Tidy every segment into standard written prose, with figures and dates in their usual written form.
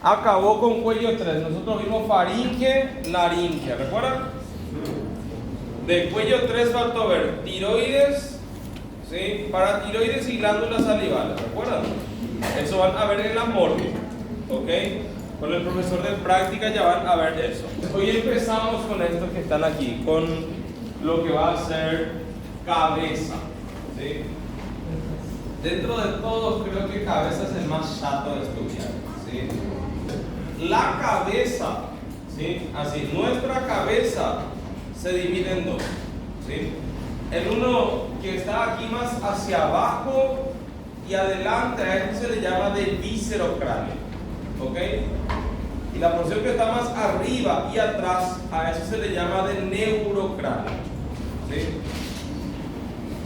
acabó con cuello 3. Nosotros vimos faringe, laringe, ¿recuerdan? De cuello 3 faltó ver tiroides, ¿sí? Paratiroides y glándulas salivales, ¿recuerdan? Eso van a ver en la morgue, ¿ok? Con el profesor de práctica ya van a ver eso. Hoy empezamos con estos que están aquí, con lo que va a ser cabeza, ¿sí? Dentro de todos creo que cabeza es el más chato de estudiar, ¿sí? La cabeza, ¿sí? Así, nuestra cabeza se divide en dos, ¿sí? El uno que está aquí más hacia abajo y adelante, a esto se le llama de viscerocráneo, ¿ok? Y la porción que está más arriba y atrás, a eso se le llama de neurocráneo, ¿sí?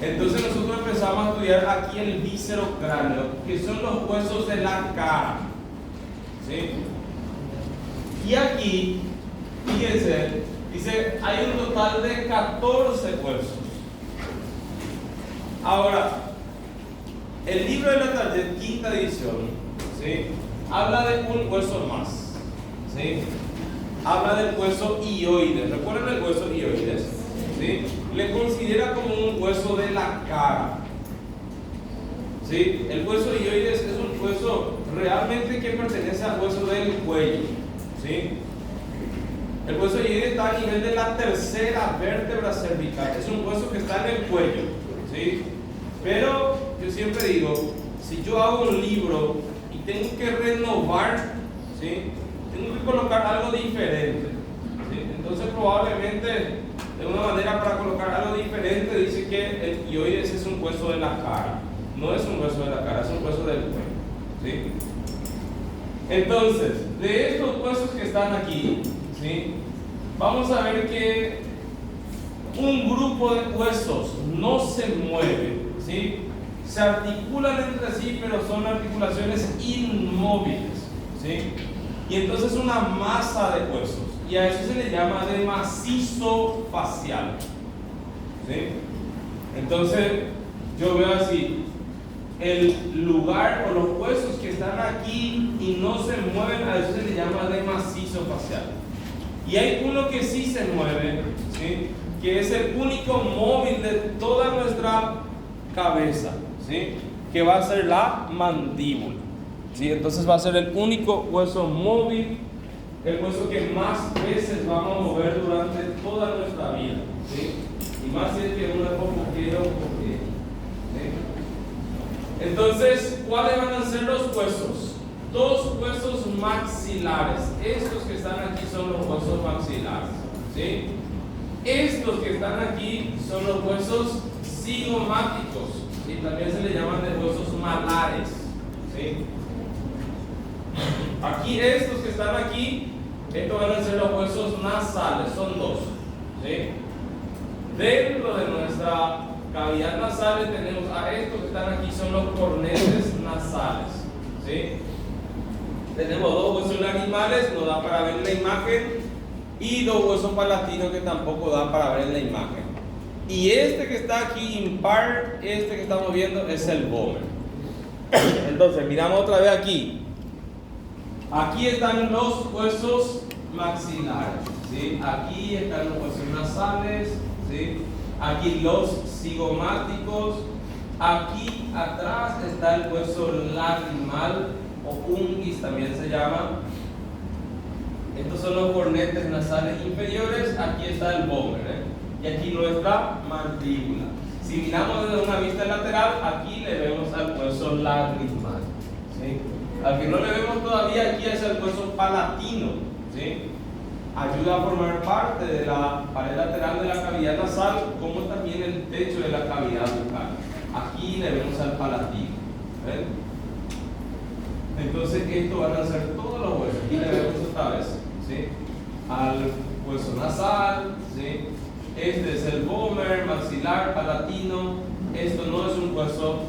Entonces nosotros empezamos a estudiar aquí el viscerocráneo, que son los huesos de la cara, ¿sí? Y aquí, fíjense, dice, hay un total de 14 huesos. Ahora, el libro de la Target, quinta edición, ¿sí? Habla de un hueso más, ¿sí? Habla del hueso hioides. ¿Recuerdan el hueso hioides? ¿Sí? Le considera como un hueso de la cara, ¿sí? El hueso hioides es un hueso realmente que pertenece al hueso del cuello, ¿sí? El hueso hioides está a nivel de la tercera vértebra cervical. Es un hueso que está en el cuello, ¿sí? Pero yo siempre digo, si yo hago un libro y tengo que renovar, ¿sí? Tengo que colocar algo diferente, ¿sí? Entonces probablemente de una manera para colocar algo diferente dice que el hioides es un hueso de la cara. No es un hueso de la cara, es un hueso del cuello, ¿sí? Entonces, de estos huesos que están aquí, ¿sí? Vamos a ver que un grupo de huesos no se mueve, ¿sí? Se articulan entre sí, pero son articulaciones inmóviles, ¿sí? Y entonces una masa de huesos, y a eso se le llama de macizo facial, ¿sí? Entonces yo veo así, el lugar o los huesos que están aquí y no se mueven, a eso se le llama de macizo facial. Y hay uno que sí se mueve, ¿sí? Que es el único móvil de toda nuestra cabeza, ¿sí? Que va a ser la mandíbula, ¿sí? Entonces va a ser el único hueso móvil, el hueso que más veces vamos a mover durante toda nuestra vida, ¿sí? Y más si es que uno es poquito, ¿sí? Entonces, ¿cuáles van a ser los huesos? Dos huesos maxilares. Estos que están aquí son los huesos maxilares, ¿sí? Estos que están aquí son los huesos cigomáticos, y también se le llaman de huesos malares, ¿sí? Aquí estos que están aquí, estos van a ser los huesos nasales, son dos, ¿sí? Dentro de nuestra cavidad nasal tenemos a estos que están aquí, son los cornetes nasales, ¿sí? Tenemos dos huesos lagrimales, no da para ver la imagen, y dos huesos palatinos que tampoco da para ver en la imagen. Y este que está aquí impar, este que estamos viendo es el vomer. Entonces miramos otra vez aquí. Aquí están los huesos maxilares, ¿sí? Aquí están los huesos nasales, ¿sí? Aquí los cigomáticos. Aquí atrás está el hueso lagrimal o ungis también se llama. Estos son los cornetes nasales inferiores. Aquí está el vomer, y aquí nuestra mandíbula. Si miramos desde una vista lateral, aquí le vemos al hueso lagrimal, ¿sí? Al que no le vemos todavía, aquí es el hueso palatino, ¿sí? Ayuda a formar parte de la pared lateral de la cavidad nasal, como también el techo de la cavidad bucal. Aquí le vemos al palatino, ¿ven? Entonces estos van a ser todos los huesos. Aquí le vemos otra vez, ¿sí? Al hueso nasal, ¿sí? Este es el vomer, maxilar, palatino. Esto no es un hueso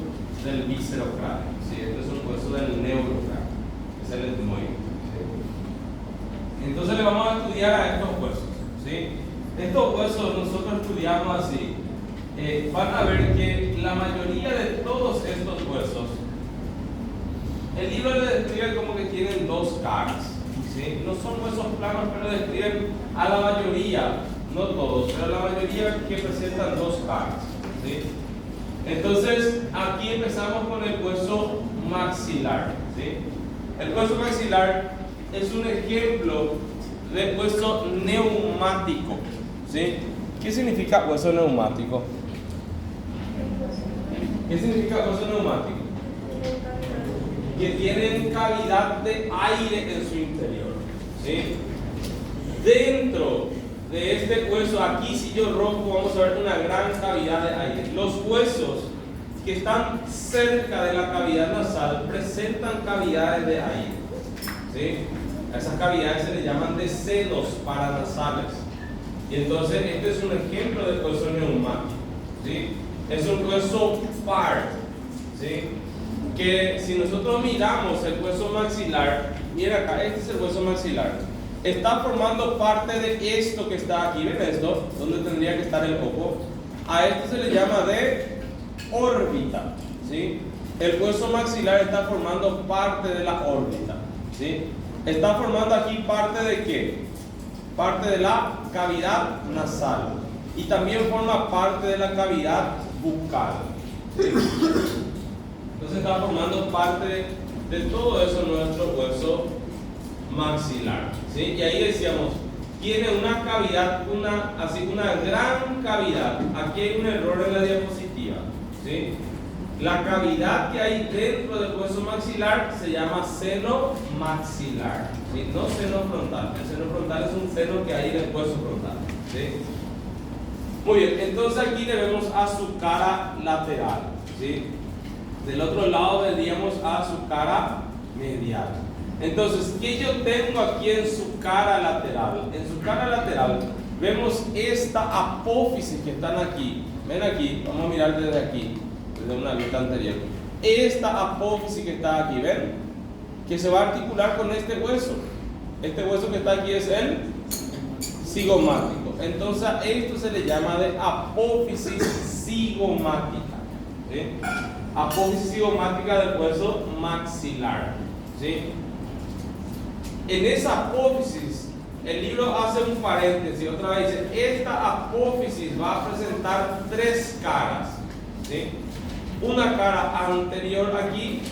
del viscerocráneo, ¿sí? Esto es un hueso del neurocráneo, es el etmoide, ¿sí? Entonces le vamos a estudiar a estos huesos, ¿sí? Estos huesos nosotros estudiamos así. Van a ver que la mayoría de todos estos huesos el libro le describe como que tienen dos caras, ¿sí? No son huesos planos, pero describen a la mayoría, no todos, pero la mayoría que presentan dos caras, ¿sí? Entonces, aquí empezamos con el hueso maxilar, ¿sí? El hueso maxilar es un ejemplo de hueso neumático, ¿sí? ¿Qué significa hueso neumático? ¿Qué significa hueso neumático? Que tienen cavidad de aire en su interior, ¿sí? Dentro de este hueso, aquí si yo rompo, vamos a ver una gran cavidad de aire. Los huesos que están cerca de la cavidad nasal presentan cavidades de aire, ¿sí? A esas cavidades se les llaman de senos paranasales. Y entonces este es un ejemplo de hueso neumático, ¿sí? Es un hueso par, ¿sí? Que si nosotros miramos el hueso maxilar, mira acá, este es el hueso maxilar, está formando parte de esto que está aquí, ¿ven esto? Donde tendría que estar el ojo. A esto se le llama de órbita, ¿sí? El hueso maxilar está formando parte de la órbita, ¿sí? Está formando aquí parte de ¿qué? Parte de la cavidad nasal y también forma parte de la cavidad bucal, ¿sí? Entonces está formando parte de todo eso nuestro hueso maxilar, ¿sí? Y ahí decíamos, tiene una cavidad, una gran cavidad. Aquí hay un error en la diapositiva, ¿sí? La cavidad que hay dentro del hueso maxilar se llama seno maxilar, ¿sí? No seno frontal. El seno frontal es un seno que hay en el hueso frontal, ¿sí? Muy bien, entonces aquí le vemos a su cara lateral, ¿sí? Del otro lado veríamos a su cara medial. Entonces, ¿qué yo tengo aquí en su cara lateral? En su cara lateral vemos esta apófisis que están aquí. Ven aquí, vamos a mirar desde aquí, desde una vista anterior. Esta apófisis que está aquí, ¿ven? Que se va a articular con este hueso. Este hueso que está aquí es el cigomático. Entonces, a esto se le llama de apófisis cigomática, ¿sí? Apófisis cigomática del hueso maxilar, ¿sí? En esa apófisis, el libro hace un paréntesis, otra vez dice, esta apófisis va a presentar tres caras, ¿sí? Una cara anterior aquí,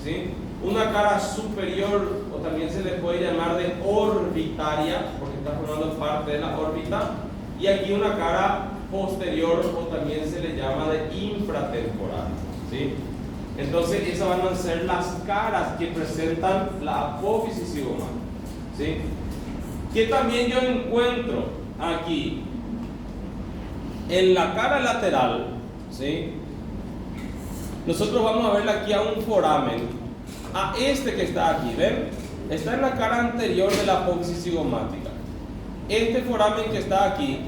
¿sí? Una cara superior, o también se le puede llamar de orbitaria, porque está formando parte de la órbita, y aquí una cara posterior, o también se le llama de infratemporal, ¿sí? Entonces esas van a ser las caras que presentan la apófisis cigomática, ¿sí? Que también yo encuentro aquí en la cara lateral, ¿sí? Nosotros vamos a verle aquí a un foramen, a este que está aquí, ¿ven? Está en la cara anterior de la apófisis cigomática. Este foramen que está aquí,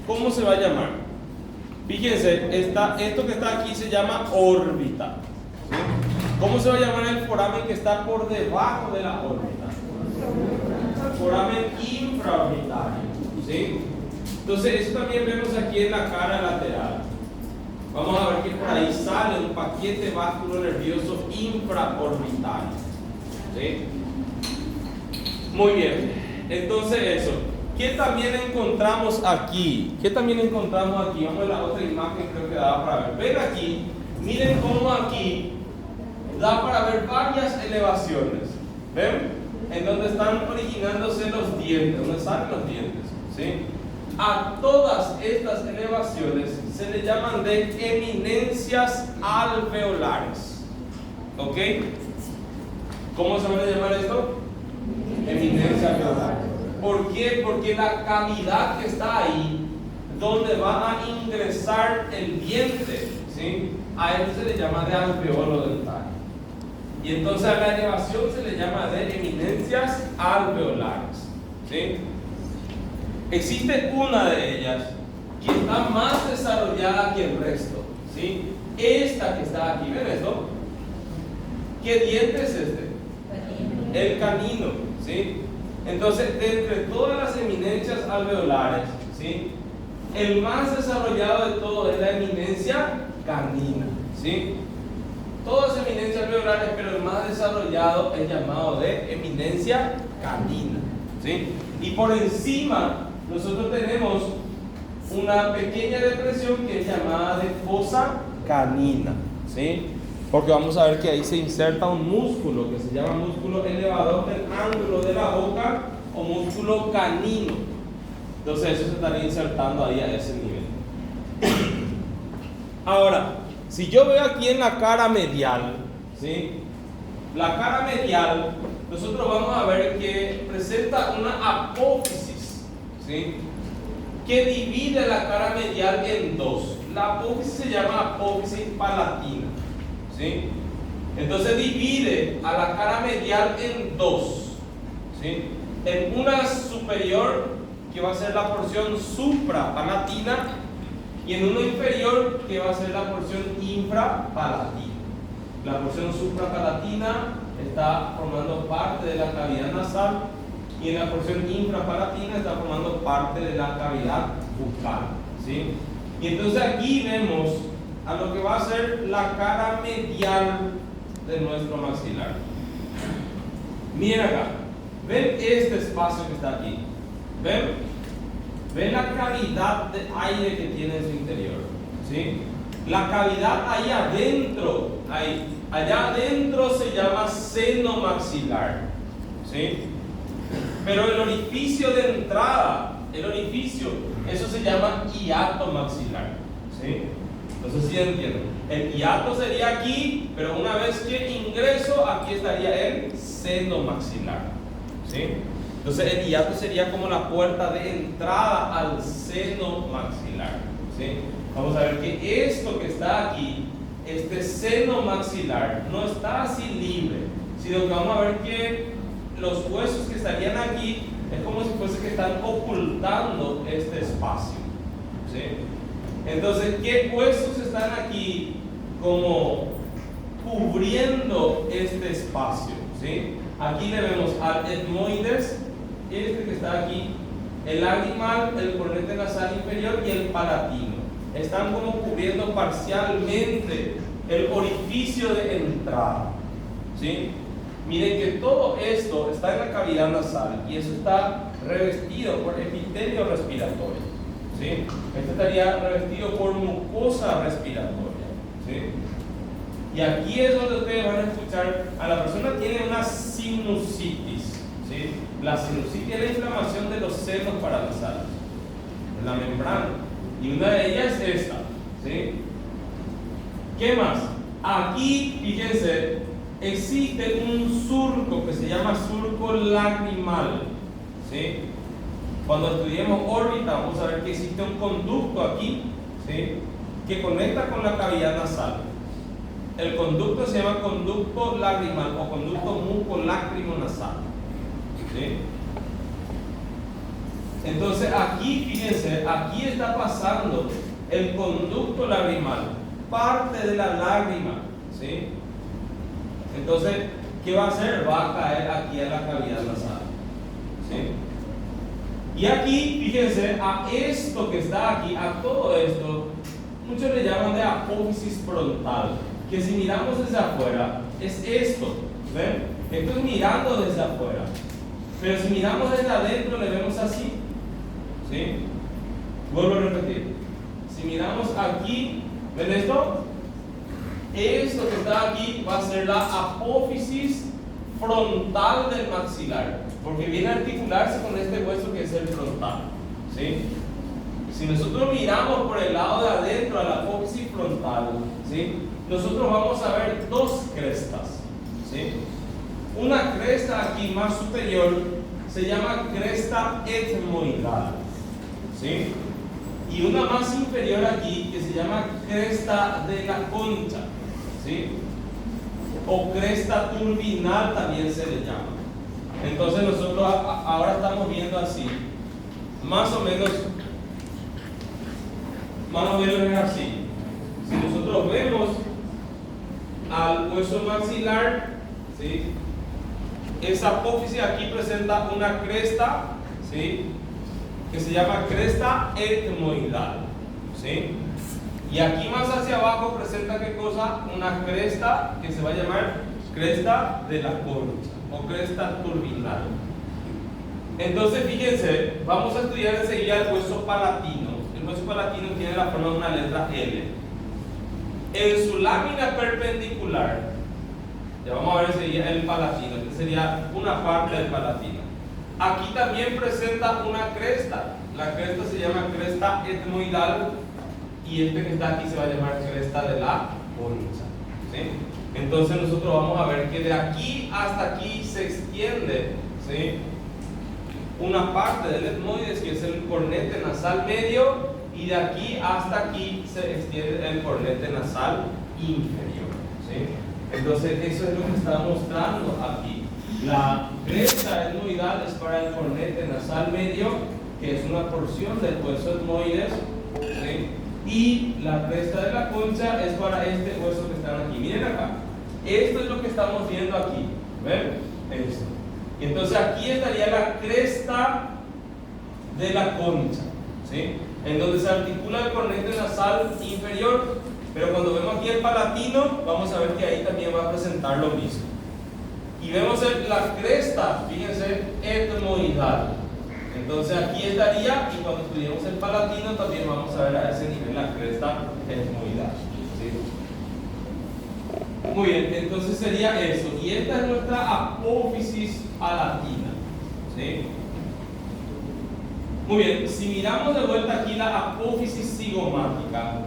¿cómo se va a llamar? Fíjense, esto que está aquí se llama órbita, ¿sí? ¿Cómo se va a llamar el foramen que está por debajo de la órbita? Foramen infraorbitario, ¿sí? Entonces, eso también vemos aquí en la cara lateral. Vamos a ver que por ahí sale un paquete vasculonervioso infraorbitario, ¿sí? Muy bien, entonces eso. ¿Qué también encontramos aquí? ¿Qué también encontramos aquí? Vamos a la otra imagen, creo que da para ver. Ven aquí, miren cómo aquí da para ver varias elevaciones. ¿Ven? En donde están originándose los dientes, donde salen los dientes, ¿sí? A todas estas elevaciones se le llaman de eminencias alveolares, ¿ok? ¿Cómo se van a llamar esto? Eminencia alveolar. ¿Por qué? Porque la cavidad que está ahí, donde va a ingresar el diente, ¿sí? A esto se le llama de alveolo dental. Y entonces a la elevación se le llama de eminencias alveolares, ¿sí? Existe una de ellas que está más desarrollada que el resto, ¿sí? Esta que está aquí, ¿ven esto? ¿Qué diente es este? El canino, ¿sí? Entonces, de entre todas las eminencias alveolares, ¿sí? El más desarrollado de todo es la eminencia canina, ¿sí? todas eminencias alveolares, pero el más desarrollado es llamado de eminencia canina, ¿sí? Y por encima nosotros tenemos una pequeña depresión que es llamada de fosa canina, ¿sí? Porque vamos a ver que ahí se inserta un músculo que se llama músculo elevador del ángulo de la boca o músculo canino. Entonces eso se estaría insertando ahí a ese nivel. Ahora, si yo veo aquí en la cara medial, ¿sí? La cara medial, nosotros vamos a ver que presenta una apófisis, ¿sí? Que divide la cara medial en dos. La apófisis se llama apófisis palatina, ¿sí? Entonces divide a la cara medial en dos, ¿sí? En una superior, que va a ser la porción suprapalatina, y en una inferior, que va a ser la porción infrapalatina. La porción suprapalatina está formando parte de la cavidad nasal, y en la porción infrapalatina está formando parte de la cavidad bucal, ¿sí? Y entonces aquí vemos a lo que va a ser la cara medial de nuestro maxilar. Miren acá, ven este espacio que está aquí, ven la cavidad de aire que tiene en su interior, ¿sí? La cavidad ahí adentro, allá adentro se llama seno maxilar, ¿sí? Pero el orificio de entrada, eso se llama hiato maxilar, ¿sí? Entonces, ¿sí entienden? El hiato sería aquí, pero una vez que ingreso, aquí estaría el seno maxilar, ¿sí? Entonces, el hiato sería como la puerta de entrada al seno maxilar, ¿sí? Vamos a ver que esto que está aquí, este seno maxilar, no está así libre, sino que vamos a ver que los huesos que estarían aquí es como si fuese que están ocultando este espacio, ¿sí? Entonces, ¿qué huesos están aquí como cubriendo este espacio? ¿Sí? Aquí le vemos al etmoides, este que está aquí, el lagrimal, el cornete nasal inferior y el palatino. Están como cubriendo parcialmente el orificio de entrada, ¿sí? Miren que todo esto está en la cavidad nasal y eso está revestido por epitelio respiratorio, ¿sí? Esto estaría revestido por mucosa respiratoria, ¿sí? Y aquí es donde ustedes van a escuchar, a la persona tiene una sinusitis, ¿sí? La sinusitis es la inflamación de los senos paranasales, la membrana, y una de ellas es esta, ¿sí? ¿Qué más? Aquí, fíjense, existe un surco que se llama surco lacrimal, ¿sí? Cuando estudiemos órbita vamos a ver que existe un conducto aquí, ¿sí? Que conecta con la cavidad nasal. El conducto se llama conducto lagrimal o conducto mucolácrimo-nasal, ¿sí? Entonces aquí, fíjense, aquí está pasando el conducto lagrimal, parte de la lágrima, ¿sí? Entonces, ¿qué va a hacer? Va a caer aquí a la cavidad nasal, ¿sí? Y aquí, fíjense, a esto que está aquí, a todo esto, muchos le llaman de apófisis frontal, que si miramos desde afuera, es esto, ¿ven? Esto es mirando desde afuera, pero si miramos desde adentro, le vemos así, ¿sí? Vuelvo a repetir, si miramos aquí, ¿ven esto? Esto que está aquí va a ser la apófisis frontal del maxilar, porque viene a articularse con este hueso que es el frontal, ¿sí? Si nosotros miramos por el lado de adentro a la apófisis frontal, ¿sí? Nosotros vamos a ver dos crestas, ¿sí? Una cresta aquí más superior se llama cresta etmoidal, ¿sí? Y una más inferior aquí que se llama cresta de la concha, ¿sí? O cresta turbinal también se le llama. Entonces nosotros ahora estamos viendo así, más o menos es así. Si nosotros vemos al hueso maxilar, ¿sí? Esa apófisis aquí presenta una cresta, ¿sí? Que se llama cresta etmoidal, ¿sí? Y aquí más hacia abajo presenta ¿qué cosa? Una cresta que se va a llamar cresta de la concha o cresta turbinal. Entonces fíjense, vamos a estudiar enseguida el hueso palatino. El hueso palatino tiene la forma de una letra L. En su lámina perpendicular, ya vamos a ver enseguida el palatino, que sería una parte del palatino. Aquí también presenta una cresta. La cresta se llama cresta etmoidal y este que está aquí se va a llamar cresta de la concha, ¿sí? Entonces nosotros vamos a ver que de aquí hasta aquí se extiende, ¿sí?, una parte del etmoides que es el cornete nasal medio, y de aquí hasta aquí se extiende el cornete nasal inferior, ¿sí? Entonces eso es lo que está mostrando aquí. La cresta etmoidal es para el cornete nasal medio, que es una porción del hueso etmoides, ¿sí?, y la cresta de la concha es para este hueso que están aquí. Miren acá, esto es lo que estamos viendo aquí, ¿ven? Esto. Y entonces aquí estaría la cresta de la concha, ¿sí?, en donde se articula el cornete nasal inferior. Pero cuando vemos aquí el palatino, vamos a ver que ahí también va a presentar lo mismo. Y vemos la cresta, fíjense, etmoidal. Entonces aquí estaría, y cuando estudiemos el palatino también vamos a ver a ese nivel la cresta etmoidal, ¿sí? Muy bien, entonces sería eso. Y esta es nuestra apófisis palatina, ¿sí? Muy bien, si miramos de vuelta aquí la apófisis cigomática,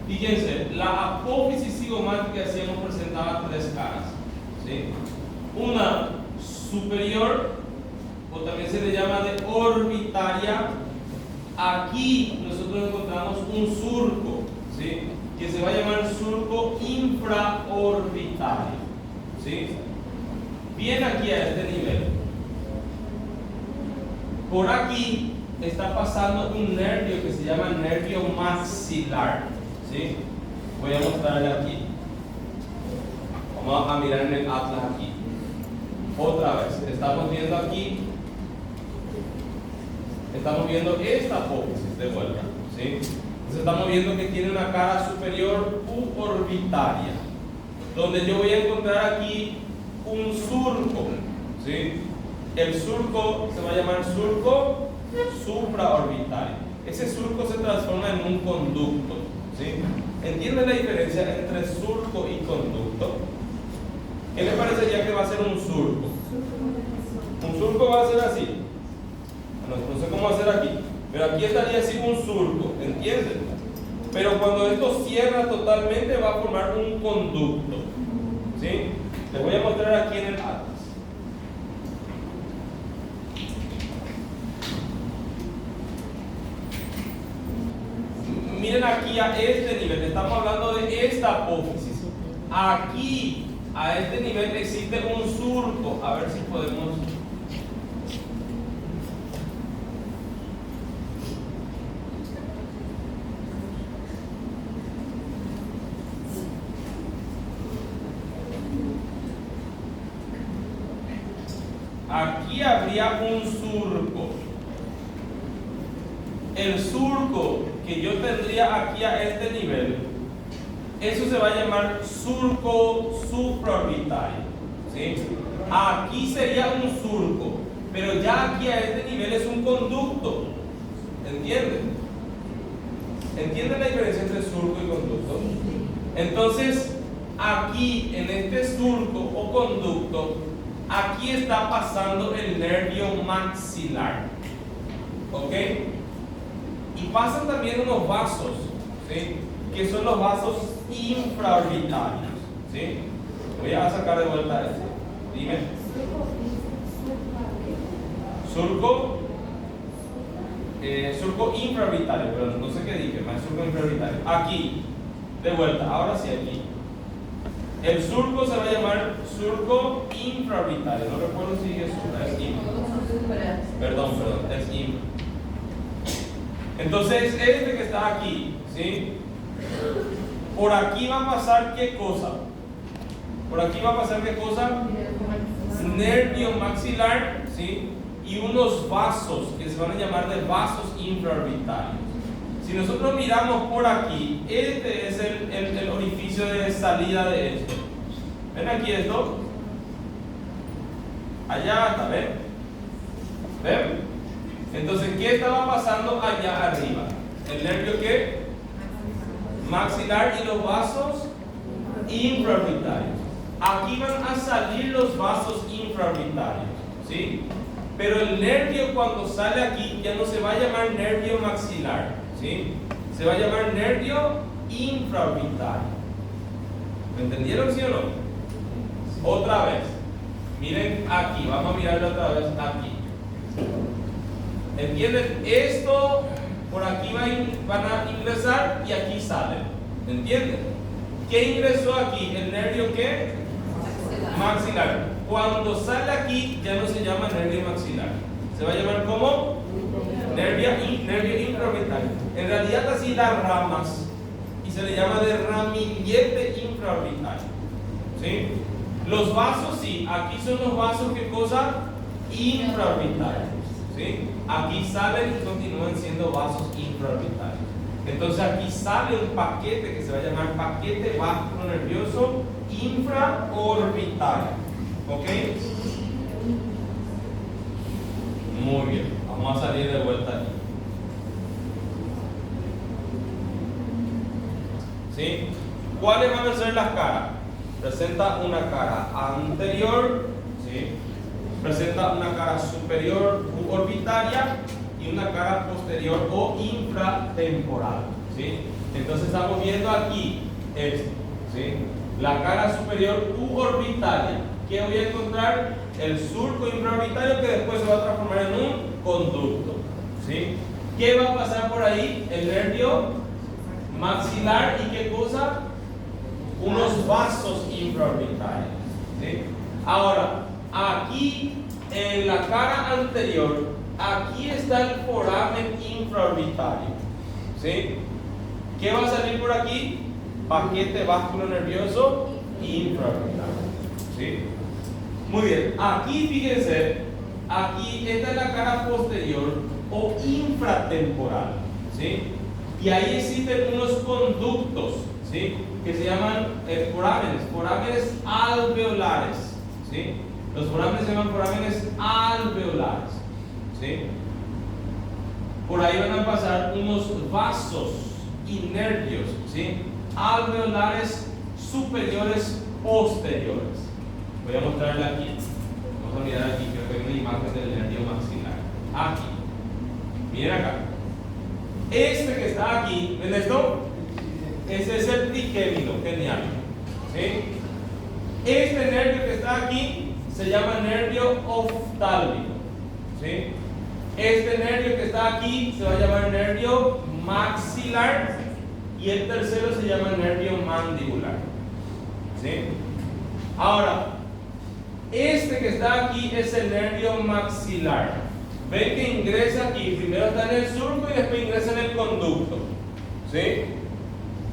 fíjense, la apófisis cigomática decíamos presentaba tres caras, ¿sí? Una superior, o también se le llama de orbitaria. Aquí nosotros encontramos un surco, ¿sí?, que se va a llamar surco infraorbitario, ¿sí? Bien, aquí a este nivel. Por aquí está pasando un nervio que se llama nervio maxilar, ¿sí? Voy a mostrarle aquí. Vamos a mirar en el atlas aquí. Otra vez, estamos viendo aquí, estamos viendo esta apófisis de vuelta, ¿sí? Entonces estamos viendo que tiene una cara superior orbitaria, donde yo voy a encontrar aquí un surco, ¿sí? El surco se va a llamar surco supraorbitario. Ese surco se transforma en un conducto, ¿sí? ¿Entienden la diferencia entre surco y conducto? ¿Qué les parece ya que va a ser un surco? Un surco va a ser así. No sé cómo va a ser aquí, pero aquí estaría así un surco, ¿entienden? Pero cuando esto cierra totalmente va a formar un conducto, ¿sí? Les voy a mostrar aquí en el atlas. Miren aquí a este nivel, estamos hablando de esta apófisis. Aquí, a este nivel existe un surco. A ver si podemos... Aquí habría un surco. El surco que yo tendría aquí a este nivel, eso se va a llamar surco supraorbitario, ¿sí? Aquí sería un surco, pero ya aquí a este nivel es un conducto. ¿Entienden? ¿Entienden la diferencia entre surco y conducto? Entonces, aquí en este surco o conducto, aquí está pasando el nervio maxilar, ¿ok? Y pasan también unos vasos, ¿sí?, que son los vasos infraorbitarios, ¿sí? Voy a sacar de vuelta este. Dime. Surco infraorbitario, pero no sé qué dije, más surco infraorbitario. Aquí, de vuelta, ahora sí aquí. El surco se va a llamar surco infraorbitario. No recuerdo si es infra. Perdón, es infra. Entonces, este que está aquí, ¿sí?, por aquí va a pasar ¿qué cosa? Por aquí va a pasar ¿qué cosa? Nervio maxilar, ¿sí?, y unos vasos que se van a llamar de vasos infraorbitarios. Si nosotros miramos por aquí, este es el orificio de salida de esto. ¿Ven aquí esto? Allá está, ¿ven? ¿Ven? Entonces, ¿qué estaba pasando allá arriba? ¿El nervio qué? Maxilar y los vasos infraorbitarios. Aquí van a salir los vasos infraorbitarios, ¿sí? Pero el nervio cuando sale aquí ya no se va a llamar nervio maxilar, ¿sí? Se va a llamar nervio infraorbitario. ¿Me entendieron, sí o no? Otra vez. Miren aquí, vamos a mirarlo otra vez aquí. ¿Entienden? Esto por aquí van a ingresar y aquí salen. ¿Entienden? ¿Qué ingresó aquí? ¿El nervio qué? Maxilar. Cuando sale aquí ya no se llama nervio maxilar. Se va a llamar como nervio infraorbitario. En realidad así da ramas y se le llama de ramillete infraorbitario. ¿Sí? Los vasos sí, aquí son los vasos que cosa infraorbitarios. ¿Sí? Aquí salen y continúan siendo vasos infraorbitarios. Entonces aquí sale un paquete que se va a llamar paquete vasculonervioso infraorbitario. ¿Ok? Muy bien, vamos a salir de vuelta aquí. ¿Sí? ¿Cuáles van a ser las caras? Presenta una cara anterior, ¿sí? Presenta una cara superior orbitaria y una cara posterior o infratemporal, ¿sí? Entonces estamos viendo aquí esto, ¿sí? La cara superior orbitaria. ¿Qué voy a encontrar? El surco infraorbitario que después se va a transformar en un conducto, ¿sí? ¿Qué va a pasar por ahí? El nervio maxilar y ¿qué cosa? Unos vasos infraorbitarios, ¿sí? Ahora, aquí en la cara anterior, aquí está el foramen infraorbitario, ¿sí? ¿Qué va a salir por aquí? Paquete vasculonervioso infraorbitario, ¿sí? Muy bien, aquí fíjense, aquí esta es la cara posterior o infratemporal, ¿sí? Y ahí existen unos conductos, ¿sí? Que se llaman forámenes alveolares, ¿sí? Los forámenes se llaman forámenes alveolares, ¿sí? Por ahí van a pasar unos vasos y nervios, ¿sí? Alveolares superiores posteriores. Voy a mostrarle aquí. Vamos a mirar aquí, creo que hay una imagen del nervio maxilar. Aquí. Miren acá. Este que está aquí, ¿ven esto? Ese es el trigémino, genial. ¿Sí? Este nervio que está aquí se llama nervio oftálmico. ¿Sí? Este nervio que está aquí se va a llamar nervio maxilar y el tercero se llama nervio mandibular. ¿Sí? Ahora, este que está aquí es el nervio maxilar. Ven que ingresa aquí, primero está en el surco y después ingresa en el conducto. ¿Sí?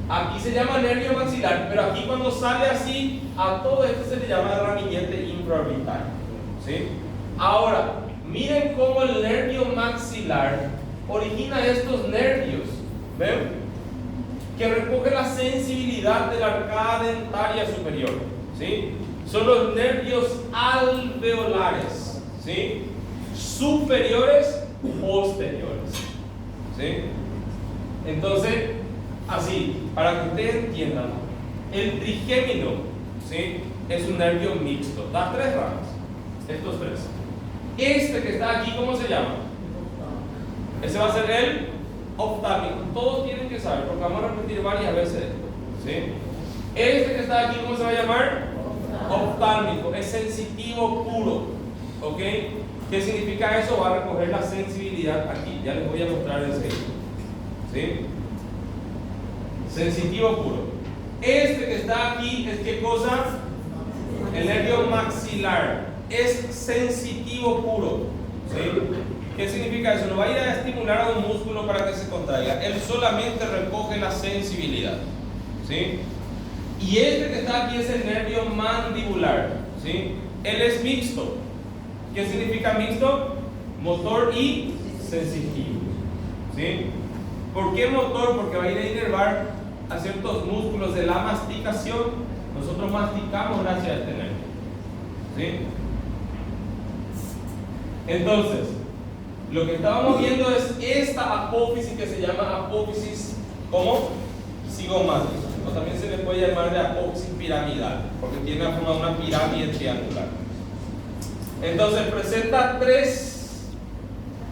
Aquí se llama nervio maxilar, pero aquí cuando sale así, a todo esto se le llama ramillete infraorbitario. ¿Sí? Ahora, miren cómo el nervio maxilar origina estos nervios. ¿Ven? Que recoge la sensibilidad de la arcada dentaria superior. ¿Sí? Son los nervios alveolares, ¿sí? Superiores, posteriores, ¿sí? Entonces, así, para que ustedes entiendan, el trigémino, ¿sí? Es un nervio mixto, da tres ramas, estos tres. Este que está aquí, ¿cómo se llama? Ese va a ser el oftálmico. Todos tienen que saber, porque vamos a repetir varias veces esto, ¿sí? Este que está aquí, ¿cómo se va a llamar? Oftálmico, es sensitivo puro, ¿ok? ¿Qué significa eso? Va a recoger la sensibilidad aquí, ya les voy a mostrar enseguida, ¿sí? Sensitivo puro. Este que está aquí es ¿qué cosa? El nervio maxilar, es sensitivo puro, ¿sí? ¿Qué significa eso? No va a ir a estimular a un músculo para que se contraiga, él solamente recoge la sensibilidad, ¿sí? Y este que está aquí es el nervio mandibular, ¿sí? Él es mixto. ¿Qué significa mixto? Motor y sensitivo, ¿sí? ¿Por qué motor? Porque va a ir a inervar a ciertos músculos de la masticación. Nosotros masticamos gracias a este nervio. ¿Sí? Entonces, lo que estábamos viendo es esta apófisis que se llama apófisis como cigomática, o también se le puede llamar de apófisis piramidal, porque tiene la forma de una pirámide triangular. Entonces presenta tres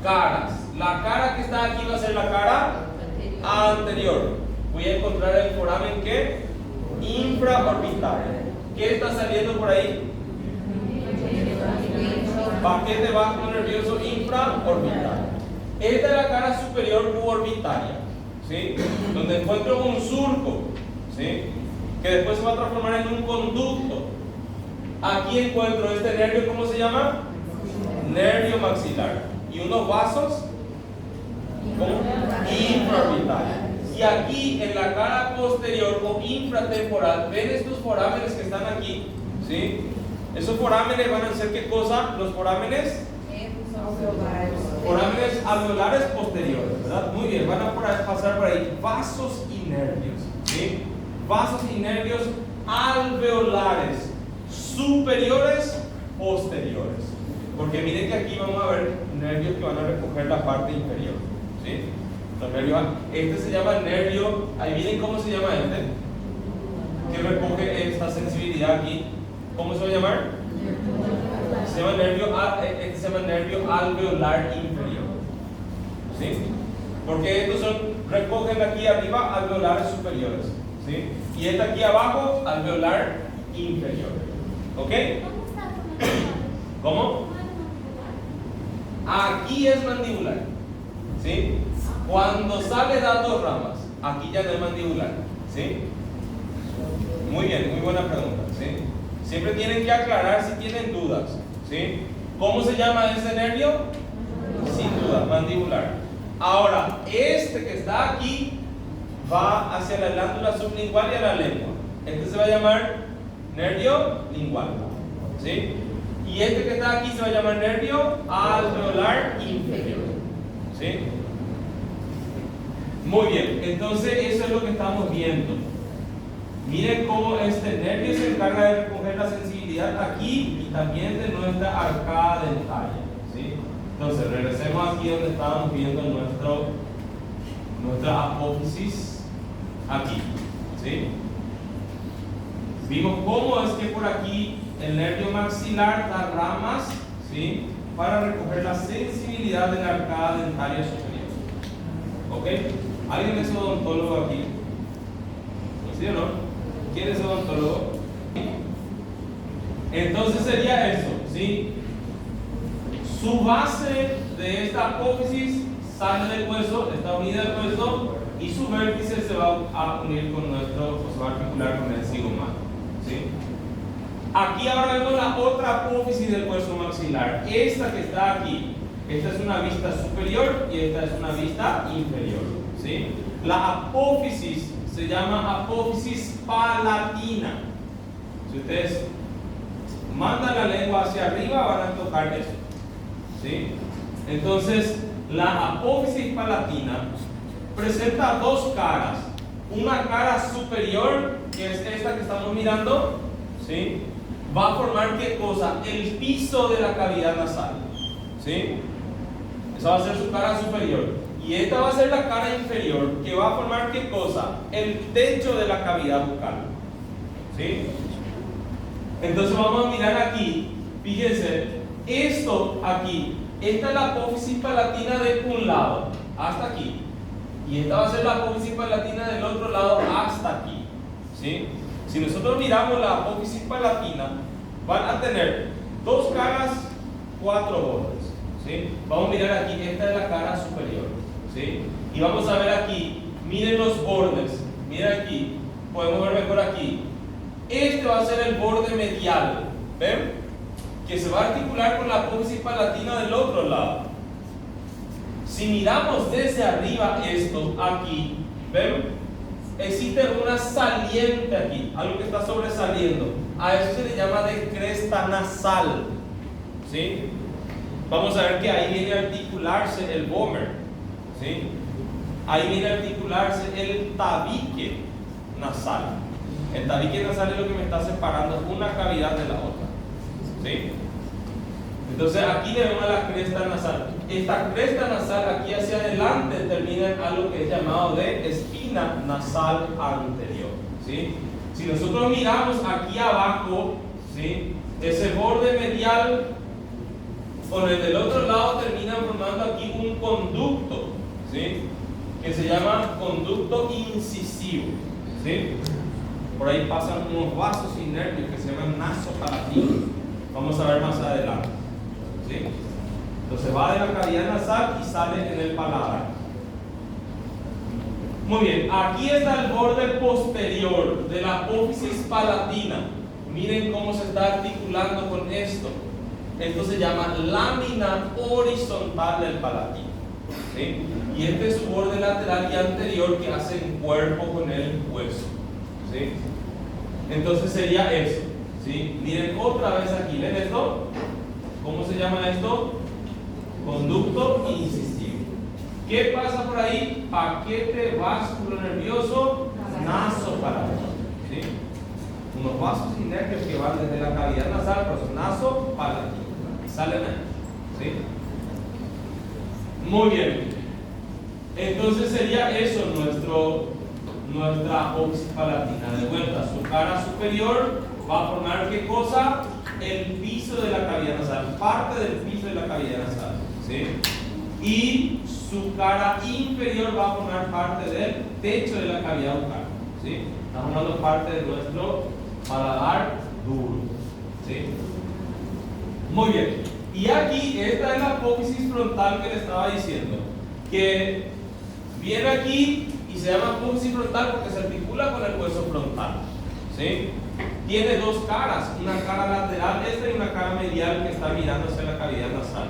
caras. La cara que está aquí va a ser la cara anterior. Voy a encontrar el foramen que infraorbital. ¿Qué está saliendo por ahí? Paquete vasco nervioso infraorbital. Esta es la cara superior suborbitaria, ¿sí? Donde encuentro un surco, ¿sí? Que después se va a transformar en un conducto. Aquí encuentro este nervio, ¿cómo se llama? Nervio maxilar. Y unos vasos, ¿cómo? Infraorbitales. Y aquí en la cara posterior o infratemporal, ven estos forámenes que están aquí, ¿sí? Esos forámenes van a ser ¿qué cosa? Los forámenes alveolares posteriores, ¿verdad? Muy bien, van a pasar por ahí vasos y nervios, ¿sí? Vasos y nervios alveolares superiores posteriores. Porque miren que aquí vamos a ver nervios que van a recoger la parte inferior, ¿sí? Los nervios, este se llama nervio, ahí miren cómo se llama este, que recoge esta sensibilidad aquí. ¿Cómo se va a llamar? Se llama este se llama nervio alveolar inferior, ¿sí? Porque estos recogen aquí arriba alveolares superiores, ¿sí? Y este aquí abajo alveolar inferior, ¿ok? ¿Cómo? Aquí es mandibular, ¿sí? Cuando sale da dos ramas, aquí ya no es mandibular, ¿sí? Muy bien, muy buena pregunta, ¿sí? Siempre tienen que aclarar si tienen dudas, ¿sí? ¿Cómo se llama ese nervio? Sin duda, mandibular. Ahora, este que está aquí va hacia la glándula sublingual y a la lengua. Este se va a llamar nervio lingual, ¿sí? Y este que está aquí se va a llamar nervio alveolar inferior, ¿sí? Muy bien, entonces eso es lo que estamos viendo. Miren cómo este nervio se encarga de recoger la sensibilidad aquí y también de nuestra arcada dentaria, ¿sí? Entonces regresemos aquí donde estábamos viendo nuestra apófisis aquí, ¿sí? Vimos cómo es que por aquí el nervio maxilar da ramas, ¿sí? Para recoger la sensibilidad de la arcada dentaria superior, ¿ok? ¿Alguien es odontólogo aquí? ¿Sí o no? ¿Quién es odontólogo? Entonces sería eso, ¿sí? Su base de esta apófisis sale del hueso, está unida al hueso, y su vértice se va a unir con nuestro, o se va a articular con el cigomático, ¿sí? Aquí ahora vemos la otra apófisis del hueso maxilar. Esta que está aquí, esta es una vista superior y esta es una vista inferior, ¿sí? La apófisis se llama apófisis palatina. Si ustedes mandan la lengua hacia arriba van a tocar eso, ¿sí? Entonces la apófisis palatina presenta dos caras. Una cara superior, que es esta que estamos mirando, ¿sí? Va a formar ¿qué cosa? El piso de la cavidad nasal, ¿sí? Esa va a ser su cara superior. Y esta va a ser la cara inferior, que va a formar ¿qué cosa? El techo de la cavidad bucal, ¿sí? Entonces vamos a mirar aquí, fíjense, esto aquí, esta es la apófisis palatina de un lado, hasta aquí. Y esta va a ser la apófisis palatina del otro lado, hasta aquí, ¿sí? Si nosotros miramos la apófisis palatina, van a tener dos caras, cuatro bordes, ¿sí? Vamos a mirar aquí, esta es la cara superior, ¿sí? Y vamos a ver aquí, miren los bordes, miren aquí, podemos ver mejor aquí. Este va a ser el borde medial, ¿ven? Que se va a articular con la apófisis palatina del otro lado. Si miramos desde arriba esto aquí, ¿ven? Existe una saliente aquí, algo que está sobresaliendo. A eso se le llama de cresta nasal, ¿sí? Vamos a ver que ahí viene a articularse el vómer, ¿sí? ahí viene a articularse el tabique nasal. El tabique nasal es lo que me está separando una cavidad de la otra. ¿Sí? Entonces aquí le vemos la cresta nasal. Esta cresta nasal aquí hacia adelante termina en algo que es llamado de espina nasal anterior. ¿Sí? Si nosotros miramos aquí abajo, ¿sí?, ese borde medial con el del otro lado termina formando aquí un conducto, ¿sí?, que se llama conducto incisivo. ¿Sí? Por ahí pasan unos vasos y nervios que se llaman nasopalatinos. Vamos a ver más adelante. ¿Sí? Entonces va de la cavidad nasal y sale en el paladar. Muy bien, aquí está el borde posterior de la apófisis palatina. Miren cómo se está articulando con esto. Esto se llama lámina horizontal del palatino. ¿Sí? Y este es su borde lateral y anterior que hace un cuerpo con el hueso. ¿Sí? Entonces sería eso. ¿Sí? Miren otra vez aquí, ¿ven esto? ¿Cómo se llama esto? Conducto incisivo. ¿Qué pasa por ahí? Paquete vasculonervioso nasopalatino. ¿Sí? Unos vasos y nervios que van desde la cavidad nasal, por eso nasopalatino. Salen ahí. ¿Sí? Muy bien. Entonces sería eso nuestra apófisis palatina. De vuelta, su cara superior va a formar ¿qué cosa? El piso de la cavidad nasal, parte del piso de la cavidad nasal. ¿Sí? Y su cara inferior va a formar parte del techo de la cavidad bucal. ¿Sí? Está formando parte de nuestro paladar duro. ¿Sí? Muy bien. Y aquí, esta es la apófisis frontal que le estaba diciendo, que viene aquí y se llama apófisis frontal porque se articula con el hueso frontal. ¿Sí? Tiene dos caras, una cara lateral y una cara medial que está mirando hacia la cavidad nasal.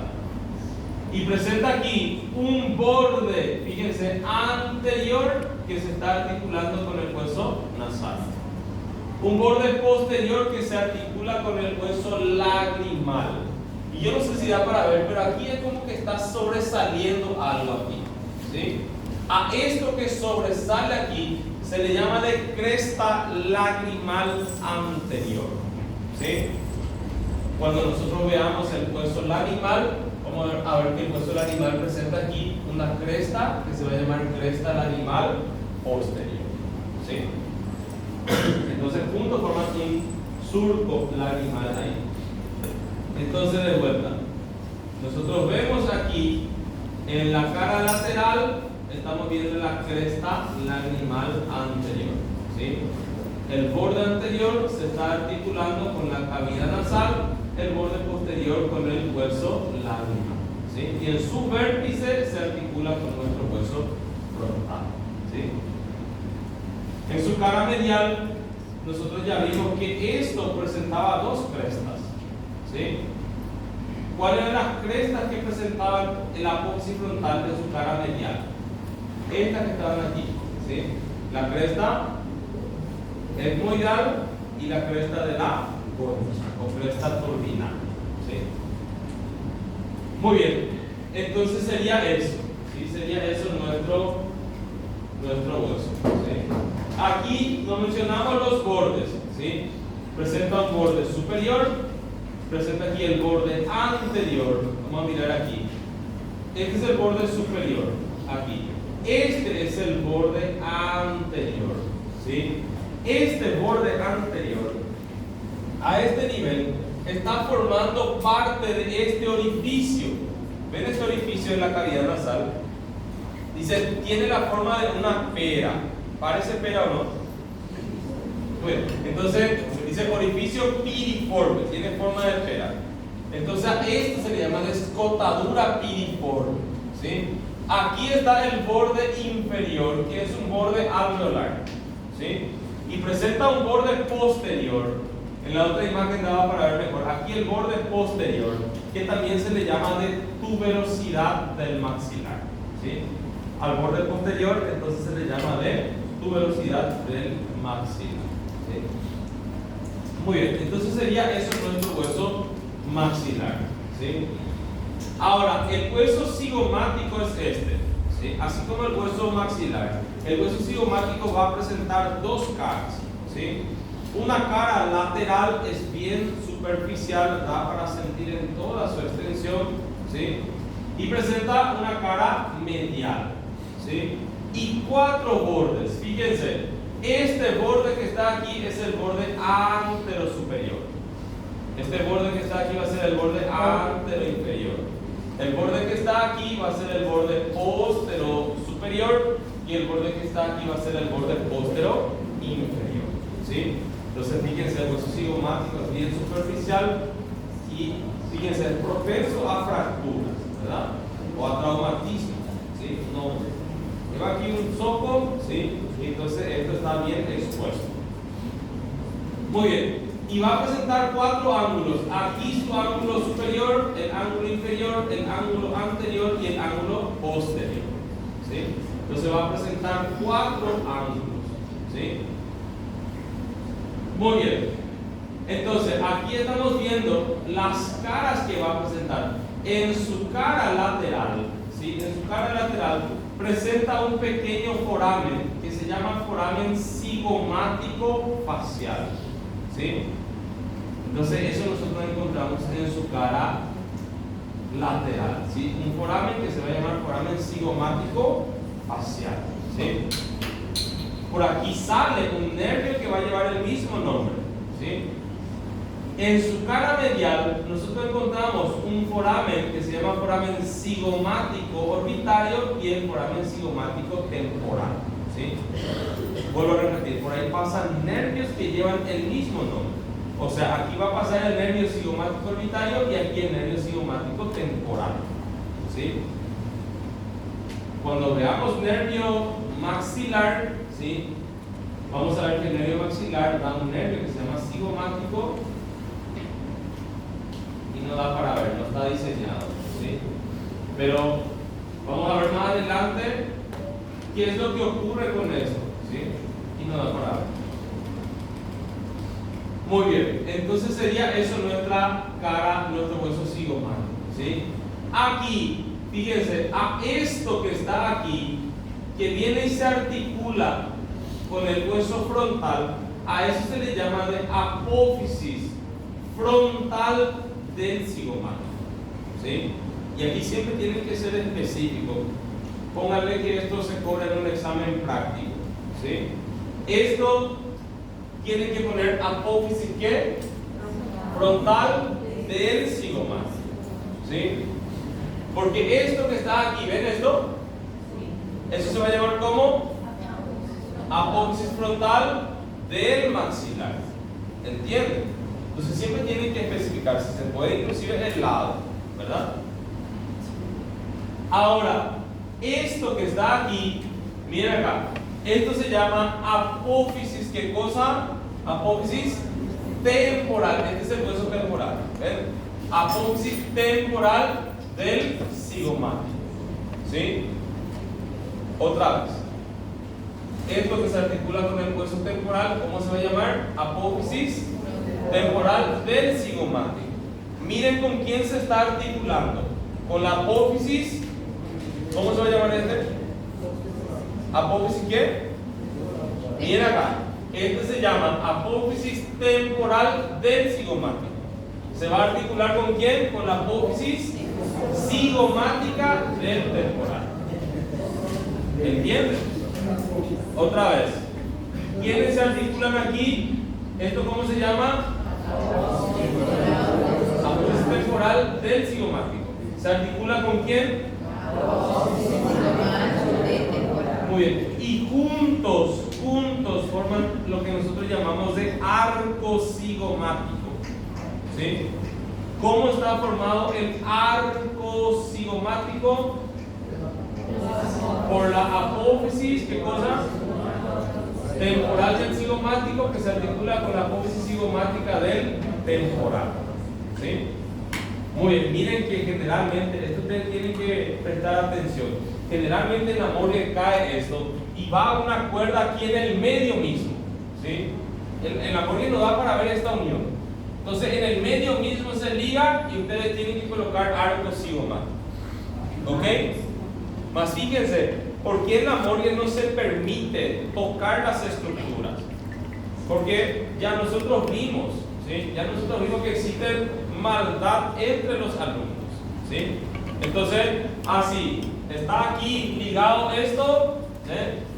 Y presenta aquí un borde, fíjense, anterior que se está articulando con el hueso nasal. Un borde posterior que se articula con el hueso lagrimal. Y yo no sé si da para ver, pero aquí es como que está sobresaliendo algo aquí. ¿Sí? A esto que sobresale aquí se le llama de cresta lagrimal anterior. ¿Sí? Cuando nosotros veamos el hueso lagrimal, vamos a ver que el hueso lagrimal presenta aquí una cresta que se va a llamar cresta lagrimal posterior. ¿Sí? Entonces juntos forman un surco lagrimal ahí. Entonces de vuelta, nosotros vemos aquí en la cara lateral, estamos viendo la cresta lagrimal anterior. ¿Sí? El borde anterior se está articulando con la cavidad nasal, el borde posterior con el hueso lagrimal. ¿Sí? Y en su vértice se articula con nuestro hueso frontal. ¿Sí? En su cara medial, nosotros ya vimos que esto presentaba dos crestas. ¿Sí? ¿Cuáles eran las crestas que presentaban el apófisis frontal de su cara medial? Estas que estaban aquí. ¿Sí? La cresta etmoidal y la cresta de la concha, o cresta turbinal. ¿Sí? Muy bien, entonces sería eso. ¿Sí? Sería eso nuestro hueso. ¿Sí? Aquí nos mencionamos los bordes. ¿Sí? Presenta un borde superior, presenta aquí el borde anterior. Vamos a mirar aquí. Este es el borde superior, aquí. Este es el borde anterior. ¿Sí? Este borde anterior, a este nivel, está formando parte de este orificio. ¿Ven este orificio en la cavidad nasal? Dice, tiene la forma de una pera. ¿Parece pera o no? Bueno, entonces dice orificio piriforme, tiene forma de pera. Entonces a esto se le llama descotadura piriforme. ¿Sí? Aquí está el borde inferior, que es un borde alveolar. ¿Sí? Y presenta un borde posterior. En la otra imagen daba para ver mejor. Aquí el borde posterior, que también se le llama de tuberosidad del maxilar. ¿Sí? Al borde posterior, entonces se le llama de tuberosidad del maxilar. ¿Sí? Muy bien, entonces sería eso nuestro hueso maxilar. ¿Sí? Ahora, el hueso cigomático es este. ¿sí? Así como el hueso maxilar, el hueso cigomático va a presentar dos caras, ¿sí? Una cara lateral es bien superficial, da para sentir en toda su extensión, ¿sí? Y presenta una cara medial, ¿sí? Y cuatro bordes. Fíjense, este borde que está aquí es el borde anterosuperior. Este borde que está aquí va a ser el borde anteroinferior. El borde que está aquí va a ser el borde posterosuperior y el borde que está aquí va a ser el borde posteroinferior, ¿sí? Entonces fíjense, el hueso cigomático es bien superficial y fíjense, es propenso a fracturas, ¿verdad? O a traumatismo, ¿sí? No, lleva aquí un soco, ¿sí? Y entonces esto está bien expuesto. Muy bien, y va a presentar cuatro ángulos. Aquí su ángulo superior, el ángulo inferior, el ángulo anterior y el ángulo posterior, ¿sí? Entonces va a presentar cuatro ángulos, ¿sí? Muy bien, entonces aquí estamos viendo las caras que va a presentar. En su cara lateral, ¿sí? En su cara lateral presenta un pequeño foramen que se llama foramen cigomático facial, ¿sí? Entonces eso nosotros encontramos en su cara lateral, ¿sí? Un foramen que se va a llamar foramen cigomático facial, ¿sí? Por aquí sale un nervio que va a llevar el mismo nombre, ¿sí? En su cara medial nosotros encontramos un foramen que se llama foramen cigomático orbitario y el foramen cigomático temporal, ¿sí? Vuelvo a repetir, por ahí pasan nervios que llevan el mismo nombre. O sea, aquí va a pasar el nervio cigomático orbitario y aquí el nervio cigomático temporal, ¿sí? Cuando veamos nervio maxilar, ¿sí? Vamos a ver que el nervio maxilar da un nervio que se llama cigomático y no da para ver, no está diseñado, ¿sí? Pero vamos a ver más adelante qué es lo que ocurre con eso, ¿sí? Y no da para ver. Muy bien, entonces sería eso nuestra cara, nuestro hueso cigomático, ¿sí? Aquí, fíjense, a esto que está aquí, que viene y se articula con el hueso frontal, a eso se le llama de apófisis frontal del cigomático, ¿sí? Y aquí siempre tiene que ser específico. Pónganle que esto se cobra en un examen práctico, ¿sí? Esto tiene que poner apófisis ¿qué? Frontal del cigomático, ¿sí? Porque esto que está aquí, ¿ven esto? Eso se va a llamar como apófisis frontal del maxilar, ¿entienden? Entonces siempre tienen que especificar, si se puede inclusive el lado, ¿verdad? Ahora, esto que está aquí, miren acá, esto se llama apófisis, ¿qué cosa? Apófisis temporal, este es el hueso temporal, ¿ven? Apófisis temporal del cigomático, ¿sí? Otra vez, esto que se articula con el hueso temporal, ¿cómo se va a llamar? Apófisis temporal del cigomático. Miren con quién se está articulando. Con la apófisis, ¿cómo se va a llamar este? ¿Apófisis qué? Miren acá, este se llama apófisis temporal del cigomático. ¿Se va a articular con quién? Con la apófisis cigomática del temporal. ¿Entienden? Otra vez, ¿quiénes se articulan aquí? ¿Esto cómo se llama? Apófisis temporal del cigomático. ¿Se articula con quién? Muy bien. Y juntos forman lo que nosotros llamamos de arco cigomático, ¿sí? ¿Cómo está formado el arco cigomático? Por la apófisis, ¿qué cosa? Temporal del cigomático, que se articula con la apófisis cigomática del temporal, ¿sí? Muy bien, miren que generalmente, esto ustedes tienen que prestar atención, generalmente en la morgue cae esto y va a una cuerda aquí en el medio mismo, ¿sí? En la morgue no da para ver esta unión. Entonces en el medio mismo se liga y ustedes tienen que colocar arco cigomático, ¿ok? Mas fíjense, ¿por qué en la morgue no se permite tocar las estructuras? Porque ya nosotros vimos, ¿sí? Ya nosotros vimos que existe maldad entre los alumnos, ¿sí? Entonces, así, está aquí ligado esto,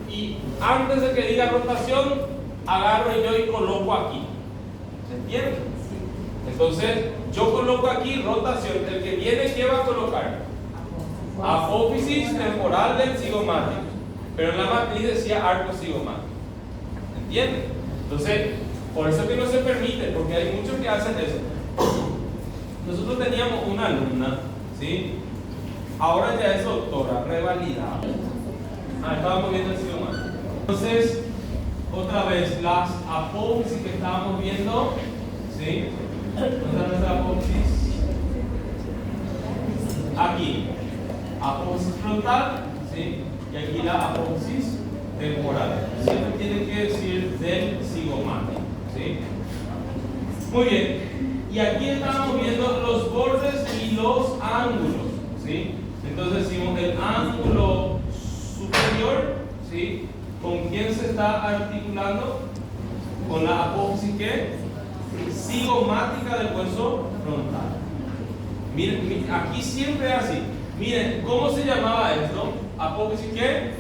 y antes de que diga rotación, agarro yo y coloco aquí. ¿Se entiende? Entonces, yo coloco aquí rotación. El que viene, ¿qué va a colocar? Apófisis temporal del cigomático. Pero en la matriz decía arco cigomático. ¿Entienden? Entonces, por eso que no se permite, porque hay muchos que hacen eso. Nosotros teníamos una alumna, ¿sí? Ahora ya es doctora, revalidada. Estábamos viendo el cigomático. Entonces, otra vez, las apófisis que estábamos viendo, ¿sí? ¿Dónde está nuestra apófisis? Aquí, apófisis frontal, ¿sí? Y aquí la apófisis temporal. Siempre tiene que decir del cigomático, ¿sí? Muy bien. Y aquí estábamos viendo los bordes y los ángulos, ¿sí? Entonces decimos el ángulo superior, ¿sí? ¿Con quién se está articulando? Con la apófisis ¿qué? Cigomática del hueso frontal. Miren, aquí siempre es así. Miren, ¿cómo se llamaba esto? Apófisis ¿qué?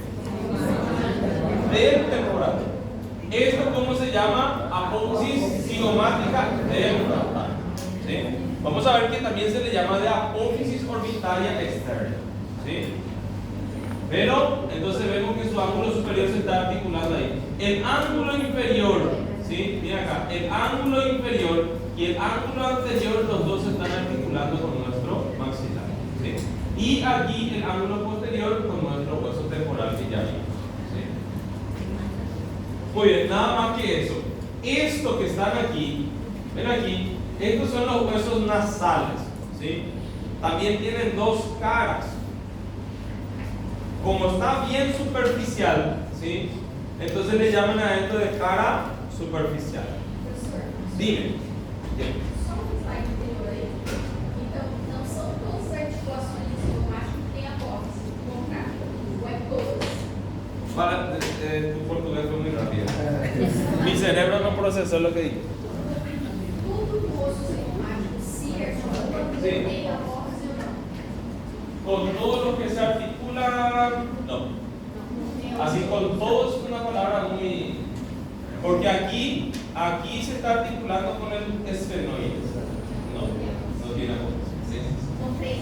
Del temporal. ¿Esto cómo se llama? Apófisis cigomática del frontal. ¿Sí? Vamos a ver que también se le llama de apófisis orbitaria externa. ¿Sí? Pero entonces vemos que su ángulo superior se está articulando ahí. El ángulo inferior, ¿sí? Mira acá, el ángulo inferior y el ángulo anterior, los dos se están articulando con nuestro maxilar, ¿sí? Y aquí el ángulo posterior con nuestro hueso temporal que ya vimos, ¿sí? Muy bien, nada más que eso. Esto que están aquí, ven aquí, estos son los huesos nasales, ¿sí? También tienen dos caras. Como está bien superficial, ¿sí? Entonces le llaman a esto de cara superficial. Dime. Só um slide anterior aí. Então, não são todas as articulações do cigomático que têm apófise, ao contrário. Ou é todas? Para, tu portugués fue muy rápido. Mi cerebro no procesó lo que dije. Tudo do osso cigomático se articula Sí. tem apófise ou não? Con todo lo que se articula, no. Así con todo es una palabra muy... Porque aquí se está articulando con el esfenoides. No tiene apófisis. São três.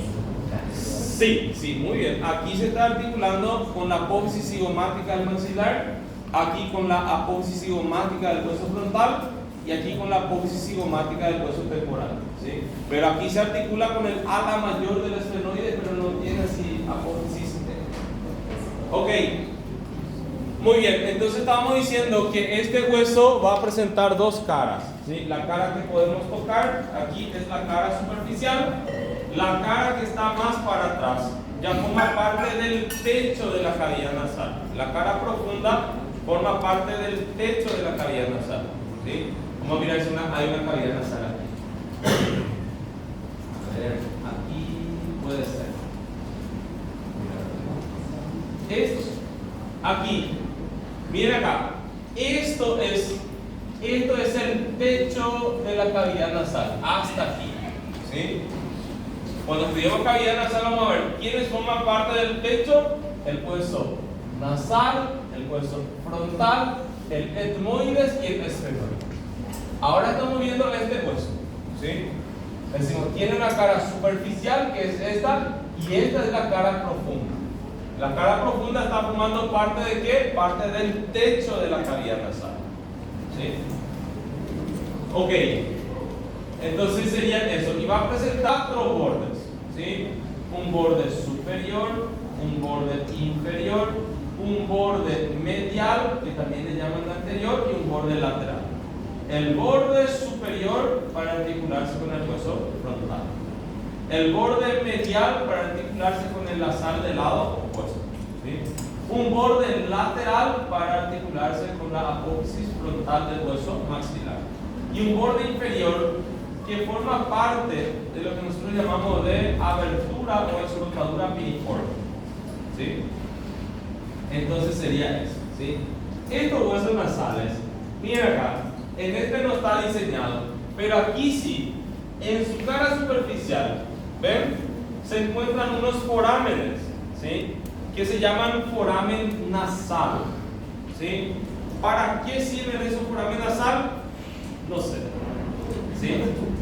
Sí, muy bien. Aquí se está articulando con la apófisis cigomática del maxilar, aquí con la apófisis cigomática del hueso frontal y aquí con la apófisis cigomática del hueso temporal, ¿sí? Pero aquí se articula con el ala mayor del esfenoide, pero no tiene así apófisis. Ok, muy bien. Entonces estábamos diciendo que este hueso va a presentar dos caras, ¿sí? La cara que podemos tocar, aquí es la cara superficial. La cara que está más para atrás ya forma parte del techo de la cavidad nasal. La cara profunda forma parte del techo de la cavidad nasal, ¿sí? Vamos a mirar si hay una cavidad nasal aquí. A ver, aquí puede ser. Esto, aquí, miren acá. Esto es el techo de la cavidad nasal, hasta aquí, ¿sí? Cuando estudiamos cavidad nasal vamos a ver quiénes forman parte del techo: el hueso nasal, el hueso frontal, el etmoides y el esfenoide. Ahora estamos viendo este hueso, ¿sí? Decimos, tiene una cara superficial que es esta, y esta es la cara profunda. La cara profunda está formando parte de ¿qué? Parte del techo de la cavidad nasal, ¿sí? Ok. Entonces sería eso, y va a presentar cuatro bordes, ¿sí? Un borde superior, un borde inferior, un borde medial, que también le llaman anterior, y un borde lateral. El borde superior para articularse con el hueso frontal. El borde medial para articularse con el nasal del lado opuesto, ¿sí? Un borde lateral para articularse con la apófisis frontal del hueso maxilar. Y un borde inferior que forma parte de lo que nosotros llamamos de abertura o escrotadura piriforme. ¿sí? Entonces sería eso, ¿sí? Estos huesos nasales, miren acá, en este no está diseñado, pero aquí sí, en su cara superficial, ¿ven? Se encuentran unos forámenes, ¿sí? Que se llaman foramen nasal, ¿sí? ¿Para qué sirven esos foramen nasal? No sé, ¿sí?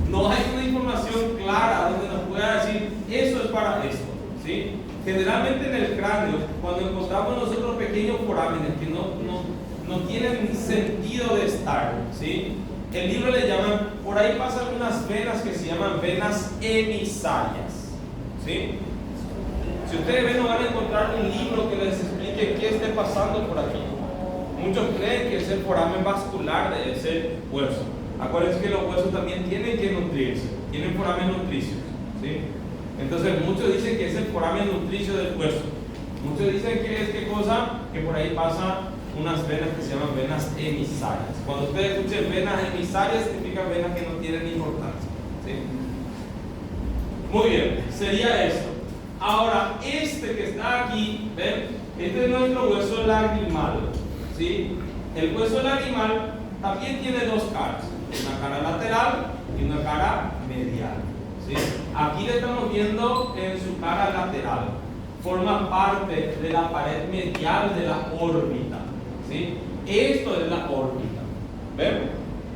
No hay una información clara donde nos pueda decir eso es para esto, ¿sí? Generalmente en el cráneo, cuando encontramos nosotros pequeños forámenes que no tienen sentido de estar, ¿sí? El libro le llaman, por ahí pasan unas venas que se llaman venas emisarias, ¿sí? Si ustedes ven, no van a encontrar un libro que les explique qué esté pasando por aquí. Muchos creen que es el foramen vascular de ese hueso. Acuérdense que los huesos también tienen que nutrirse, tienen foramen nutricio, ¿sí? Entonces muchos dicen que es el foramen nutricio del hueso. Muchos dicen que es qué cosa, que por ahí pasan unas venas que se llaman venas emisarias. Cuando ustedes escuchen venas emisarias, significa venas que no tienen importancia, ¿sí? Muy bien, sería eso. Ahora, este que está aquí, ¿ven? Este es nuestro hueso lagrimal, ¿sí? El hueso lagrimal también tiene dos caras, una cara lateral y una cara medial, ¿sí? Aquí le estamos viendo en su cara lateral, forma parte de la pared medial de la órbita, ¿sí? Esto es la órbita, ¿ven?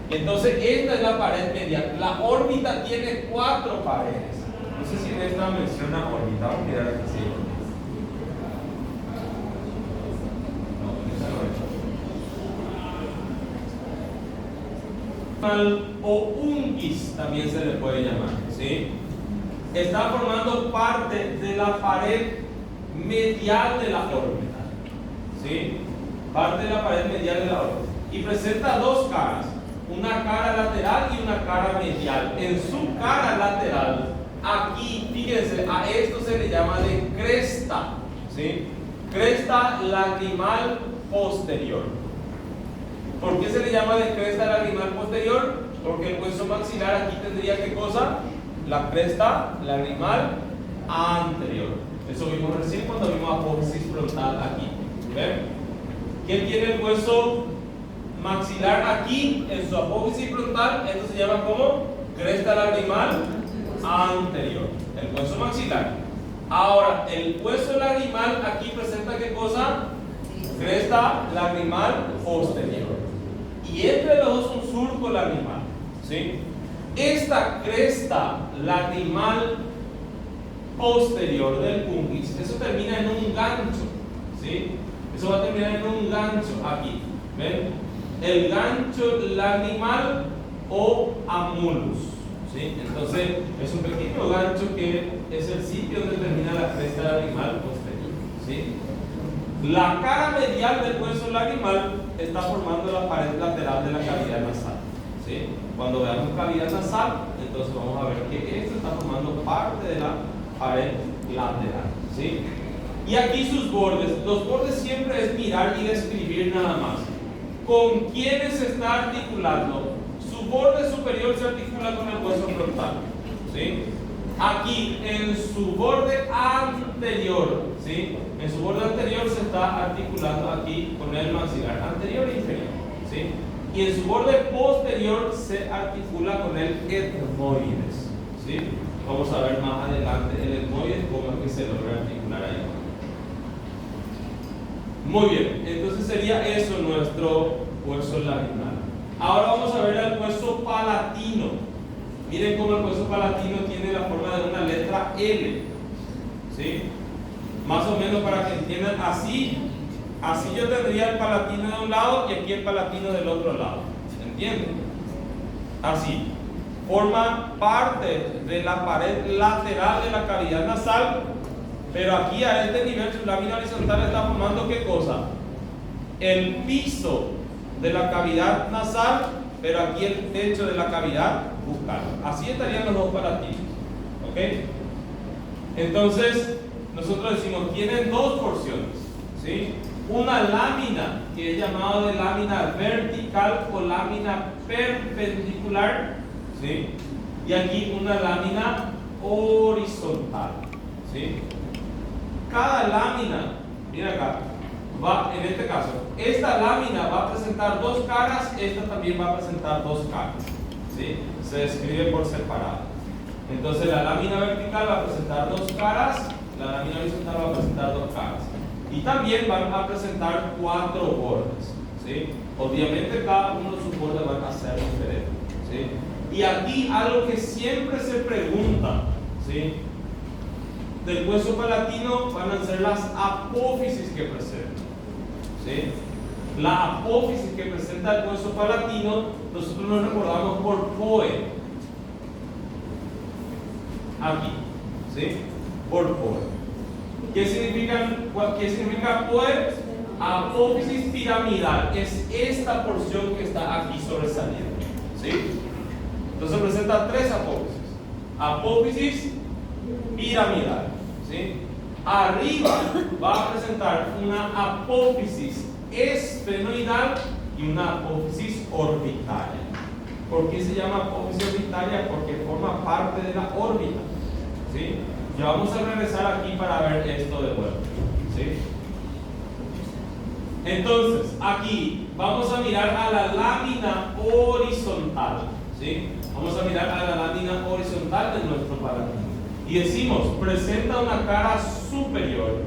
Entonces esta es la pared medial. La órbita tiene 4 paredes. No sé si en esta menciona órbita, vamos a mirar aquí, sí. O unguis también se le puede llamar, ¿sí? Está formando parte de la pared medial de la órbita, ¿sí? Parte de la pared medial de la órbita. Y presenta 2 caras, una cara lateral y una cara medial. En su cara lateral, aquí, fíjense, a esto se le llama de cresta, ¿sí? Cresta lagrimal posterior. ¿Por qué se le llama de cresta lagrimal posterior? Porque el hueso maxilar aquí tendría ¿qué cosa? La cresta lagrimal anterior. Eso vimos recién cuando vimos apófisis frontal aquí. ¿Ven? ¿Quién tiene el hueso maxilar aquí en su apófisis frontal? Esto se llama como cresta lagrimal anterior. El hueso maxilar. Ahora, el hueso lagrimal aquí presenta ¿qué cosa? Cresta lagrimal posterior. Y entre los dos un surco lagrimal, ¿sí? Esta cresta lagrimal posterior del unguis, eso termina en un gancho, ¿sí? Eso va a terminar en un gancho aquí, ¿ven? El gancho lagrimal o amulus, ¿sí? Entonces es un pequeño gancho que es el sitio donde termina la cresta lagrimal posterior, ¿sí? La cara medial del hueso lagrimal está formando la pared lateral de la cavidad nasal, ¿sí? Cuando veamos cavidad nasal, entonces vamos a ver que esto está formando parte de la pared lateral, ¿sí? Y aquí sus bordes, los bordes siempre es mirar y describir nada más. ¿Con quiénes se está articulando? Su borde superior se articula con el hueso frontal, ¿sí? Aquí en su borde anterior, ¿sí? En su borde anterior se está articulando aquí con el maxilar anterior e inferior, ¿sí? Y en su borde posterior se articula con el etmoides, ¿sí? Vamos a ver más adelante el etmoides, cómo es que se logra articular ahí. Muy bien, entonces sería eso nuestro hueso lagrimal. Ahora vamos a ver el hueso palatino. Miren cómo el hueso palatino tiene la forma de una letra L, ¿sí? Más o menos para que entiendan, así yo tendría el palatino de un lado y aquí el palatino del otro lado, ¿entienden? Así, forma parte de la pared lateral de la cavidad nasal, pero aquí a este nivel su lámina horizontal está formando ¿qué cosa? El piso de la cavidad nasal, pero aquí el techo de la cavidad bucal. Así estarían los dos palatinos, ¿ok? Entonces, nosotros decimos, tienen 2 porciones, ¿sí? Una lámina, que es llamada de lámina vertical o lámina perpendicular, ¿sí? Y aquí una lámina horizontal, ¿sí? cada lámina, mira acá, en este caso, esta lámina va a presentar dos caras, esta también va a presentar dos caras, ¿sí? Se describe por separado. Entonces la lámina vertical va a presentar dos caras, la lámina horizontal va a presentar dos caras. Y también van a presentar 4 bordes, ¿sí? Obviamente cada uno de sus bordes van a ser diferentes, ¿sí? Y aquí algo que siempre se pregunta, ¿sí? Del hueso palatino van a ser las apófisis que presentan, ¿sí? La apófisis que presenta el hueso palatino, nosotros nos recordamos por POE. Aquí, ¿sí? Por POE. ¿Qué significa POE? Apófisis piramidal. Es esta porción que está aquí sobresaliendo, ¿sí? Entonces presenta 3 apófisis. Apófisis piramidal, ¿sí? Arriba va a presentar una apófisis esfenoidal y una apófisis orbitaria. ¿Por qué se llama apófisis orbitaria? Porque forma parte de la órbita, ¿sí? Ya vamos a regresar aquí para ver esto de vuelta, ¿sí? Entonces, aquí vamos a mirar a la lámina horizontal, ¿sí? Vamos a mirar a la lámina horizontal de nuestro palatino. Y decimos, presenta una cara superior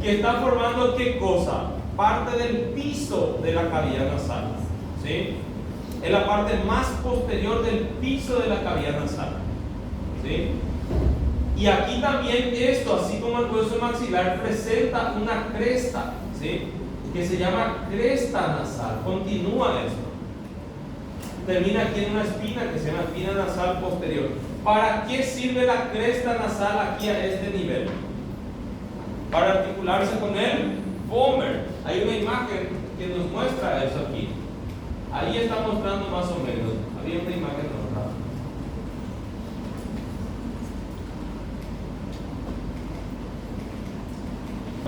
que está formando ¿qué cosa? Parte del piso de la cavidad nasal, ¿sí? Es la parte más posterior del piso de la cavidad nasal, ¿sí? Y aquí también esto, así como el hueso maxilar, presenta una cresta, ¿sí? Que se llama cresta nasal. Continúa esto. Termina aquí en una espina que se llama espina nasal posterior. ¿Para qué sirve la cresta nasal aquí a este nivel? Para articularse con el vomer. Hay una imagen que nos muestra eso aquí. Ahí está mostrando más o menos. Había una imagen normal.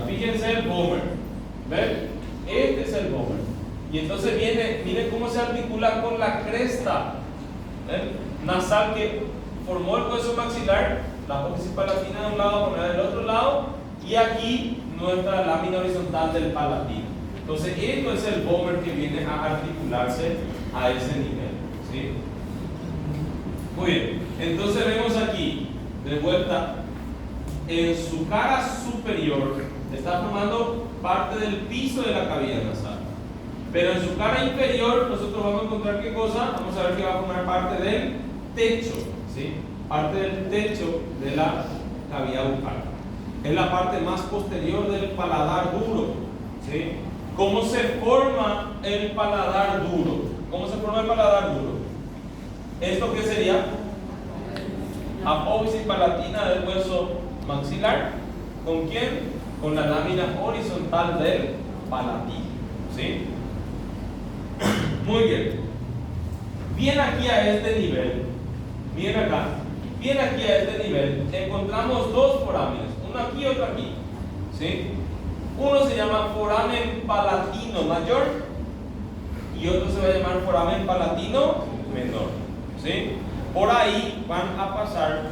Fíjense el vomer. ¿Ven? Este es el vomer. Y entonces miren cómo se articula con la cresta nasal que formó el hueso maxilar, la apófisis palatina de un lado, poner del otro lado, y aquí nuestra lámina horizontal del palatino. Entonces, esto es el vomer que viene a articularse a ese nivel, ¿sí? Muy bien, entonces vemos aquí, de vuelta, en su cara superior está formando parte del piso de la cavidad nasal. Pero en su cara inferior nosotros vamos a encontrar ¿qué cosa? Vamos a ver que va a formar parte del techo, ¿sí? Parte del techo de la cavidad bucal. Es la parte más posterior del paladar duro, ¿sí? ¿Cómo se forma el paladar duro? ¿Cómo se forma el paladar duro? ¿Esto qué sería? Apófisis palatina del hueso maxilar. ¿Con quién? Con la lámina horizontal del palatino, ¿sí? Muy bien. Bien aquí a este nivel, bien acá, bien aquí a este nivel, encontramos 2 forámenes, uno aquí y otro aquí, ¿sí? Uno se llama foramen palatino mayor y otro se va a llamar foramen palatino menor, ¿sí? Por ahí van a pasar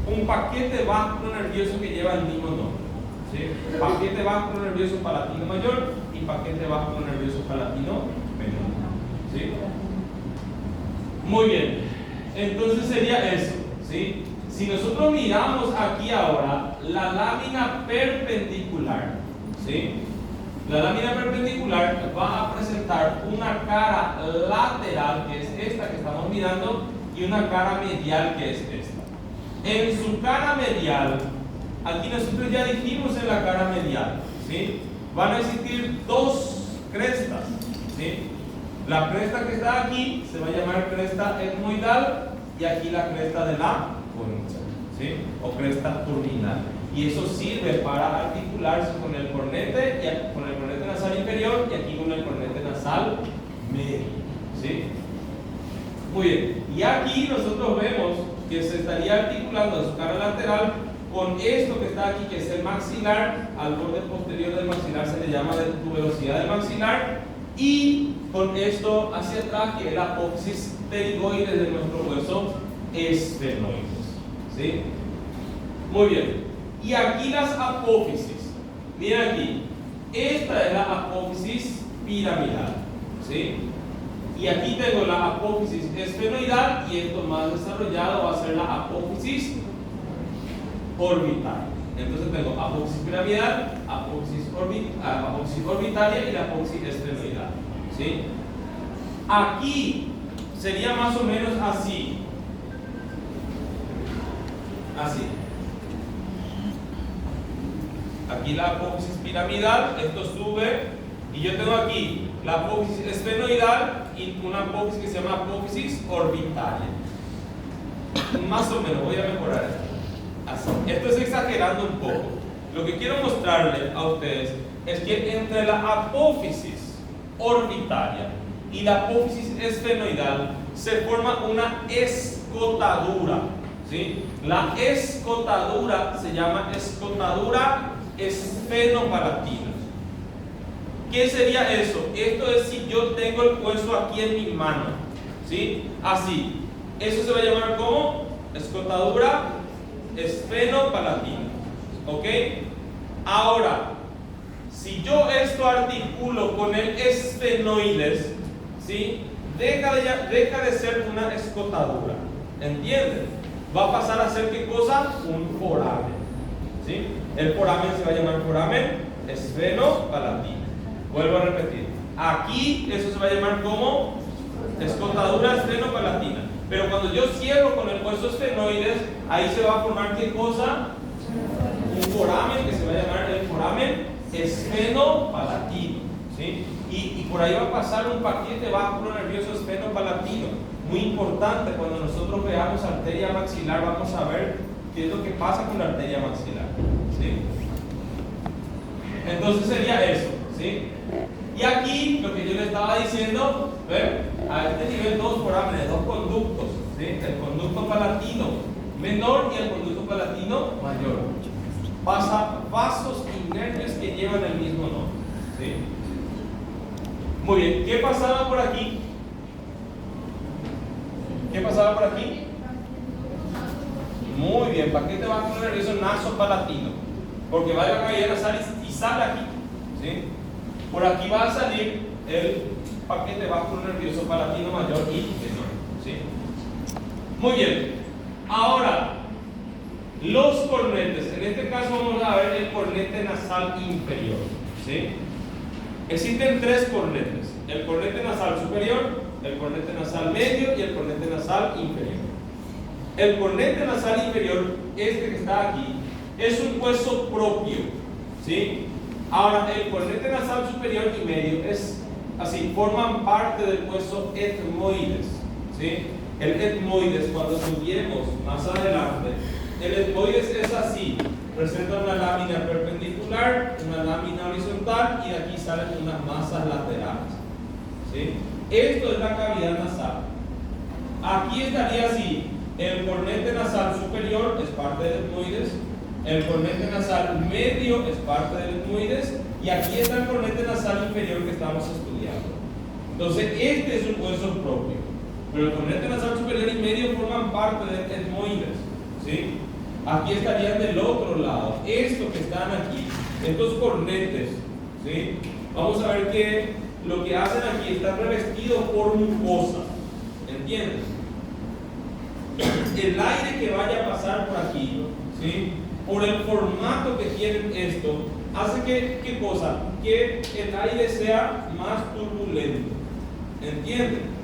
un paquete vasculonervioso que lleva el mismo nombre, ¿sí? Paquete vasculonervioso palatino mayor y paquete vasculonervioso palatino menor, ¿sí? Muy bien, entonces sería eso, ¿sí? Si nosotros miramos aquí ahora la lámina perpendicular, ¿sí? La lámina perpendicular va a presentar una cara lateral, que es esta que estamos mirando, y una cara medial, que es esta. En su cara medial, aquí nosotros ya dijimos en la cara medial, ¿sí? Van a existir 2 crestas, ¿sí? La cresta que está aquí se va a llamar cresta etmoidal y aquí la cresta de la concha, ¿sí? O cresta turbinal. Y eso sirve para articularse con el cornete, con el cornete nasal inferior y aquí con el cornete nasal medio, ¿sí? Muy bien. Y aquí nosotros vemos que se estaría articulando en su cara lateral con esto que está aquí, que es el maxilar. Al borde posterior del maxilar se le llama de tuberosidad del maxilar. Y con esto hacia atrás, que es la apófisis pterigoides de nuestro hueso esfenoides, ¿sí? Muy bien. Y aquí las apófisis. Miren aquí. Esta es la apófisis piramidal. ¿Sí? Y aquí tengo la apófisis esfenoidal y esto más desarrollado va a ser la apófisis orbital. Entonces tengo apófisis piramidal, apófisis orbitalia y la apófisis esfenoidal. ¿Sí? Aquí sería más o menos así. Así. Aquí la apófisis piramidal, esto sube, y yo tengo aquí la apófisis esfenoidal y una apófisis que se llama apófisis orbitalia. Más o menos, voy a mejorar esto. Así. Esto es exagerando un poco. Lo que quiero mostrarles a ustedes es que entre la apófisis orbitalia y la apófisis esfenoidal se forma una escotadura. ¿Sí? La escotadura se llama escotadura esfenopalatina. ¿Qué sería eso? Esto es si yo tengo el hueso aquí en mi mano. ¿Sí? Así. Eso se va a llamar como escotadura esfenopalatina. ¿Ok? Ahora, si yo esto articulo con el esfenoides, ¿sí? Deja de ser una escotadura. ¿Entienden? Va a pasar a ser ¿qué cosa? Un foramen. ¿Sí? El foramen se va a llamar foramen esfenopalatino. Vuelvo a repetir. Aquí eso se va a llamar como escotadura esfenopalatina. Pero cuando yo cierro con el hueso esfenoides, ahí se va a formar ¿qué cosa? Un foramen que se va a llamar el foramen esfenopalatino. ¿Sí? Y por ahí va a pasar un paquete báculo nervioso esfenopalatino. Muy importante, cuando nosotros veamos arteria maxilar, vamos a ver qué es lo que pasa con la arteria maxilar. ¿Sí? Entonces sería eso. ¿Sí? Y aquí lo que yo le estaba diciendo, ¿ven? A este nivel dos forámenes, dos conductos. ¿Sí? El conducto palatino menor y el conducto palatino mayor. Pasa vasos y nervios que llevan el mismo nombre. ¿Sí? Muy bien, ¿qué pasaba por aquí? ¿Qué pasaba por aquí? Muy bien, paquete vascular nervioso nasopalatino. Porque va de la cavidad nasal y sale aquí. ¿Sí? Por aquí va a salir el paquete vascular nervioso palatino mayor y menor. ¿Sí? Muy bien. Ahora, los cornetes. En este caso vamos a ver el cornete nasal inferior. ¿Sí? Existen tres cornetes. El cornete nasal superior, el cornete nasal medio y el cornete nasal inferior. El cornete nasal inferior, este que está aquí, es un hueso propio. ¿Sí? Ahora, el cornete nasal superior y medio es así, forman parte del hueso etmoides. ¿Sí? El etmoides, cuando subimos más adelante, el etmoides es así, presenta una lámina perpendicular, una lámina horizontal y de aquí salen unas masas laterales. ¿Sí? Esto es la cavidad nasal. Aquí estaría así, el cornete nasal superior es parte del etmoides, el cornete nasal medio es parte del etmoides y aquí está el cornete nasal inferior que estamos estudiando. Entonces este es un hueso propio, pero el cornete nasal superior y medio forman parte del etmoides. ¿Sí? Aquí estarían del otro lado, estos que están aquí, estos cornetes. ¿Sí? Vamos a ver que lo que hacen aquí están revestidos por mucosa. ¿Entiendes? El aire que vaya a pasar por aquí, ¿sí? Por el formato que tienen esto, hace que, ¿qué cosa? Que el aire sea más turbulento. ¿Entienden?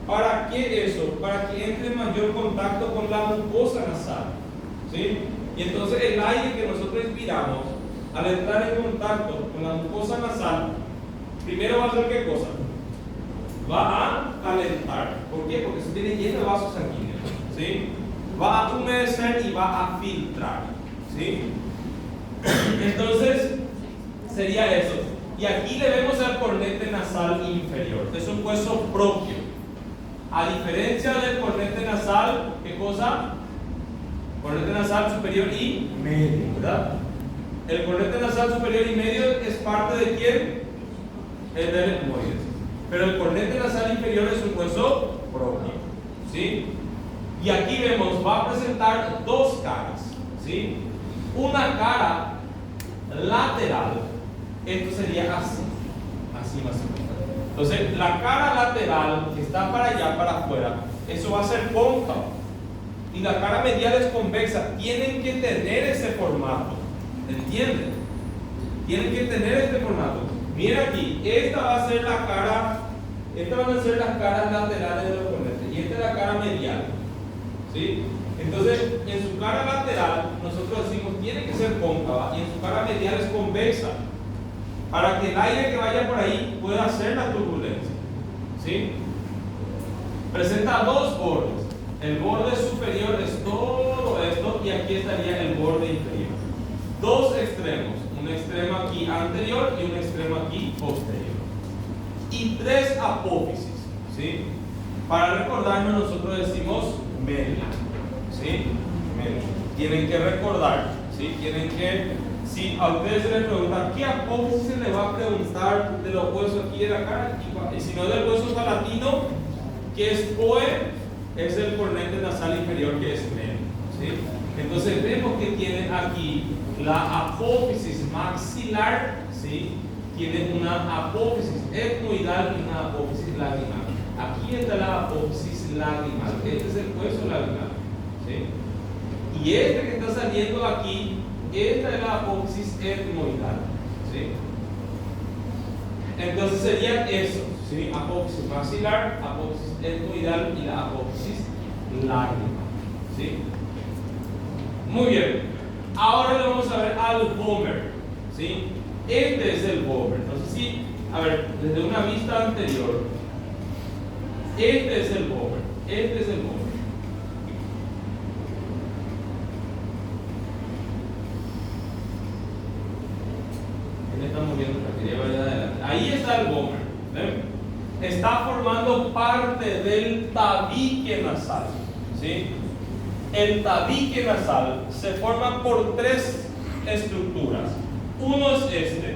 ¿Para qué eso? Para que entre en mayor contacto con la mucosa nasal. ¿Sí? Y entonces el aire que nosotros inspiramos, al entrar en contacto con la mucosa nasal, primero va a hacer ¿qué cosa? Va a calentar. ¿Por qué? Porque se tiene lleno de vasos sanguíneos. ¿Sí? Va a humedecer y va a filtrar. ¿Sí? Entonces sería eso. Y aquí le vemos al cornete nasal inferior. Es un hueso propio. A diferencia del cornete nasal, ¿qué cosa? Cornete nasal superior y medio, ¿verdad? El cornete nasal superior y medio es parte de ¿quién? El del etmoides. Pero el cornete nasal inferior es un hueso propio. ¿Sí? Y aquí vemos, va a presentar dos caras. ¿Sí? una cara lateral, esto sería así, así más o menos. Entonces, la cara lateral que está para allá, para afuera, eso va a ser cóncavo. Y la cara medial es convexa. Tienen que tener ese formato. ¿Entienden? Tienen que tener este formato. Mira aquí, esta va a ser la cara, estas van a ser las caras laterales de los cornetes. Y esta es la cara medial. ¿Sí? Entonces, en su cara lateral, nosotros decimos tiene que ser cóncava y en su cara medial es convexa, para que el aire que vaya por ahí pueda hacer la turbulencia. ¿Sí? Presenta dos bordes. El borde superior es todo esto y aquí estaría el borde inferior. Dos extremos, un extremo aquí anterior y un extremo aquí posterior. Y tres apófisis. ¿Sí? Para recordarnos nosotros decimos media. ¿Sí? Media. Tienen que recordar. ¿Sí? Tienen que, si a ustedes se les pregunta ¿qué apófisis se le va a preguntar de los huesos aquí de la cara? Y si no del hueso palatino, que es POE, es el cornete nasal inferior, que es medio. ¿Sí? Entonces vemos que tiene aquí la apófisis maxilar, ¿sí? Tiene una apófisis etmoidal y una apófisis lagrimal. Aquí está la apófisis lagrimal, este es el hueso lagrimal. ¿Sí? Y este que está saliendo aquí, esta es la apófisis etmoidal. ¿Sí? Entonces serían esos, ¿sí? Apófisis maxilar, apófisis etmoidal y la apófisis lagrimal. ¿Sí? Muy bien. Ahora le vamos a ver al vomer. ¿Sí? Este es el vomer. Entonces, sí, a ver, desde una vista anterior, este es el vomer. Este es el vomer. Estamos viendo que quería ver adelante. Ahí está el vomer. ¿Ven? Está formando parte del tabique nasal. ¿Sí? El tabique nasal se forma por tres estructuras. Uno es este.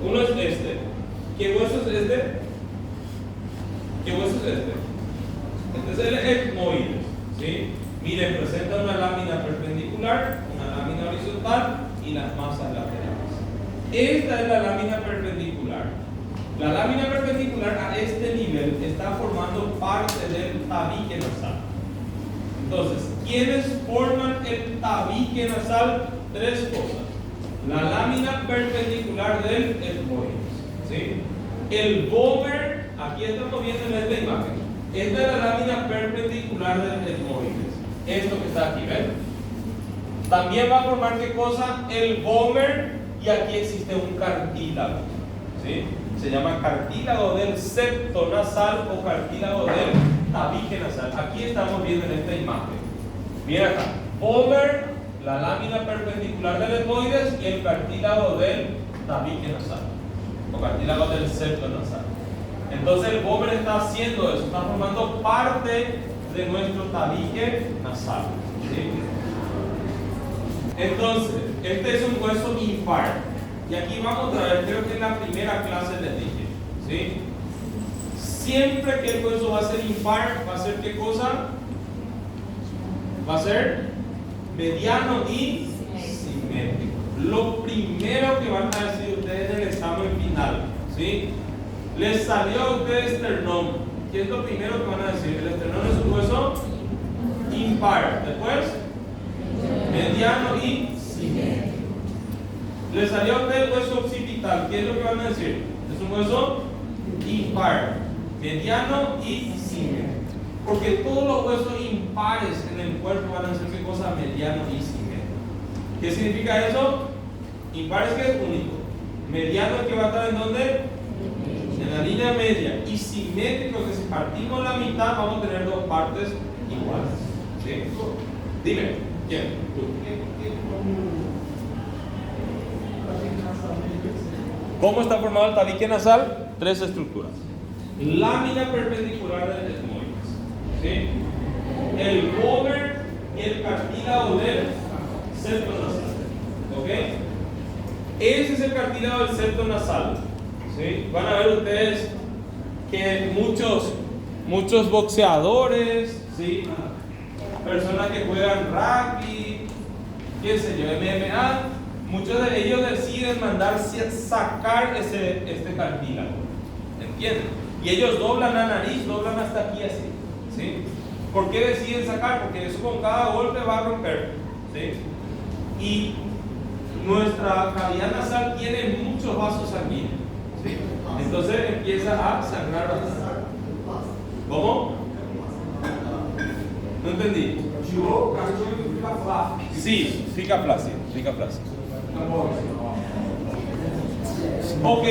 Uno es este. ¿Qué hueso es este? ¿Qué hueso es este? Este es el etmoides. ¿Sí? Miren, presenta una lámina perpendicular, una lámina horizontal y las masas laterales. Esta es la lámina perpendicular. La lámina perpendicular a este nivel está formando parte del tabique nasal. Entonces, ¿quiénes forman el tabique nasal? Tres cosas. La lámina perpendicular del etmoides. ¿Sí? El vomer, aquí estamos viendo en esta imagen. Esta es la lámina perpendicular del etmoides. Esto que está aquí, ¿ven? También va a formar ¿qué cosa? El vomer. Y aquí existe un cartílago. ¿Sí? Se llama cartílago del septo nasal o cartílago del tabique nasal. Aquí estamos viendo en esta imagen. Mira acá. Vomer, la lámina perpendicular del etmoides y el cartílago del tabique nasal o cartílago del septo nasal. Entonces el vomer está haciendo eso, está formando parte de nuestro tabique nasal. ¿Sí? Entonces, este es un hueso impar. Y aquí vamos a ver, creo que en la primera clase les dije. ¿Sí? Siempre que el hueso va a ser impar, ¿va a ser qué cosa? Va a ser mediano y simétrico. Lo primero que van a decir ustedes en el examen final. ¿Sí? Les salió a ustedes esternón. ¿Qué es lo primero que van a decir? El esternón es un hueso impar. Después, mediano y simétrico. Les salió a ustedes el hueso occipital. ¿Qué es lo que van a decir? Es un hueso impar, mediano y simétrico. Porque todos los huesos impares en el cuerpo van a ser qué cosa, mediano y simétrico. ¿Qué significa eso? Impar es que es único. Mediano es que va a estar en dónde? En la línea media. Y simétrico, que si partimos la mitad vamos a tener dos partes iguales. ¿Sí? Dime, ¿quién? Tú. ¿Cómo está formado el tabique nasal? Tres estructuras. Lámina perpendicular del etmoides. ¿Sí? El vomer y el cartílago del septo nasal. ¿Ok? Ese es el cartílago del septo nasal. ¿Sí? Van a ver ustedes que muchos boxeadores, ¿sí? Personas que juegan rugby, qué sé yo, MMA, muchos de ellos deciden mandar sacar este cartílago, ¿entienden? Y ellos doblan la nariz, doblan hasta aquí así, ¿sí? ¿Por qué deciden sacar? Porque eso con cada golpe va a romper, ¿sí? Y nuestra cavidad nasal tiene muchos vasos sanguíneos, ¿sí? Entonces empieza a sangrar bastante. ¿Cómo? No entendí. Sí, fica flácido. Ok,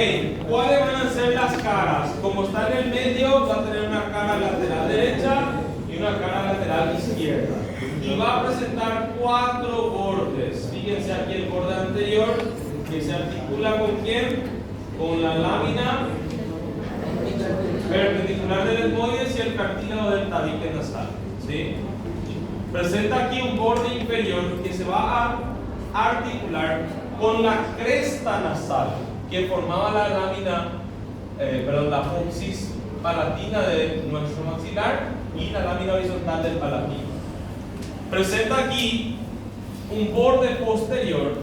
¿cuáles van a ser las caras? Como está en el medio, va a tener una cara lateral derecha y una cara lateral izquierda. Y va a presentar 4 bordes. Fíjense aquí el borde anterior, que se articula con ¿quién? Con la lámina perpendicular del etmoides y el cartílago del tabique nasal, ¿sí? Presenta aquí un borde inferior que se va a articular con la cresta nasal que formaba la lámina, la apófisis palatina de nuestro maxilar y la lámina horizontal del palatino. Presenta aquí un borde posterior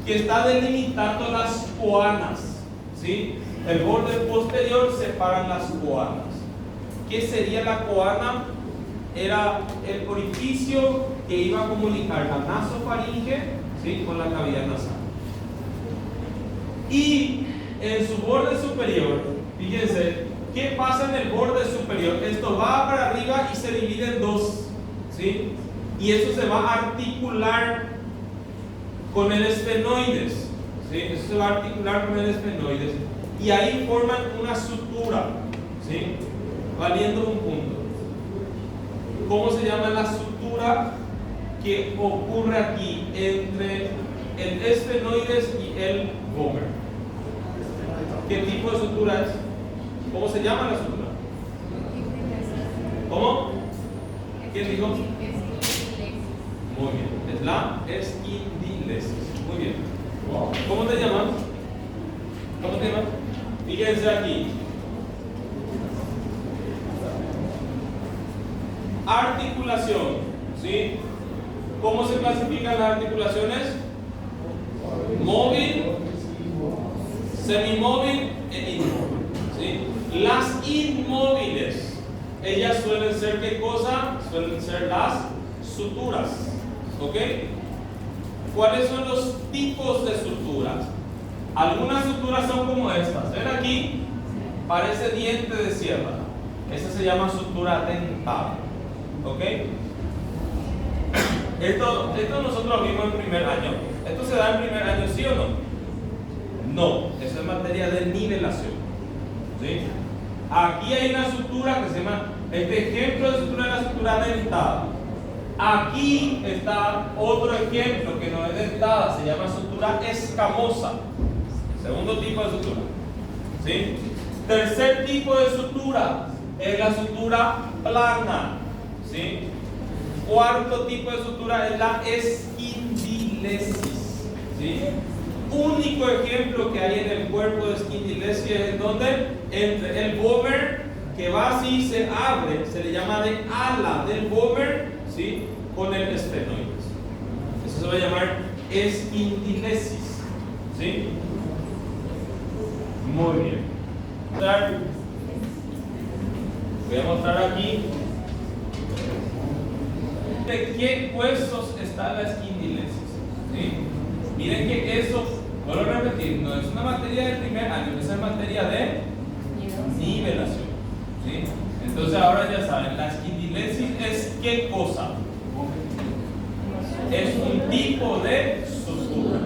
que está delimitando las coanas, ¿sí? El borde posterior separa las coanas. ¿Qué sería la coana? Era el orificio que iba a comunicar la nasofaringe, ¿sí?, con la cavidad nasal. Y en su borde superior, fíjense, ¿qué pasa en el borde superior? Esto va para arriba y se divide en dos, ¿sí? Y eso se va a articular con el esfenoides, ¿sí? Eso se va a articular con el esfenoides. Y ahí forman una sutura, ¿sí?, valiendo un punto. ¿Cómo se llama la sutura que ocurre aquí entre el esfenoides y el vómer? ¿Qué tipo de sutura es? ¿Cómo se llama la sutura? ¿Cómo? ¿Quién dijo? Muy bien, es la esquindilesis. Muy bien. ¿Cómo te llamas? ¿Cómo te llamas? Fíjense aquí. Articulación, ¿sí? ¿Cómo se clasifican las articulaciones? Móvil, semimóvil e inmóvil, ¿sí? Las inmóviles, ellas suelen ser ¿qué cosa? Suelen ser las suturas, ¿ok? ¿Cuáles son los tipos de suturas? Algunas suturas son como estas. ¿Ven aquí? Parece diente de sierra. Esa se llama sutura dental. ¿Ok? Esto nosotros lo vimos en primer año. ¿Esto se da en primer año, sí o no? No, eso es materia de nivelación, ¿sí? Aquí hay una sutura que se llama, este ejemplo de sutura es la sutura dentada. Aquí está otro ejemplo que no es dentada, se llama sutura escamosa. Segundo tipo de sutura, ¿sí? Tercer tipo de sutura es la sutura plana, ¿sí? Cuarto tipo de sutura es la esquindilesis, ¿sí? Único ejemplo que hay en el cuerpo de esquindilesis es en donde entre el vómer que va así y se abre, se le llama de ala del vómer, ¿sí?, con el esfenoides. Eso se va a llamar esquindilesis, ¿sí? Muy bien. Voy a mostrar aquí de qué huesos está la esquindilesis, ¿sí? Miren que eso, vuelvo a repetir, no es una materia del primer año, es una materia de nivelación, ¿sí? Entonces ahora ya saben, la esquindilesis es ¿qué cosa? Es un tipo de sutura.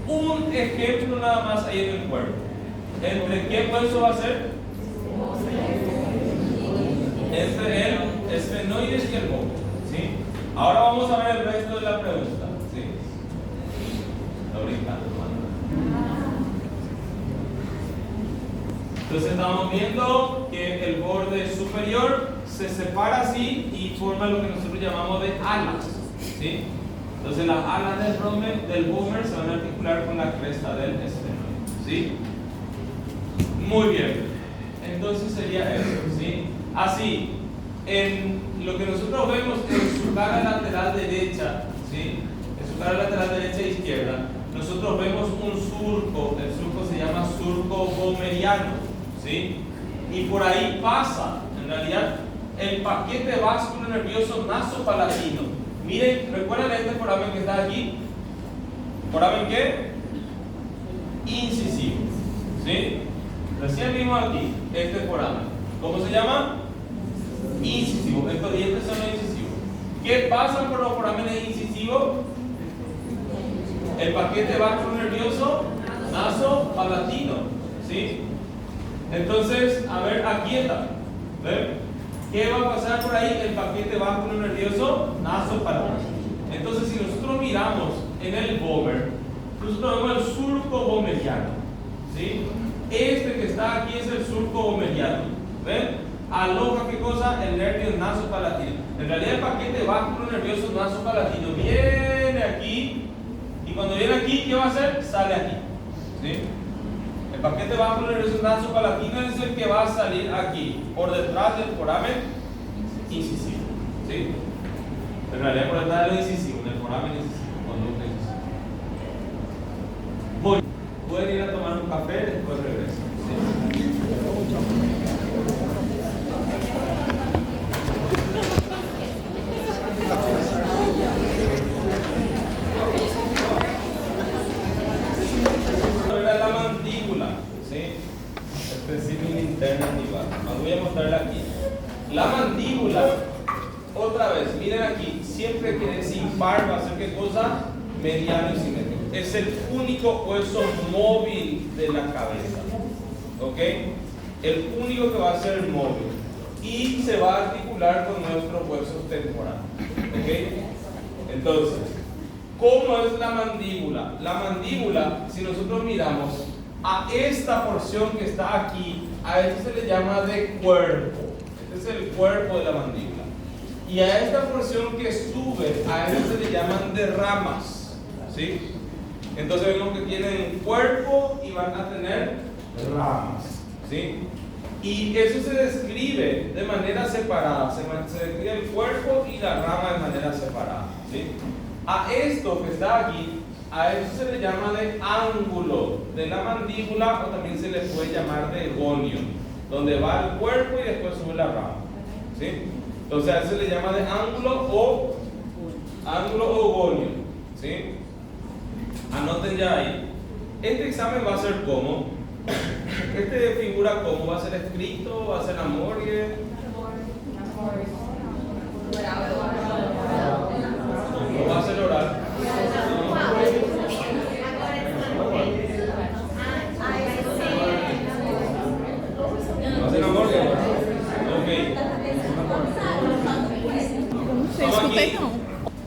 Un ejemplo nada más ahí en el cuerpo. ¿Entre qué hueso va a ser? Entre el esfenoides y el vómer, ¿sí? Ahora vamos a ver el resto de la pregunta, ¿sí? Está brincando, entonces estamos viendo que el borde superior se separa así y forma lo que nosotros llamamos de alas, ¿sí? Entonces las alas del vómer se van a articular con la cresta del esfenoide, ¿sí? Muy bien, entonces sería eso, ¿sí? Así, en lo que nosotros vemos en su cara lateral derecha, ¿sí?, en su cara lateral derecha e izquierda, nosotros vemos un surco. El surco se llama surco vomeriano, ¿sí? Y por ahí pasa, en realidad, el paquete vascular nervioso nasopalatino. Miren, ¿recuerdan este foramen que está aquí? ¿Foramen qué? Incisivo, ¿sí? Recién vimos aquí este foramen. ¿Cómo se llama? Incisivo. Estos dientes son los incisivos. ¿Qué pasa por los forámenes incisivos? El paquete vascular nervioso nasopalatino, ¿sí? Entonces, a ver, aquí está. ¿Ven? ¿Qué va a pasar por ahí? El paquete vascular nervioso nasopalatino. Entonces, si nosotros miramos en el vomer, nosotros vemos el surco vomeriano, ¿sí? Este que está aquí es el surco vomeriano. ¿Ven? Aloja, ¿qué cosa? El nervio nasopalatino. En realidad, el paquete vascular nervioso nasopalatino viene aquí. Y cuando viene aquí, ¿qué va a hacer? Sale aquí, ¿sí? El paquete vascular nervioso nasopalatino es el que va a salir aquí, por detrás del foramen incisivo, ¿sí? En realidad, por detrás del incisivo, en el foramen incisivo, conducto incisivo. Muy bien. Pueden ir a tomar un café, después regresan, ¿sí? La mandíbula, ¿sí? Este es símil interno andibular. Os voy a mostrarla aquí. La mandíbula, otra vez, miren aquí, siempre que es impar va a ser ¿qué cosa? Mediano y simétrico. Es el único hueso móvil de la cabeza, ¿ok? El único que va a ser móvil y se va a articular con nuestros huesos temporales, ¿ok? Entonces, ¿cómo es la mandíbula? La mandíbula, si nosotros miramos a esta porción que está aquí, a esto se le llama de cuerpo. Este es el cuerpo de la mandíbula. Y a esta porción que sube, a esto se le llaman de ramas, ¿sí? Entonces vemos que tienen cuerpo y van a tener ramas, ¿sí? Y eso se describe de manera separada. Se describe el cuerpo y la rama de manera separada, ¿sí? A esto que está aquí, a eso se le llama de ángulo de la mandíbula, o también se le puede llamar de gonio, donde va el cuerpo y después sube la rama, ¿sí? Entonces a eso se le llama de ángulo o gonio, ¿sí? Anoten ya ahí. Este examen va a ser cómo. Este figura cómo. Va a ser escrito, va a ser a morgue. ¿O va a ser oral? ¿Va a ser a morgue? Ok. Vamos aquí.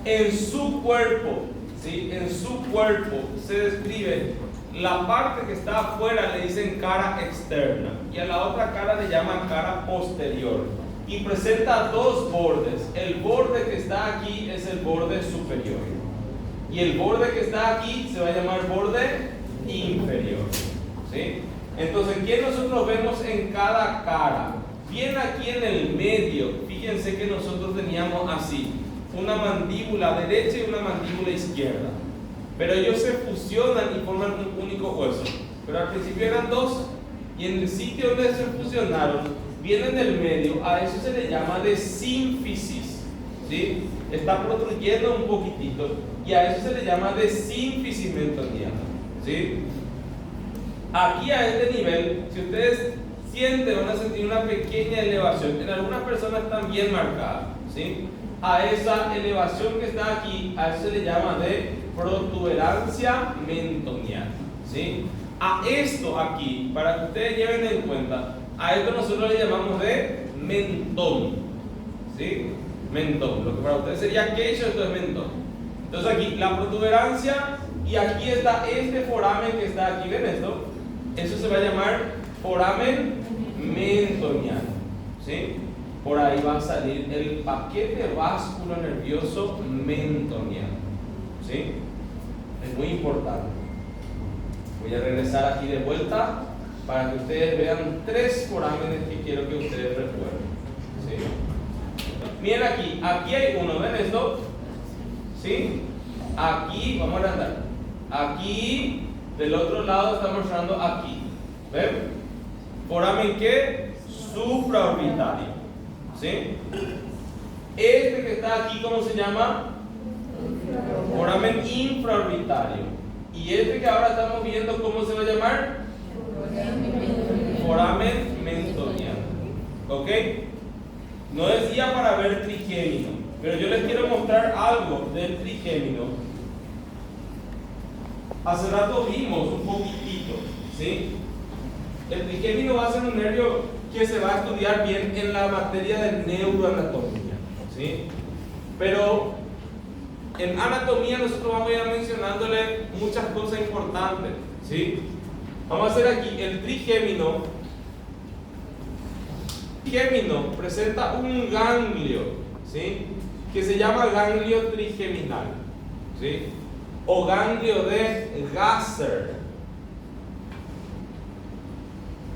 En su cuerpo, ¿sí? En su cuerpo se describe la parte que está afuera, le dicen cara externa, y a la otra cara le llaman cara posterior, y presenta dos bordes. El borde que está aquí es el borde superior, y el borde que está aquí se va a llamar borde inferior, ¿sí? Entonces, ¿qué nosotros vemos en cada cara? Bien aquí en el medio, fíjense que nosotros teníamos así una mandíbula derecha y una mandíbula izquierda, pero ellos se fusionan y forman un único hueso. Pero al principio eran dos, y en el sitio donde se fusionaron, vienen del medio, a eso se le llama de sínfisis, ¿sí? Está protruyendo un poquitito, y a eso se le llama de sínfisis mentoniana, ¿sí? Aquí a este nivel, si ustedes sienten, van a sentir una pequeña elevación. En algunas personas están bien marcadas, ¿sí? A esa elevación que está aquí, a eso se le llama de protuberancia mentoniana, ¿sí? A esto aquí, para que ustedes lleven en cuenta, a esto nosotros le llamamos de mentón, ¿sí? Mentón. Lo que para ustedes sería queixo, esto es mentón. Entonces aquí la protuberancia, y aquí está este foramen que está aquí, ¿ven esto? Eso se va a llamar foramen mentoniano, ¿sí? Por ahí va a salir el paquete vascular nervioso mentoniano, ¿sí? Es muy importante. Voy a regresar aquí de vuelta para que ustedes vean tres forámenes que quiero que ustedes recuerden, ¿sí? Miren aquí hay uno, ¿ven esto? ¿Sí? aquí, vamos a andar. Aquí, del otro lado está mostrando aquí. ¿Ven? Foramen ¿qué? Supraorbitario. ¿Sí? Este que está aquí, ¿cómo se llama? Foramen infraorbitario. Y este que ahora estamos viendo, ¿cómo se va a llamar? Foramen mentoniano. ¿Ok? No decía para ver trigémino, pero yo les quiero mostrar algo del trigémino. Hace rato vimos un poquitito, ¿sí? El trigémino va a ser un nervio que se va a estudiar bien en la materia de neuroanatomía, ¿sí? Pero en anatomía nosotros vamos a ir mencionándole muchas cosas importantes, ¿sí? Vamos a hacer aquí el trigémino. El trigémino presenta un ganglio, ¿sí? Que se llama ganglio trigeminal, ¿sí? O ganglio de Gasser.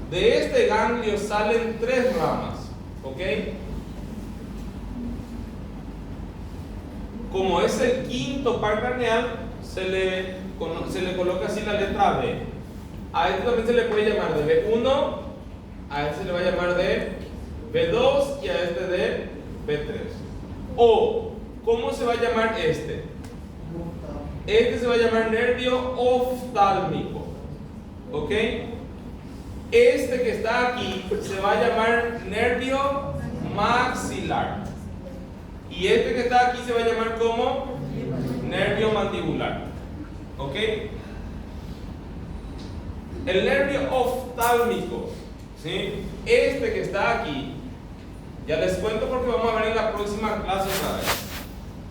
De este ganglio salen 3 ramas, ¿ok? Como es el quinto par craneal, se le coloca así la letra B. A este también se le puede llamar de B1, a este se le va a llamar de B2 y a este de B3. O, ¿cómo se va a llamar este? Este se va a llamar nervio oftálmico, ¿ok? Este que está aquí se va a llamar nervio maxilar. Y este que está aquí se va a llamar como nervio mandibular, ¿ok? El nervio oftálmico, ¿sí? Este que está aquí, ya les cuento porque vamos a ver en la próxima clase otra vez.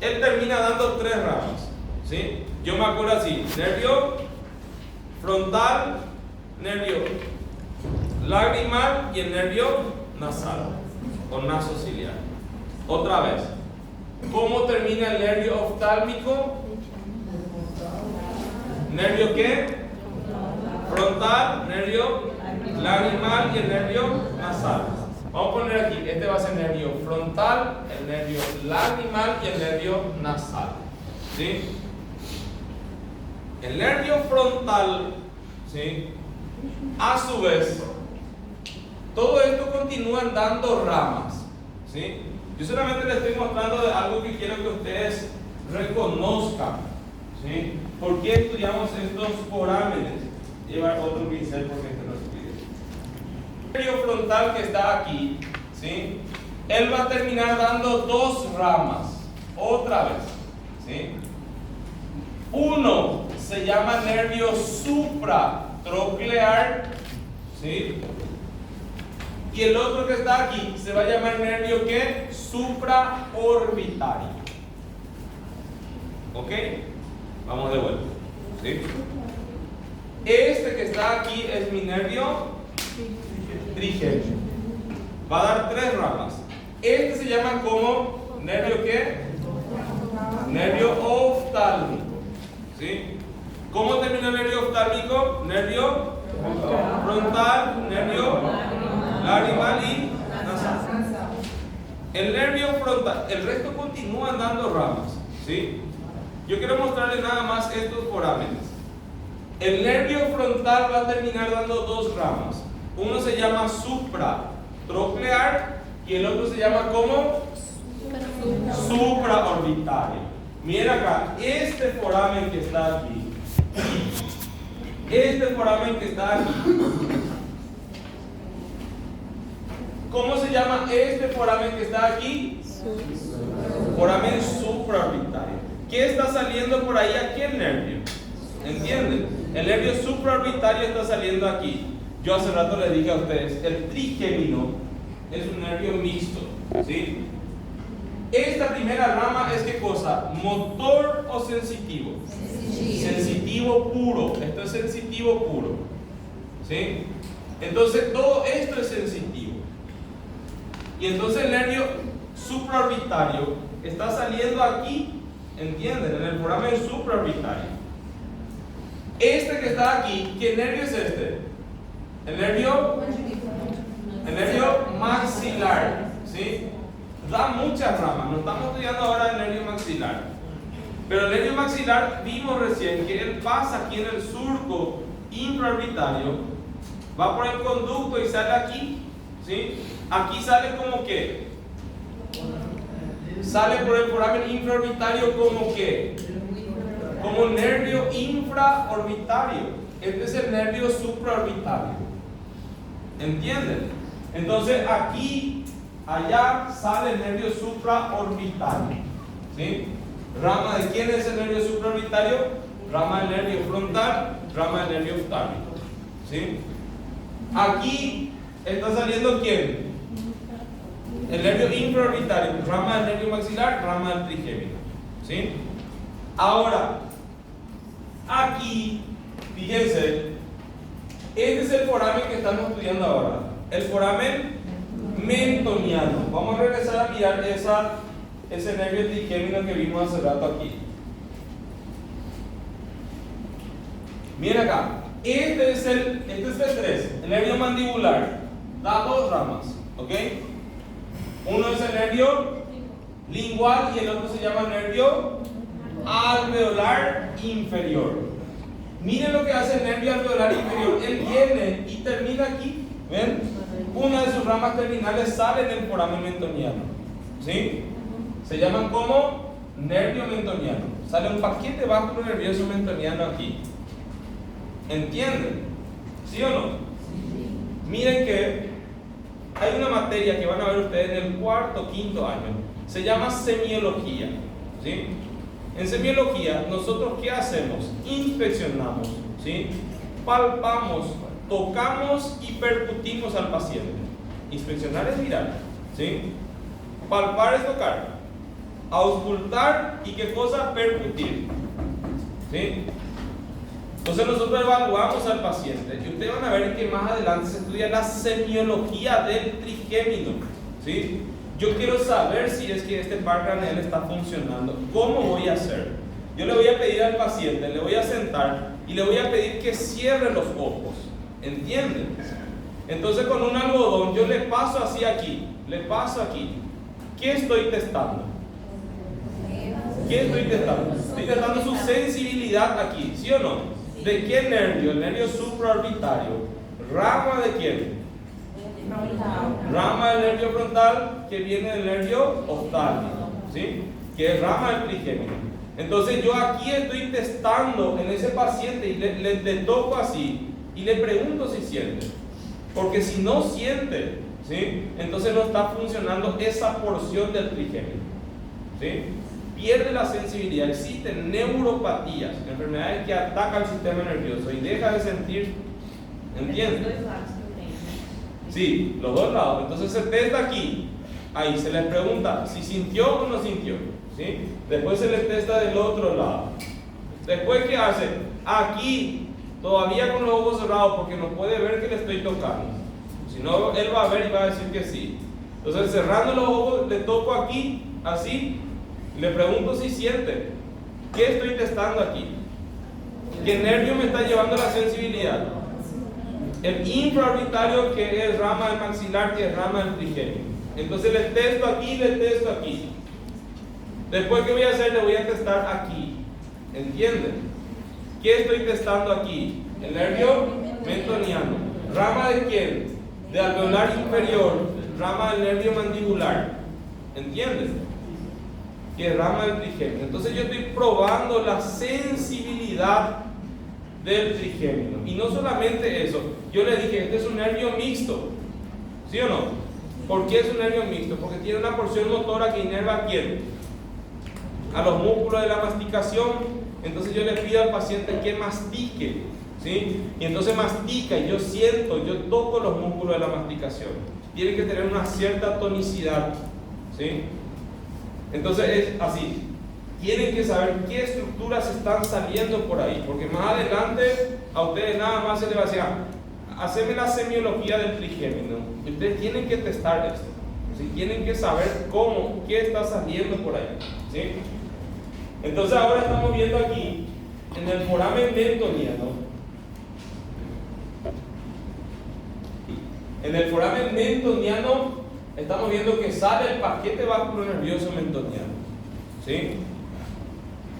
Él termina dando 3 ramas, ¿sí? Yo me acuerdo así: nervio frontal, nervio lagrimal y el nervio nasal o nasociliar. Otra vez, ¿cómo termina el nervio oftálmico? ¿Nervio qué? Frontal, nervio lagrimal y el nervio nasal. Vamos a poner aquí, este va a ser nervio frontal, el nervio lagrimal y el nervio nasal, ¿sí? El nervio frontal, ¿sí? A su vez, todo esto continúan dando ramas, ¿sí? Yo solamente les estoy mostrando de algo que quiero que ustedes reconozcan, ¿sí? ¿Por qué estudiamos estos forámenes? Llevar otro pincel porque este no se pide. El nervio frontal que está aquí, ¿sí? Él va a terminar dando 2 ramas, otra vez, ¿sí? Uno se llama nervio supratroclear, ¿sí? Y el otro que está aquí se va a llamar nervio ¿qué? Supraorbitario. ¿Ok? Vamos de vuelta, ¿sí? Este que está aquí es mi nervio trigémino. Va a dar 3 ramas. Este se llama como nervio ¿qué? Nervio oftálmico, ¿sí? ¿Cómo termina el nervio oftálmico? Nervio frontal, nervio lagrimal y nasal. El nervio frontal, el resto continúan dando ramas, ¿sí? Yo quiero mostrarles nada más estos forámenes. El nervio frontal va a terminar dando 2 ramas. Uno se llama supratroclear y el otro se llama como supraorbitario. Miren acá, este foramen que está aquí. Este foramen que está aquí. ¿Cómo se llama este foramen que está aquí? Foramen supraorbitario. ¿Qué está saliendo por ahí? Aquí el nervio. ¿Entienden? El nervio supraorbitario está saliendo aquí. Yo hace rato les dije a ustedes, el trigémino es un nervio mixto, ¿sí? Esta primera rama es ¿qué cosa? ¿Motor o sensitivo? Sensitivo puro. Esto es sensitivo puro, ¿sí? Entonces todo esto es sensitivo. Y entonces el nervio supraorbitario está saliendo aquí, ¿entienden? En el foramen supraorbitario. Este que está aquí, ¿qué nervio es este? El nervio maxilar, ¿sí? Da muchas ramas. No estamos estudiando ahora el nervio maxilar. Pero el nervio maxilar vimos recién que él pasa aquí en el surco infraorbitario, va por el conducto y sale aquí, ¿sí? Aquí sale como que sale por el foramen infraorbitario como que como nervio infraorbitario. Este es el nervio supraorbitario. ¿Entienden? Entonces aquí, allá sale el nervio supraorbitario. ¿Sí? ¿Rama de quién es el nervio supraorbitario? Rama del nervio frontal, rama del nervio oftálmico. ¿Sí? Aquí está saliendo ¿quién? El nervio infraorbitario, rama del nervio maxilar, rama del trigémino. ¿Sí? Ahora, aquí, fíjense, este es el foramen que estamos estudiando ahora, el foramen mentoniano. Vamos a regresar a mirar ese nervio trigémino que vimos hace rato aquí. Miren acá, este es el 3, el nervio mandibular, da 2 ramas, ¿ok? Uno es el nervio lingual y el otro se llama nervio alveolar inferior. Miren lo que hace el nervio alveolar inferior. Él viene y termina aquí. ¿Ven? Una de sus ramas terminales sale en el foramen mentoniano. ¿Sí? Se llaman como nervio mentoniano. Sale un paquete vascular nervioso mentoniano aquí. ¿Entienden? ¿Sí o no? Miren que hay una materia que van a ver ustedes en el 4º, 5º año. Se llama semiología. ¿Sí? En semiología, nosotros ¿qué hacemos? Inspeccionamos, ¿sí? Palpamos, tocamos y percutimos al paciente. Inspeccionar es mirar, ¿sí? Palpar es tocar. Auscultar y ¿qué cosa? Percutir, ¿sí? Entonces nosotros evaluamos al paciente y ustedes van a ver que más adelante se estudia la semiología del trigémino, ¿sí? Yo quiero saber si es que este par craneal está funcionando. ¿Cómo voy a hacer? Yo le voy a pedir al paciente, le voy a sentar y le voy a pedir que cierre los ojos. ¿Entienden? Entonces con un algodón yo le paso así aquí, le paso aquí. ¿Qué estoy testando? ¿Qué estoy testando? Estoy testando su sensibilidad aquí, ¿sí o no? ¿De qué nervio? El nervio supraorbitario. ¿Rama de quién? Rama del nervio frontal que viene del nervio oftálmico, ¿sí? Que es rama del trigémino. Entonces yo aquí estoy testando en ese paciente y le toco así y le pregunto si siente, porque si no siente, ¿sí? Entonces no está funcionando esa porción del trigémino, ¿sí? Pierde la sensibilidad. Existen neuropatías, enfermedades que atacan el sistema nervioso y deja de sentir. ¿Entiendes? Sí, los 2 lados. Entonces se testa aquí. Ahí se les pregunta si sintió o no sintió, ¿sí? Después se les testa del otro lado. Después, ¿qué hace? Aquí, todavía con los ojos cerrados, porque no puede ver que le estoy tocando. Si no, él va a ver y va a decir que sí. Entonces, cerrando los ojos, le toco aquí, así, y le pregunto si siente. ¿Qué estoy testando aquí? ¿Qué nervio me está llevando la sensibilidad? El infraorbitario, que es rama del maxilar, que es rama del trigémino. Entonces le testo aquí, le testo aquí. Después, ¿qué voy a hacer? Le voy a testar aquí. ¿Entienden? ¿Qué estoy testando aquí? El nervio mentoniano. ¿Rama de quién? De alveolar inferior. Rama del nervio mandibular. ¿Entienden? Que es rama del trigémino. Entonces yo estoy probando la sensibilidad del trigémino. Y no solamente eso, yo le dije, este es un nervio mixto, ¿sí o no? ¿Por qué es un nervio mixto? Porque tiene una porción motora que inerva a quién? A los músculos de la masticación. Entonces yo le pido al paciente que mastique, ¿sí? Y entonces mastica y yo siento, yo toco los músculos de la masticación. Tiene que tener una cierta tonicidad, ¿sí? Entonces es así. Tienen que saber qué estructuras están saliendo por ahí, porque más adelante a ustedes nada más se les va a decir, haceme la semiología del trigémino. Ustedes tienen que testar esto, ¿sí? Tienen que saber cómo, qué está saliendo por ahí, ¿sí? Entonces ahora estamos viendo aquí, en el foramen mentoniano, en el foramen mentoniano estamos viendo que sale el paquete vasculonervioso mentoniano, ¿sí?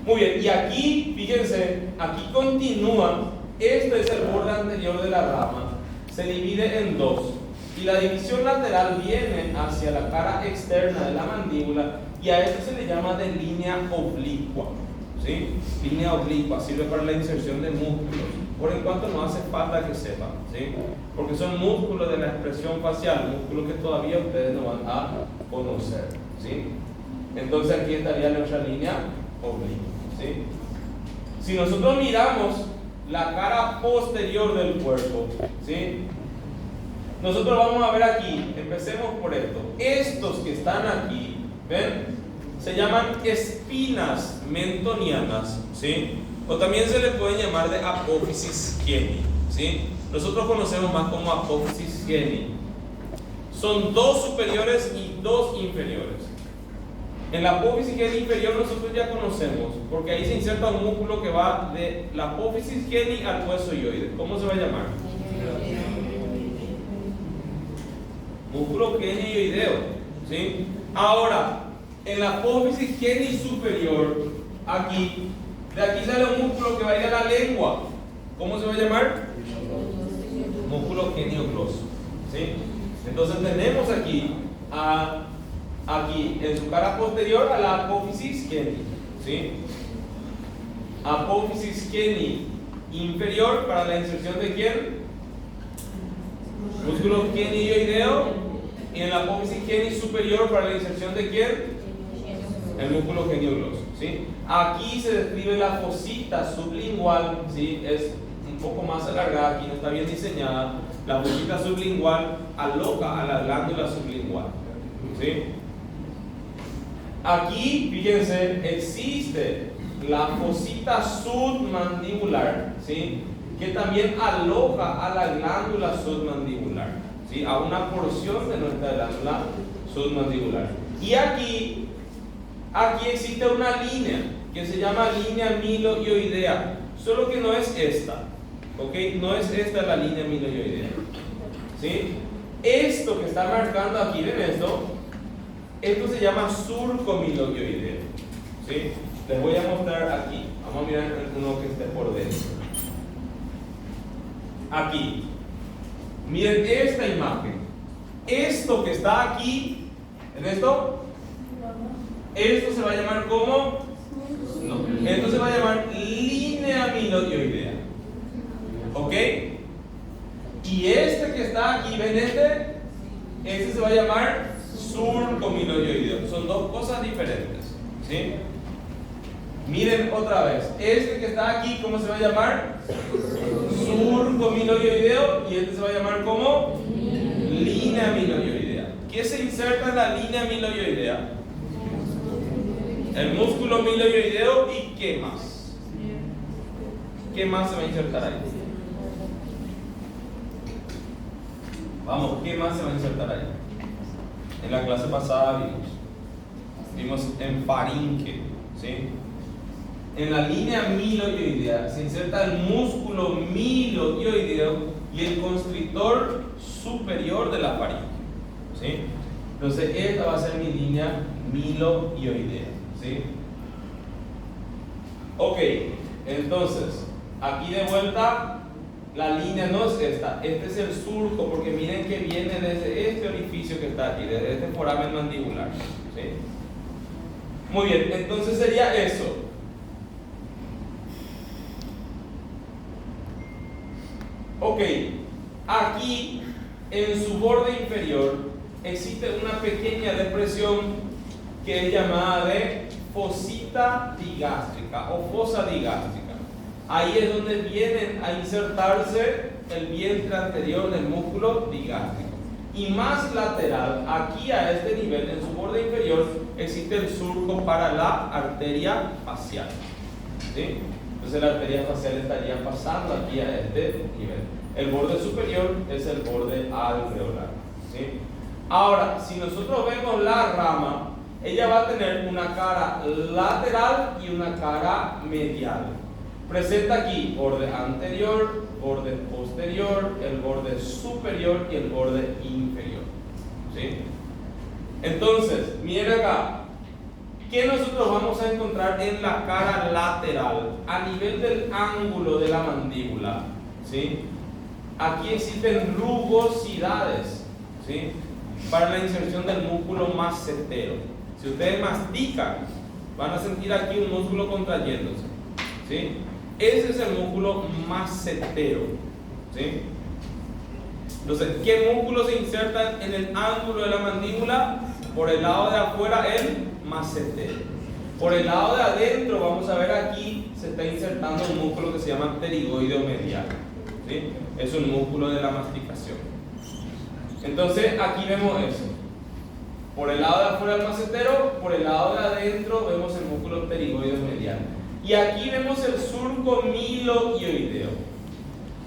Muy bien, y aquí, fíjense, aquí continúa. Este es el borde anterior de la rama. Se divide en dos. Y la división lateral viene hacia la cara externa de la mandíbula. Y a esto se le llama de línea oblicua. ¿Sí? Línea oblicua sirve para la inserción de músculos. Por en cuanto no hace falta que sepan. ¿Sí? Porque son músculos de la expresión facial. Músculos que todavía ustedes no van a conocer. ¿Sí? Entonces aquí estaría nuestra línea oblicua. ¿Sí? Si nosotros miramos la cara posterior del cuerpo, ¿sí? Nosotros vamos a ver aquí, empecemos por esto. Estos que están aquí, ¿ven? Se llaman espinas mentonianas, ¿sí? O también se le pueden llamar de apófisis scieni, ¿sí? Nosotros conocemos más como apófisis scieni. Son dos superiores y dos inferiores. En la apófisis scieni inferior nosotros ya conocemos, porque ahí se inserta un músculo que va de la apófisis scieni al hueso hioide. ¿Cómo se va a llamar? Músculo genioideo, ¿sí? Ahora, en la apófisis scieni superior, aquí, de aquí sale un músculo que va a ir a la lengua. ¿Cómo se va a llamar? Músculo geniogloso, ¿sí? Entonces tenemos aquí en su cara posterior a la apófisis scieni, ¿sí? Apófisis scieni inferior para la inserción de ¿quién? Músculo genioideo. Y en la apófisis scieni superior para la inserción de ¿quién? El músculo geniogloso, ¿sí? Aquí se describe la fosita sublingual, ¿sí? Es un poco más alargada, aquí no está bien diseñada. La fosita sublingual aloja a la glándula sublingual, ¿sí? Aquí, fíjense, existe la fosita submandibular, ¿sí? Que también aloja a la glándula submandibular, ¿sí? A una porción de nuestra glándula submandibular. Y aquí existe una línea que se llama línea milohioidea, solo que no es esta, ¿ok? No es esta la línea milohioidea, ¿sí? Esto que está marcando aquí, ¿ven esto? Esto se llama surco milohioideo, ¿sí? Les voy a mostrar aquí. Vamos a mirar uno que esté por dentro. Aquí. Miren esta imagen. Esto que está aquí, ¿en esto? Esto se va a llamar ¿cómo? No. Esto se va a llamar línea milohioidea. ¿Ok? Y este que está aquí, ¿ven este? Este se va a llamar surco milohioideo. Son dos cosas diferentes, ¿sí? Miren otra vez. Este que está aquí, ¿cómo se va a llamar? Surco milohioideo. Y este se va a llamar ¿cómo? Línea milohioidea. ¿Qué se inserta en la línea milohioidea? El músculo milohioideo. ¿Y qué más? ¿Qué más se va a insertar ahí? Vamos, ¿qué más se va a insertar ahí? En la clase pasada vimos en faringe, ¿sí? En la línea milohioidea se inserta el músculo milohioideo y el constrictor superior de la faringe, ¿sí? Entonces esta va a ser mi línea milohioidea, ¿sí? Ok, entonces aquí de vuelta la línea no es esta, este es el surco, porque miren que viene desde este orificio que está aquí, desde este foramen mandibular, ¿sí? Muy bien, entonces sería eso. Ok, aquí en su borde inferior existe una pequeña depresión que es llamada de fosita digástrica o fosa digástrica. Ahí es donde vienen a insertarse el vientre anterior del músculo digástrico. Y más lateral, aquí a este nivel, en su borde inferior, existe el surco para la arteria facial, ¿sí? Entonces la arteria facial estaría pasando aquí a este nivel. El borde superior es el borde alveolar, ¿sí? Ahora, si nosotros vemos la rama, ella va a tener una cara lateral y una cara medial. Presenta aquí borde anterior, borde posterior, el borde superior y el borde inferior, ¿sí? Entonces, miren acá. ¿qué nosotros vamos a encontrar en la cara lateral a nivel del ángulo de la mandíbula? ¿Sí? Aquí existen rugosidades, ¿sí?, para la inserción del músculo massetero. Si ustedes mastican, van a sentir aquí un músculo contrayéndose, ¿sí? Ese es el músculo massetero, ¿sí? Entonces, ¿qué músculo se inserta en el ángulo de la mandíbula? Por el lado de afuera, el massetero. Por el lado de adentro, vamos a ver aquí, se está insertando un músculo que se llama pterigoideo medial, ¿sí? Es un músculo de la masticación. Entonces, aquí vemos eso. Por el lado de afuera del massetero, por el lado de adentro vemos el músculo pterigoideo medial. Y aquí vemos el surco miloioideo.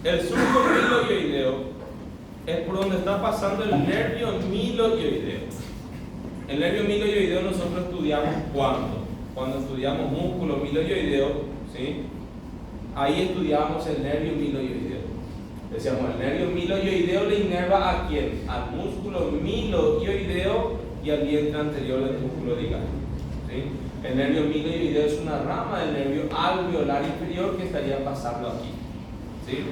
El surco miloioideo es por donde está pasando el nervio miloioideo. El nervio miloioideo nosotros estudiamos cuando estudiamos músculo miloioideo, ¿sí? Ahí estudiamos el nervio miloioideo. Decíamos, el nervio miloioideo le inerva ¿a quién? Al músculo miloioideo y al vientre anterior del músculo ligamento, ¿sí? El nervio miloioideo es una rama del nervio alveolar inferior que estaría pasando aquí, ¿sí?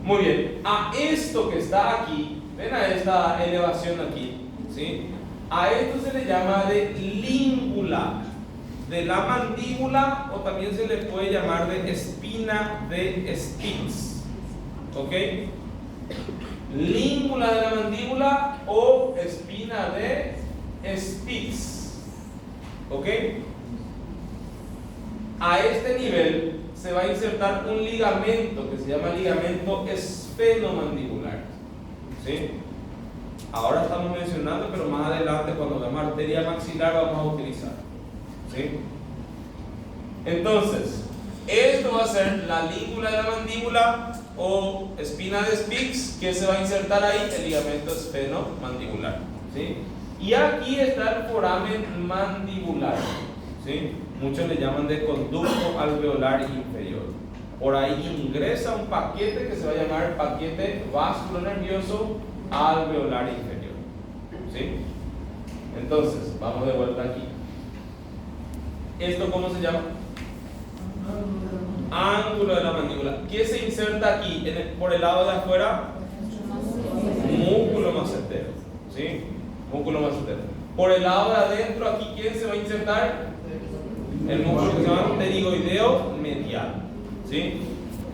Muy bien, a esto que está aquí, ven a esta elevación aquí, ¿sí? A esto se le llama de língula de la mandíbula, o también se le puede llamar de espina de Spitz. ¿Ok? Língula de la mandíbula o espina de Spitz. ¿Ok? A este nivel se va a insertar un ligamento que se llama ligamento esfenomandibular. ¿Sí? Ahora estamos mencionando, pero más adelante, cuando veamos arteria maxilar, vamos a utilizar. ¿Sí? Entonces, esto va a ser la língula de la mandíbula o espina de Spitz, que se va a insertar ahí el ligamento esfenomandibular, ¿sí? Y aquí está el foramen mandibular, ¿sí? Muchos le llaman de conducto alveolar inferior. Por ahí ingresa un paquete que se va a llamar paquete vasculonervioso alveolar inferior, ¿sí? Entonces, vamos de vuelta aquí. ¿Esto cómo se llama? Ángulo de la mandíbula. ¿Qué se inserta aquí? Por el lado de afuera, músculo massetero, ¿sí? Músculo massetero. Por el lado de adentro, aquí, ¿quién se va a insertar? El músculo que se llama pterigoideo medial, ¿sí?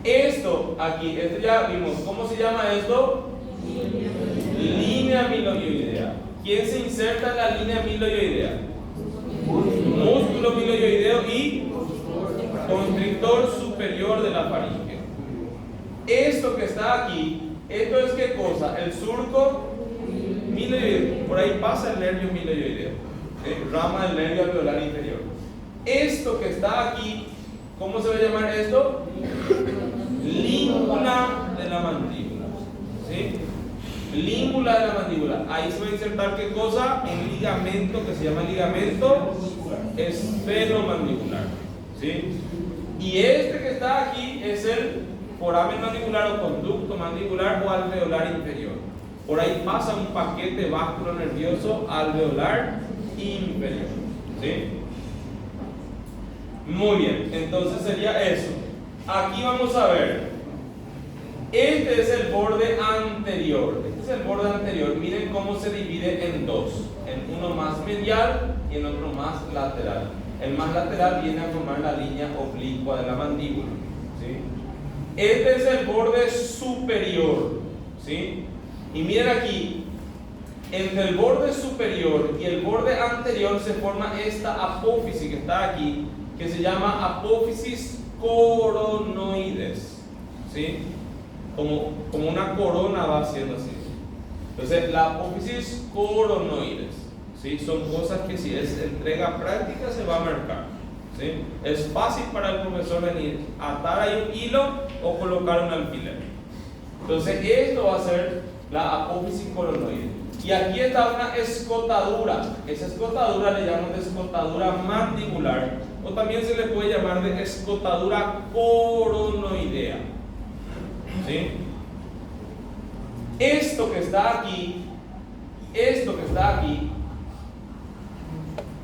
Esto aquí, esto ya vimos. ¿Cómo se llama esto? Línea miloioidea. ¿Quién se inserta en la línea miloioidea? Músculo miloioideo y constrictor superior de la faringe. Esto que está aquí, ¿esto es qué cosa? El surco miloioideo. Por ahí pasa el nervio miloioideo, ¿sí? Rama del nervio alveolar inferior. Esto que está aquí, ¿cómo se va a llamar esto? Língula de la mandíbula, ¿sí? Língula de la mandíbula. Ahí se va a insertar ¿qué cosa? Un ligamento que se llama ligamento esfenomandibular, ¿sí? Y este que está aquí es el foramen mandibular o conducto mandibular o alveolar inferior. Por ahí pasa un paquete vasculonervioso alveolar inferior, ¿sí? Muy bien, entonces sería eso. Aquí vamos a ver. Este es el borde anterior. Este es el borde anterior. Miren cómo se divide en dos. En uno más medial y en otro más lateral. El más lateral viene a formar la línea oblicua de la mandíbula, ¿sí? Este es el borde superior, ¿sí? Y miren aquí, entre el borde superior y el borde anterior se forma esta apófisis que está aquí, que se llama apófisis coronoides, ¿sí? Como una corona va haciendo así. Entonces, la apófisis coronoides, ¿sí? Son cosas que si es entrega práctica se va a marcar, ¿sí? Es fácil para el profesor venir, atar ahí un hilo o colocar un alfiler. Entonces, esto va a ser la apófisis coronoide. Y aquí está una escotadura. Esa escotadura le llamamos de escotadura mandibular, o también se le puede llamar de escotadura coronoidea, ¿sí? Esto que está aquí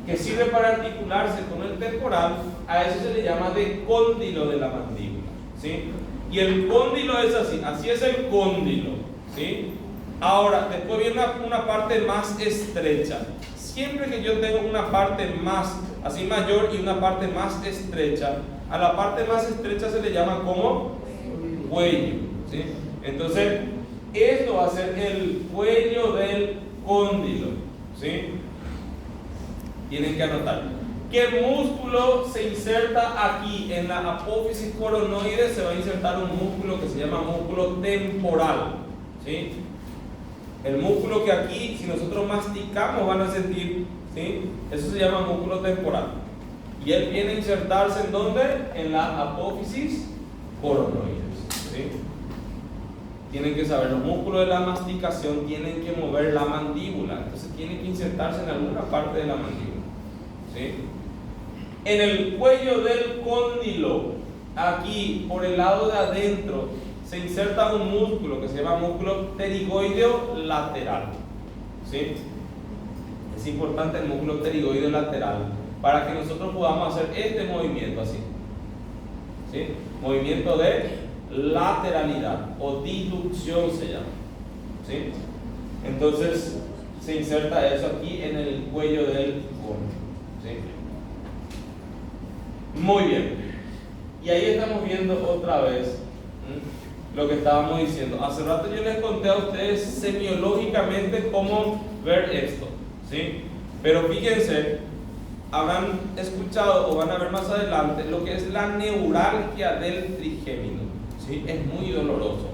que sirve para articularse con el temporal, a eso se le llama de cóndilo de la mandíbula, ¿sí? Y el cóndilo es así, así es el cóndilo, ¿sí? Ahora, después viene una parte más estrecha. Siempre que yo tengo una parte más, así mayor y una parte más estrecha, a la parte más estrecha se le llama como cuello, ¿sí? Entonces, esto va a ser el cuello del cóndilo, ¿sí? Tienen que anotar. ¿Qué músculo se inserta aquí? En la apófisis coronoide se va a insertar un músculo que se llama músculo temporal, ¿sí? El músculo que aquí, si nosotros masticamos, van a sentir, ¿sí? Eso se llama músculo temporal. Y él viene a insertarse ¿en dónde? En la apófisis coronoide, ¿sí? Tienen que saber, los músculos de la masticación tienen que mover la mandíbula, entonces tienen que insertarse en alguna parte de la mandíbula, ¿sí? En el cuello del cóndilo, aquí por el lado de adentro, se inserta un músculo que se llama músculo pterigoideo lateral, ¿sí? Es importante el músculo pterigoideo lateral para que nosotros podamos hacer este movimiento así, ¿sí? Movimiento de lateralidad o diducción se llama, ¿sí? Entonces se inserta eso aquí en el cuello del cóndilo, ¿sí? Muy bien, y ahí estamos viendo otra vez lo que estábamos diciendo. Hace rato yo les conté a ustedes semiológicamente cómo ver esto, ¿sí? Pero fíjense, habrán escuchado o van a ver más adelante lo que es la neuralgia del trigémino, ¿sí? Es muy doloroso.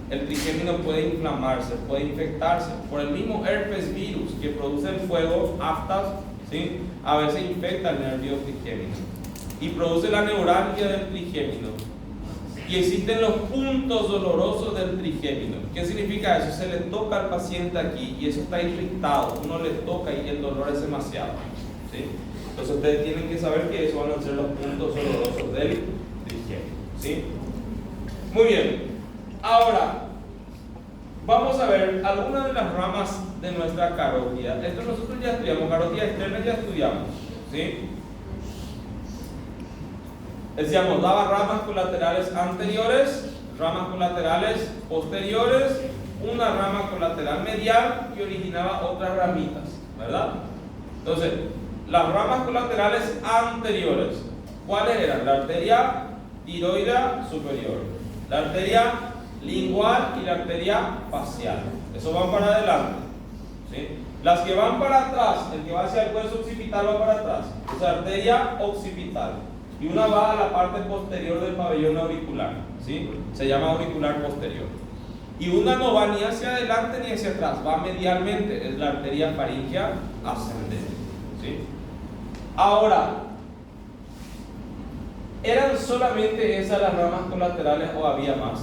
El trigémino puede inflamarse, puede infectarse por el mismo herpes virus que produce el fuego, aftas, ¿sí? A veces infecta el nervio trigémino y produce la neuralgia del trigémino. Y existen los puntos dolorosos del trigémino. ¿Qué significa eso? Se le toca al paciente aquí y eso está irritado. Uno le toca y el dolor es demasiado, ¿sí? Entonces ustedes tienen que saber que esos van a ser los puntos dolorosos del trigémino, ¿sí? Muy bien. Ahora, vamos a ver algunas de las ramas de nuestra carótida. Esto nosotros ya estudiamos, carótida externa ya estudiamos, ¿sí? Decíamos, daba ramas colaterales anteriores, ramas colaterales posteriores, una rama colateral medial que originaba otras ramitas, ¿verdad? Entonces, las ramas colaterales anteriores, ¿cuáles eran? La arteria tiroidea superior, la arteria lingual y la arteria facial. Eso van para adelante, ¿sí? Las que van para atrás, el que va hacia el hueso occipital va para atrás, es arteria occipital. Y una va a la parte posterior del pabellón auricular, ¿sí? Se llama auricular posterior. Y una no va ni hacia adelante ni hacia atrás, va medialmente, es la arteria faríngea ascendente, ¿sí? Ahora, ¿eran solamente esas las ramas colaterales o había más?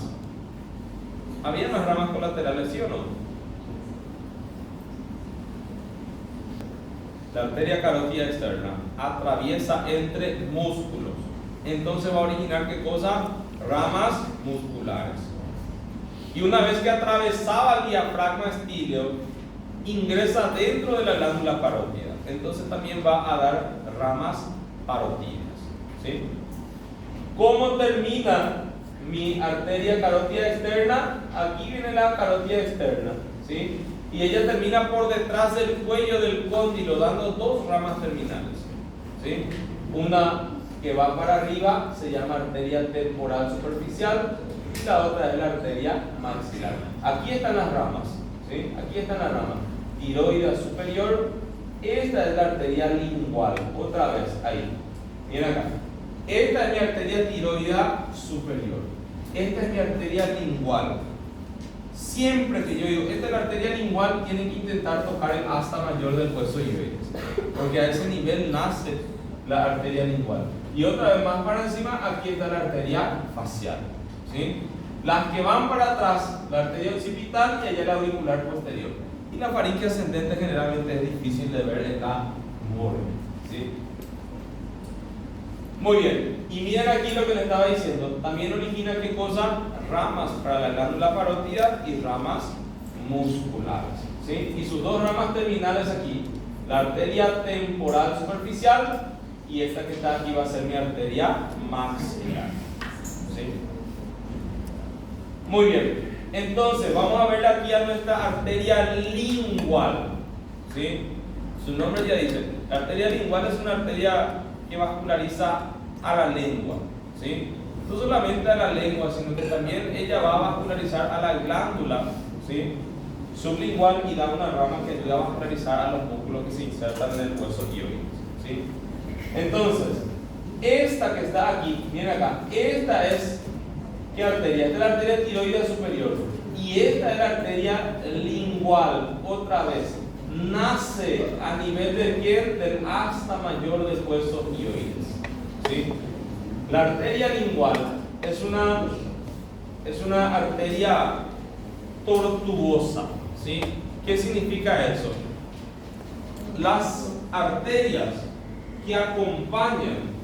¿Había más ramas colaterales, sí o no? La arteria carótida externa atraviesa entre músculos. Entonces va a originar ¿qué cosa? Ramas musculares. Y una vez que atravesaba el diafragma estíleo, ingresa dentro de la glándula parótida. Entonces también va a dar ramas parótidas, ¿sí? ¿Cómo termina mi arteria carótida externa? Aquí viene la carótida externa, ¿sí? Y ella termina por detrás del cuello del cóndilo, dando dos ramas terminales, ¿sí? Una que va para arriba se llama arteria temporal superficial y la otra es la arteria maxilar. Aquí están las ramas, ¿sí? Aquí están las ramas. Tiroidea superior, esta es la arteria lingual, otra vez, ahí. Miren acá. Esta es mi arteria tiroidea superior. Esta es mi arteria lingual. Siempre que yo digo, esta es la arteria lingual, tienen que intentar tocar el asta mayor del hueso iberis, porque a ese nivel nace la arteria lingual. Y otra vez más para encima, aquí está la arteria facial, ¿sí? Las que van para atrás, la arteria occipital y allá la auricular posterior. Y la faringe ascendente generalmente es difícil de ver en la morgue, ¿sí? Muy bien, y miren aquí lo que les estaba diciendo, también origina ¿qué cosa? Ramas para la glándula parótida y ramas musculares, ¿sí? Y sus dos ramas terminales aquí la arteria temporal superficial, y esta que está aquí va a ser mi arteria maxilar. ¿Sí? Muy bien. Entonces, vamos a ver aquí a nuestra arteria lingual. ¿Sí? Su nombre ya dice, la arteria lingual es una arteria que vasculariza a la lengua. ¿Sí? No solamente a la lengua, sino que también ella va a vascularizar a la glándula, ¿sí?, sublingual, y da una rama que ayuda a vascularizar a los músculos que se insertan en el hueso hioides. ¿Sí? Entonces, esta que está aquí, miren acá, esta es, ¿qué arteria? Esta es la arteria tiroidea superior, y esta es la arteria lingual, otra vez, nace a nivel de ¿quién? Del asta mayor del hueso hioides. ¿Sí? La arteria lingual es una arteria tortuosa. ¿Sí? ¿Qué significa eso? Las arterias que acompañan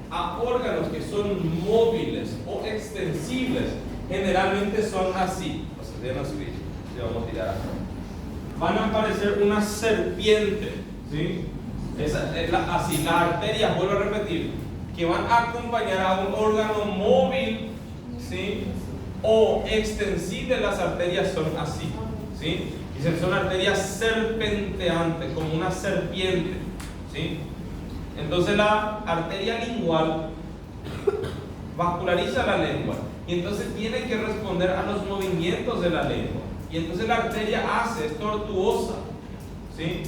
a órganos que son móviles o extensibles generalmente son así. Vamos a tirar acá. Van a parecer una serpiente. ¿Sí? Así, las arterias, vuelvo a repetir, que van a acompañar a un órgano móvil, ¿sí?, o extensible, las arterias son así. ¿Sí? Y son arterias serpenteantes, como una serpiente. ¿Sí? Entonces la arteria lingual vasculariza la lengua, y entonces tiene que responder a los movimientos de la lengua. Y entonces la arteria es tortuosa. ¿Sí?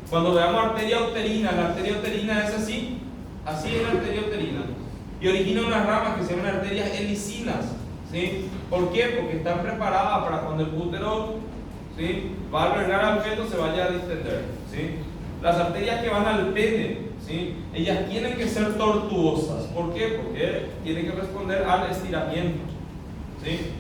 Cuando veamos arteria uterina, la arteria uterina es así. Así es la arteria uterina. Y origina unas ramas que se llaman arterias helicinas. ¿Sí? ¿Por qué? Porque están preparadas para cuando el útero, ¿sí?, va a albergar al feto, se vaya a distender. ¿Sí? Las arterias que van al pene, ¿sí?, ellas tienen que ser tortuosas. ¿Por qué? Porque tienen que responder al estiramiento. ¿Sí?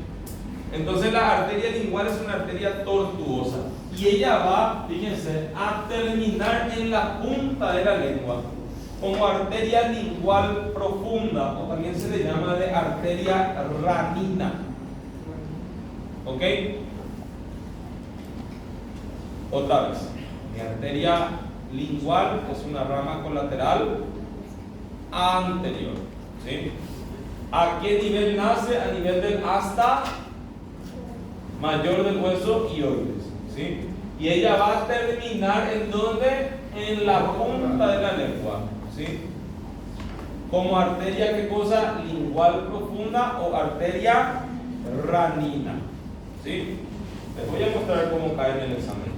Entonces la arteria lingual es una arteria tortuosa, y ella va, fíjense, a terminar en la punta de la lengua como arteria lingual profunda, o también se le llama de arteria ranina. ¿Ok? Otra vez, mi arteria lingual es una rama colateral anterior. ¿Sí? ¿A qué nivel nace? A nivel del asta mayor del hueso hioides. ¿Sí? Y ella va a terminar ¿en dónde? En la punta de la lengua. ¿Sí? Como arteria, ¿qué cosa? Lingual profunda o arteria ranina. ¿Sí? Les voy a mostrar cómo cae en el examen.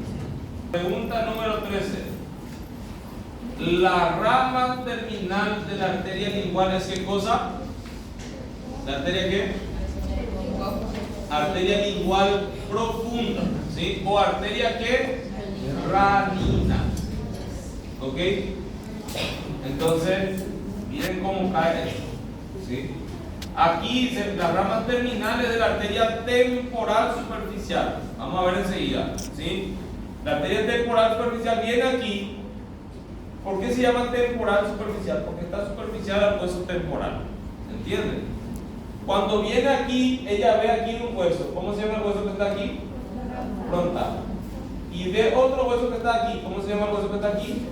Pregunta número 13. La rama terminal de la arteria lingual es ¿qué cosa? ¿La arteria qué? Arteria lingual profunda. ¿Sí? O arteria ¿qué? Ranina. ¿Ok? Entonces, miren cómo cae esto. ¿Sí? Aquí dicen las ramas terminales de la arteria temporal superficial. Vamos a ver enseguida. ¿Sí? La arteria temporal superficial viene aquí. ¿Por qué se llama temporal superficial? Porque está superficial al hueso temporal. ¿Entienden? Cuando viene aquí, ella ve aquí un hueso. ¿Cómo se llama el hueso que está aquí? Frontal. Y ve otro hueso que está aquí. ¿Cómo se llama el hueso que está aquí?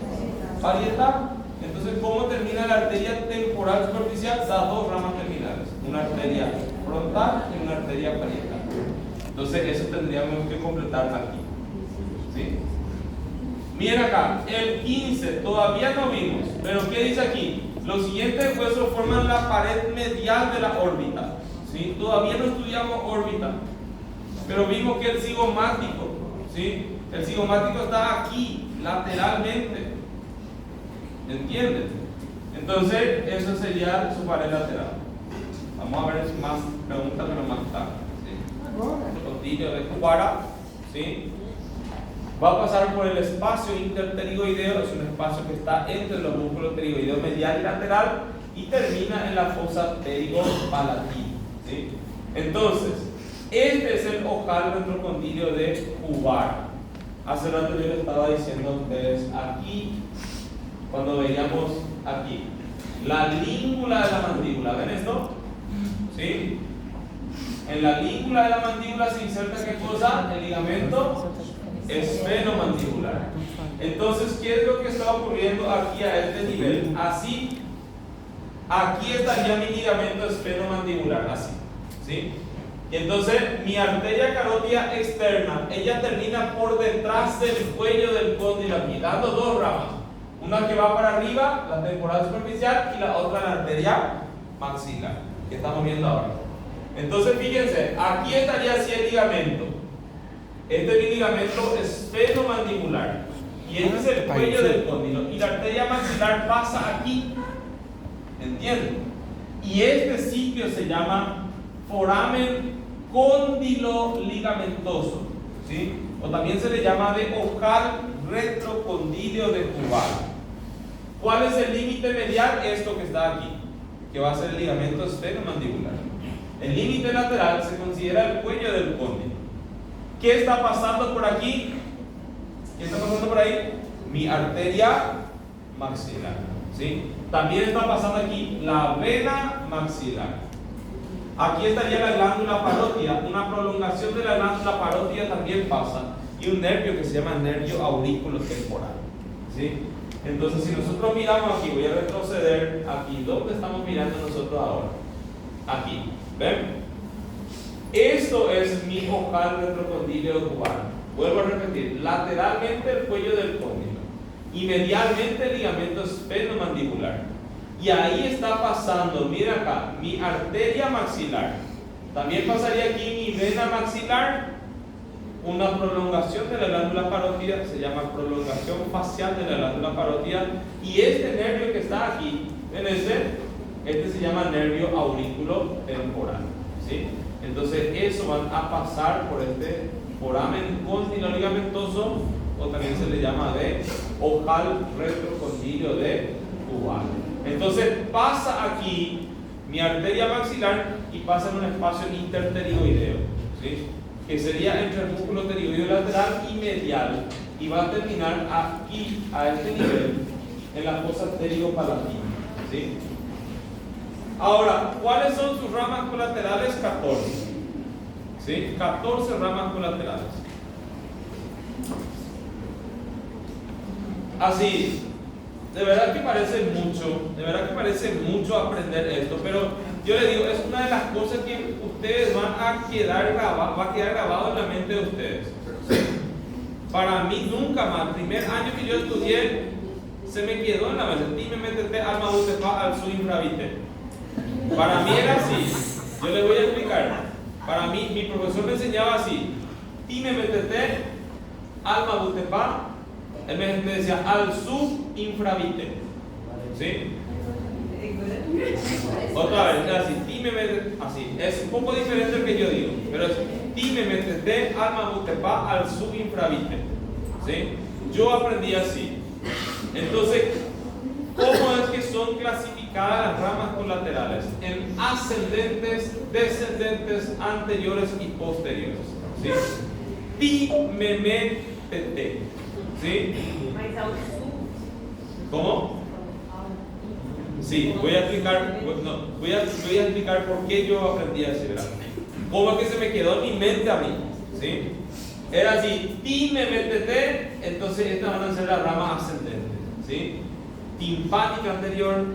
Parietal. Entonces, ¿cómo termina la arteria temporal superficial? Da dos ramas terminales, una arteria frontal y una arteria parietal. Entonces, eso tendríamos que completar aquí. ¿Sí? Miren acá, el 15 todavía no vimos, pero ¿qué dice aquí? Los siguientes huesos forman la pared medial de la órbita. ¿Sí? Todavía no estudiamos órbita, pero vimos que el cigomático, ¿sí?, el cigomático está aquí, lateralmente. ¿Entienden? Entonces, eso sería su pared lateral. Vamos a ver más preguntas, pero más tarde. ¿Sí? Costillo de Cubara, ¿sí?, va a pasar por el espacio interpterigoideo, es un espacio que está entre los músculos pterigoideo medial y lateral, y termina en la fosa pterigopalatina. ¿Sí? Entonces, este es el ojal retrocondilio de Cubara. Hace rato yo les estaba diciendo a ustedes aquí, cuando veíamos aquí, la língula de la mandíbula, ¿ven esto? ¿Sí? En la língula de la mandíbula se inserta ¿qué cosa? El ligamento esfenomandibular. Entonces, ¿qué es lo que está ocurriendo aquí a este nivel? Así, aquí estaría mi ligamento esfenomandibular, así, ¿sí? Y entonces, mi arteria carótida externa, ella termina por detrás del cuello del cóndilo aquí, dando dos ramas. Una que va para arriba, la temporal superficial, y la otra la arteria maxilar, que estamos viendo ahora. Entonces, fíjense, aquí estaría así el ligamento. Este es mi ligamento esfenomandibular. Y este es el cuello del cóndilo. Y la arteria maxilar pasa aquí. ¿Entienden? Y este sitio se llama foramen cóndilo ligamentoso, ¿sí? O también se le llama de ojal retrocondilio de Hubbard. ¿Cuál es el límite medial? Esto que está aquí, que va a ser el ligamento esfenomandibular. El límite lateral se considera el cuello del cóndilo. ¿Qué está pasando por aquí? ¿Qué está pasando por ahí? Mi arteria maxilar, ¿sí? También está pasando aquí la vena maxilar. Aquí estaría la glándula parótida. Una prolongación de la glándula parótida también pasa. Y un nervio que se llama nervio aurículo temporal, ¿sí? Entonces, si nosotros miramos aquí, voy a retroceder aquí. ¿Dónde estamos mirando nosotros ahora? Aquí. ¿Ven? Esto es mi ojal retrocondilio de Hubbard. Vuelvo a repetir, lateralmente el cuello del cóndilo y medialmente el ligamento esfenomandibular. Y ahí está pasando, mira acá, mi arteria maxilar. También pasaría aquí mi vena maxilar, una prolongación de la glándula parótida, se llama prolongación facial de la glándula parótida. Y este nervio que está aquí, en este se llama nervio aurículo temporal, ¿sí? Entonces, eso van a pasar por este foramen cóndilo ligamentoso, o también se le llama de ojal retrocondilio de Hubbard. Entonces, pasa aquí mi arteria maxilar y pasa en un espacio interpterioideo, ¿sí? Que sería entre el músculo pterioideo lateral y medial, y va a terminar aquí, a este nivel, en la fosa pteriopalatina, ¿sí? Ahora, ¿cuáles son sus ramas colaterales? 14. ¿Sí? 14 ramas colaterales. Así, de verdad que parece mucho aprender esto, pero yo le digo, es una de las cosas que ustedes van a quedar grabado, va a quedar grabado en la mente de ustedes. Para mí nunca más, el primer año que yo estudié, se me quedó en la mente, y me metete alma utepa al su infravite. Para mí era así, yo les voy a explicar. Para mí, mi profesor me enseñaba así: time metete alma butepa, él me decía al sub infravite, ¿sí? Otra vez, así, time metete, así, es un poco diferente lo que yo digo, pero es time metete alma butepa al sub infravite, ¿sí? Yo aprendí así. Entonces, ¿cómo es que son clasificadas las ramas colaterales? En ascendentes, descendentes, anteriores y posteriores, ¿sí? Ti, me, tete, ¿sí? ¿Cómo? Sí, voy a explicar por qué yo aprendí así, ¿verdad? ¿Cómo es que se me quedó en mi mente a mí? ¿Sí? Era así, ti, me, tete, entonces estas van a ser las ramas ascendentes, ¿sí? Timpánica anterior,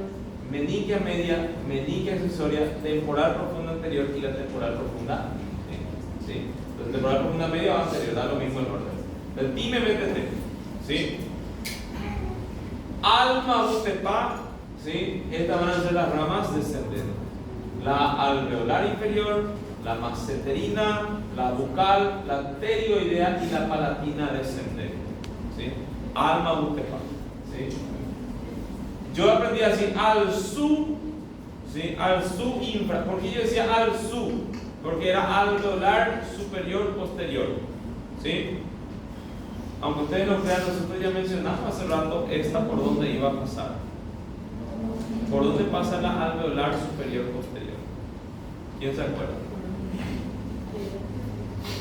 meningia media, meningia accesoria, temporal profunda anterior y la temporal profunda, ¿sí? Entonces, temporal profunda media o anterior, da lo mismo el orden. El time métete, ¿sí? Alma butepa, ¿sí? Estas van a ser las ramas descendentes: la alveolar inferior, la masseterina, la bucal, la pterioidea y la palatina descendente, ¿sí? Alma butepa, ¿sí? Yo aprendí así, al su, ¿sí? Al su infra. ¿Por qué yo decía al su? Porque era alveolar superior posterior, ¿sí? Aunque ustedes no crean, nosotros ya mencionamos hace rato esta por dónde iba a pasar. ¿Por dónde pasa la alveolar superior posterior? ¿Quién se acuerda?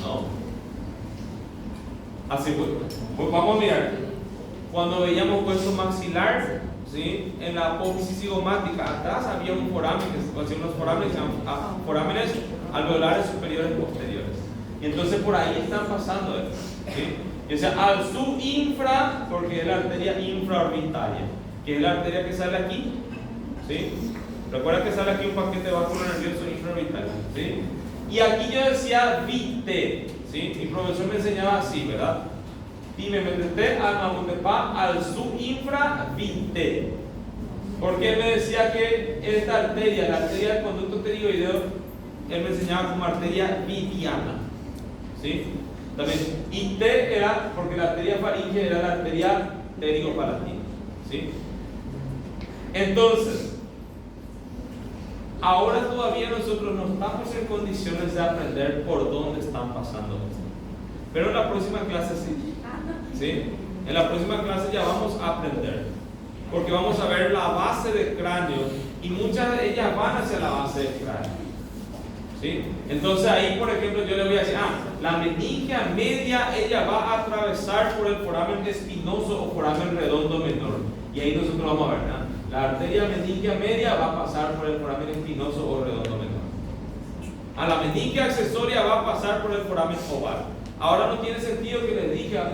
No. Así pues vamos a mirar. Cuando veíamos hueso maxilar, ¿sí? En la apófisis cigomática, atrás había un foramen, que se unos forámenes, forámenes alveolares superiores y posteriores. Y entonces por ahí están pasando, ¿sí? Y o sea, al subinfra, porque es la arteria infraorbitaria, que es la arteria que sale aquí, ¿sí? Recuerda que sale aquí un paquete vascular nervioso infraorbitario, ¿sí? Y aquí yo decía vite, ¿sí? Mi profesor me enseñaba así, ¿verdad? Dime, me metete al subinfra vite. Porque él me decía que esta arteria, la arteria del conducto pterigoideo, él me enseñaba como arteria vitiana, ¿sí? También, y T era porque la arteria faríngea era la arteria pterigopalatina, ¿sí? Entonces, ahora todavía nosotros no estamos en condiciones de aprender por dónde están pasando esto. Pero en la próxima clase sí, ¿sí? En la próxima clase ya vamos a aprender. Porque vamos a ver la base del cráneo y muchas de ellas van hacia la base del cráneo, ¿sí? Entonces ahí, por ejemplo, yo le voy a decir, la meningia media, ella va a atravesar por el foramen espinoso o foramen redondo menor. Y ahí nosotros vamos a ver, ¿no? La arteria meningia media va a pasar por el foramen espinoso o redondo menor. A la meningia accesoria va a pasar por el foramen oval. Ahora no tiene sentido que les diga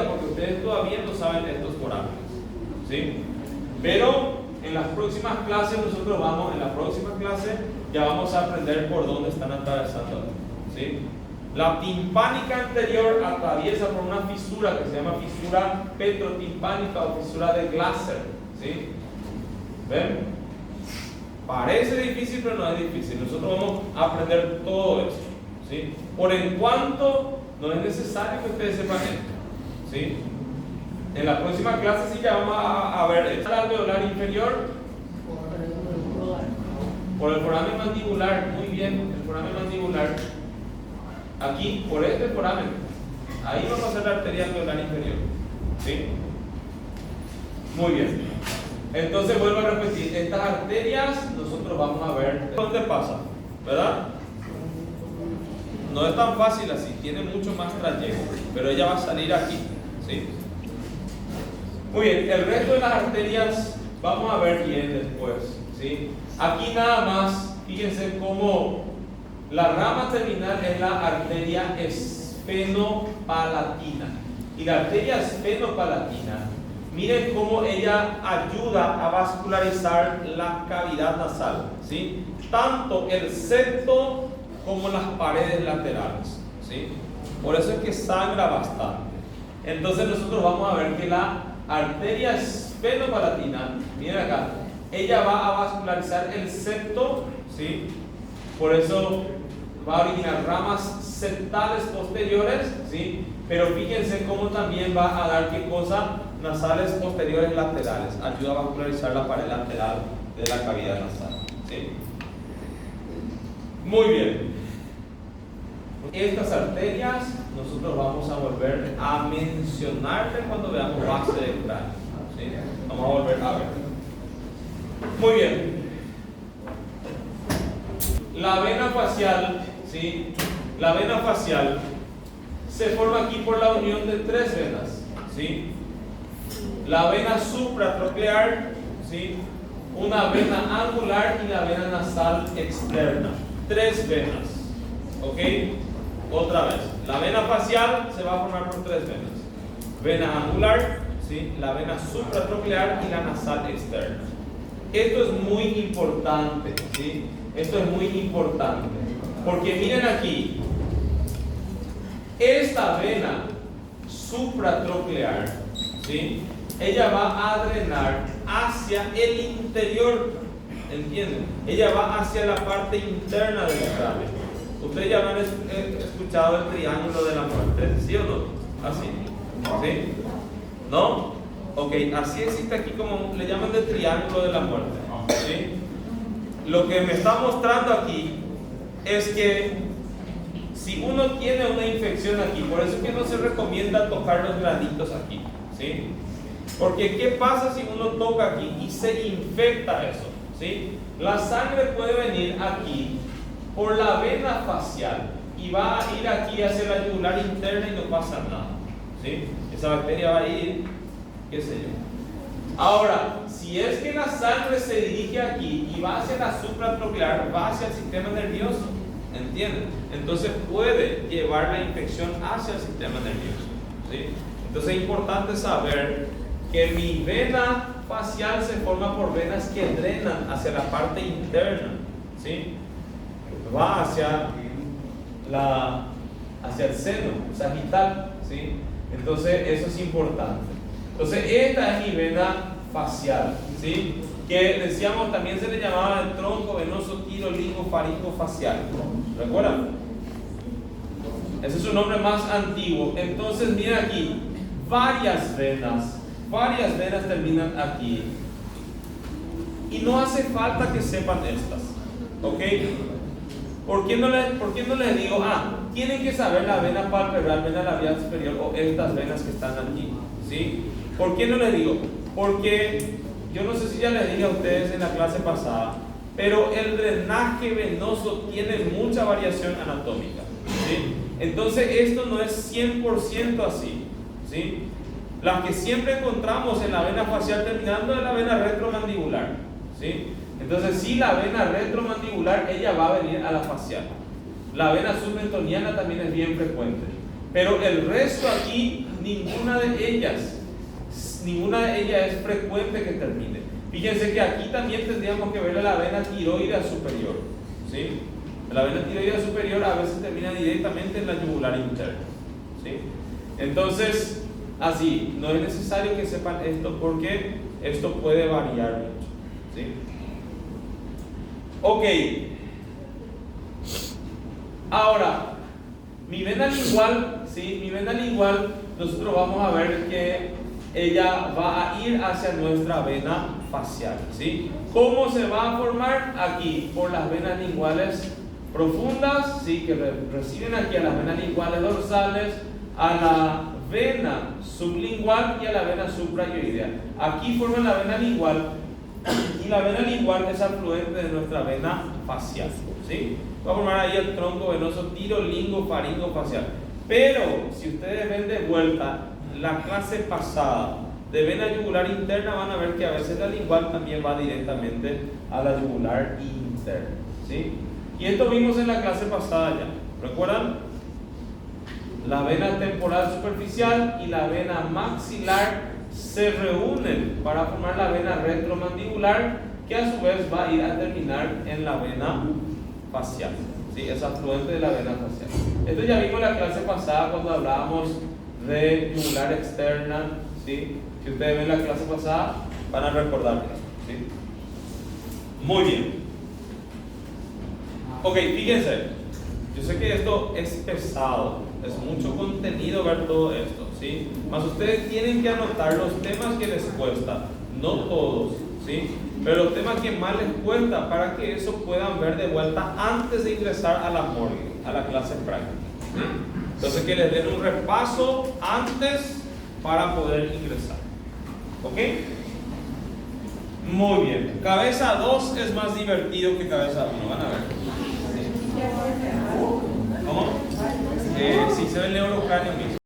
porque ustedes todavía no saben estos forámenes, ¿sí? Pero en las próximas clases en la próxima clase ya vamos a aprender por dónde están atravesando, ¿sí? La timpánica anterior atraviesa por una fisura que se llama fisura petrotimpánica o fisura de Glaser, ¿sí? ¿Ven? Parece difícil, pero no es difícil. Nosotros vamos a aprender todo eso, ¿sí? Por en cuanto no es necesario que ustedes sepan esto, ¿sí? En la próxima clase sí ya vamos a ver el alveolar inferior por el foramen mandibular, muy bien, el foramen mandibular, aquí por este foramen, ahí va a pasar la arteria alveolar inferior, ¿sí? Muy bien. Entonces vuelvo a repetir, estas arterias nosotros vamos a ver dónde pasa, ¿verdad? No es tan fácil así, tiene mucho más trayecto, pero ella va a salir aquí, ¿sí? Muy bien, el resto de las arterias vamos a ver bien después, ¿sí? Aquí nada más, fíjense cómo la rama terminal es la arteria esfenopalatina. Y la arteria esfenopalatina, miren cómo ella ayuda a vascularizar la cavidad nasal, ¿sí? Tanto el septo como las paredes laterales, ¿sí? Por eso es que sangra bastante. Entonces nosotros vamos a ver que la arteria esfenopalatina, miren acá, ella va a vascularizar el septo, ¿sí? Por eso va a originar ramas septales posteriores, ¿sí? Pero fíjense cómo también va a dar qué cosa, nasales posteriores laterales, ayuda a vascularizar la pared lateral de la cavidad nasal, ¿sí? Muy bien. Estas arterias nosotros vamos a volver a mencionarles cuando veamos base de cráneo, ¿sí? Vamos a volver a ver. Muy bien. La vena facial, ¿sí? La vena facial se forma aquí por la unión de tres venas, ¿sí? La vena supratroquear, ¿sí? Una vena angular y la vena nasal externa. Tres venas, ¿ok? Otra vez, la vena facial se va a formar por tres venas. Vena angular, ¿sí? La vena supratroquear y la nasal externa. Esto es muy importante, ¿sí? Esto es muy importante. Porque miren aquí, esta vena supratroquear, ¿sí? Ella va a drenar hacia el interior, ¿entienden? Ella va hacia la parte interna del cráneo. Ustedes ya han escuchado el triángulo de la muerte, ¿sí o no? Así, ¿sí? ¿No? Ok, así existe aquí como le llaman el triángulo de la muerte, ¿sí? Lo que me está mostrando aquí es que si uno tiene una infección aquí, por eso es que no se recomienda tocar los granitos aquí, ¿sí? Porque ¿qué pasa si uno toca aquí y se infecta eso? ¿Sí? La sangre puede venir aquí por la vena facial y va a ir aquí hacia la yugular interna y no pasa nada, ¿sí? Esa bacteria va a ir, qué sé yo. Ahora, si es que la sangre se dirige aquí y va hacia la supratroquear, va hacia el sistema nervioso, ¿entienden? Entonces puede llevar la infección hacia el sistema nervioso, ¿sí? Entonces es importante saber que mi vena facial se forma por venas que drenan hacia la parte interna, ¿sí? Va hacia el seno sagital, ¿sí? Entonces eso es importante. Entonces esta es mi vena facial, ¿sí? Que decíamos también se le llamaba el tronco venoso tirolingofaringofacial. ¿Recuerdan? Ese es su nombre más antiguo. Entonces mira aquí, varias venas terminan aquí. Y no hace falta que sepan estas, ¿ok? ¿Por qué no les digo, tienen que saber la vena palpebral, vena labial superior o estas venas que están aquí, ¿sí? ¿Por qué no les digo? Porque yo no sé si ya les dije a ustedes en la clase pasada, pero el drenaje venoso tiene mucha variación anatómica, ¿sí? Entonces esto no es 100% así, ¿sí? Las que siempre encontramos en la vena facial terminando es la vena retromandibular, ¿sí? Entonces sí, la vena retromandibular ella va a venir a la facial. La vena submentoniana también es bien frecuente, pero el resto aquí, ninguna de ellas es frecuente que termine. Fíjense que aquí también tendríamos que ver la vena tiroidea superior, ¿sí? La vena tiroidea superior a veces termina directamente en la yugular interna, ¿sí? Entonces, así, no es necesario que sepan esto porque esto puede variar mucho, ¿sí? Ok. Ahora, mi vena lingual, ¿sí? Mi vena lingual, nosotros vamos a ver que ella va a ir hacia nuestra vena facial, ¿sí? ¿Cómo se va a formar? Aquí, por las venas linguales profundas, ¿sí? Que reciben aquí a las venas linguales dorsales, a la vena sublingual y a la vena suprayoidea. Aquí forman la vena lingual y la vena lingual es afluente de nuestra vena facial, ¿sí? Va a formar ahí el tronco venoso tirolingofaringofacial. Pero si ustedes ven de vuelta la clase pasada de vena yugular interna, van a ver que a veces la lingual también va directamente a la yugular interna, ¿sí? Y esto vimos en la clase pasada ya, ¿recuerdan? La vena temporal superficial y la vena maxilar se reúnen para formar la vena retromandibular, que a su vez va a ir a terminar en la vena facial, ¿sí? Es afluente de la vena facial. Esto ya vimos en la clase pasada cuando hablábamos de yugular externa, ¿sí? Si ustedes ven la clase pasada van a recordar esto, ¿sí? Muy bien. Ok, fíjense, yo sé que esto es pesado, es mucho contenido ver todo esto, ¿sí? Mas ustedes tienen que anotar los temas que les cuesta, no todos, ¿sí? Pero los temas que más les cuesta para que eso puedan ver de vuelta antes de ingresar a la morgue, a la clase práctica, ¿sí? Entonces que les den un repaso antes para poder ingresar, ¿ok? Muy bien, cabeza 2 es más divertido que cabeza 1, van a ver. ¿Cómo? Sí, se ve el neurocráneo mismo.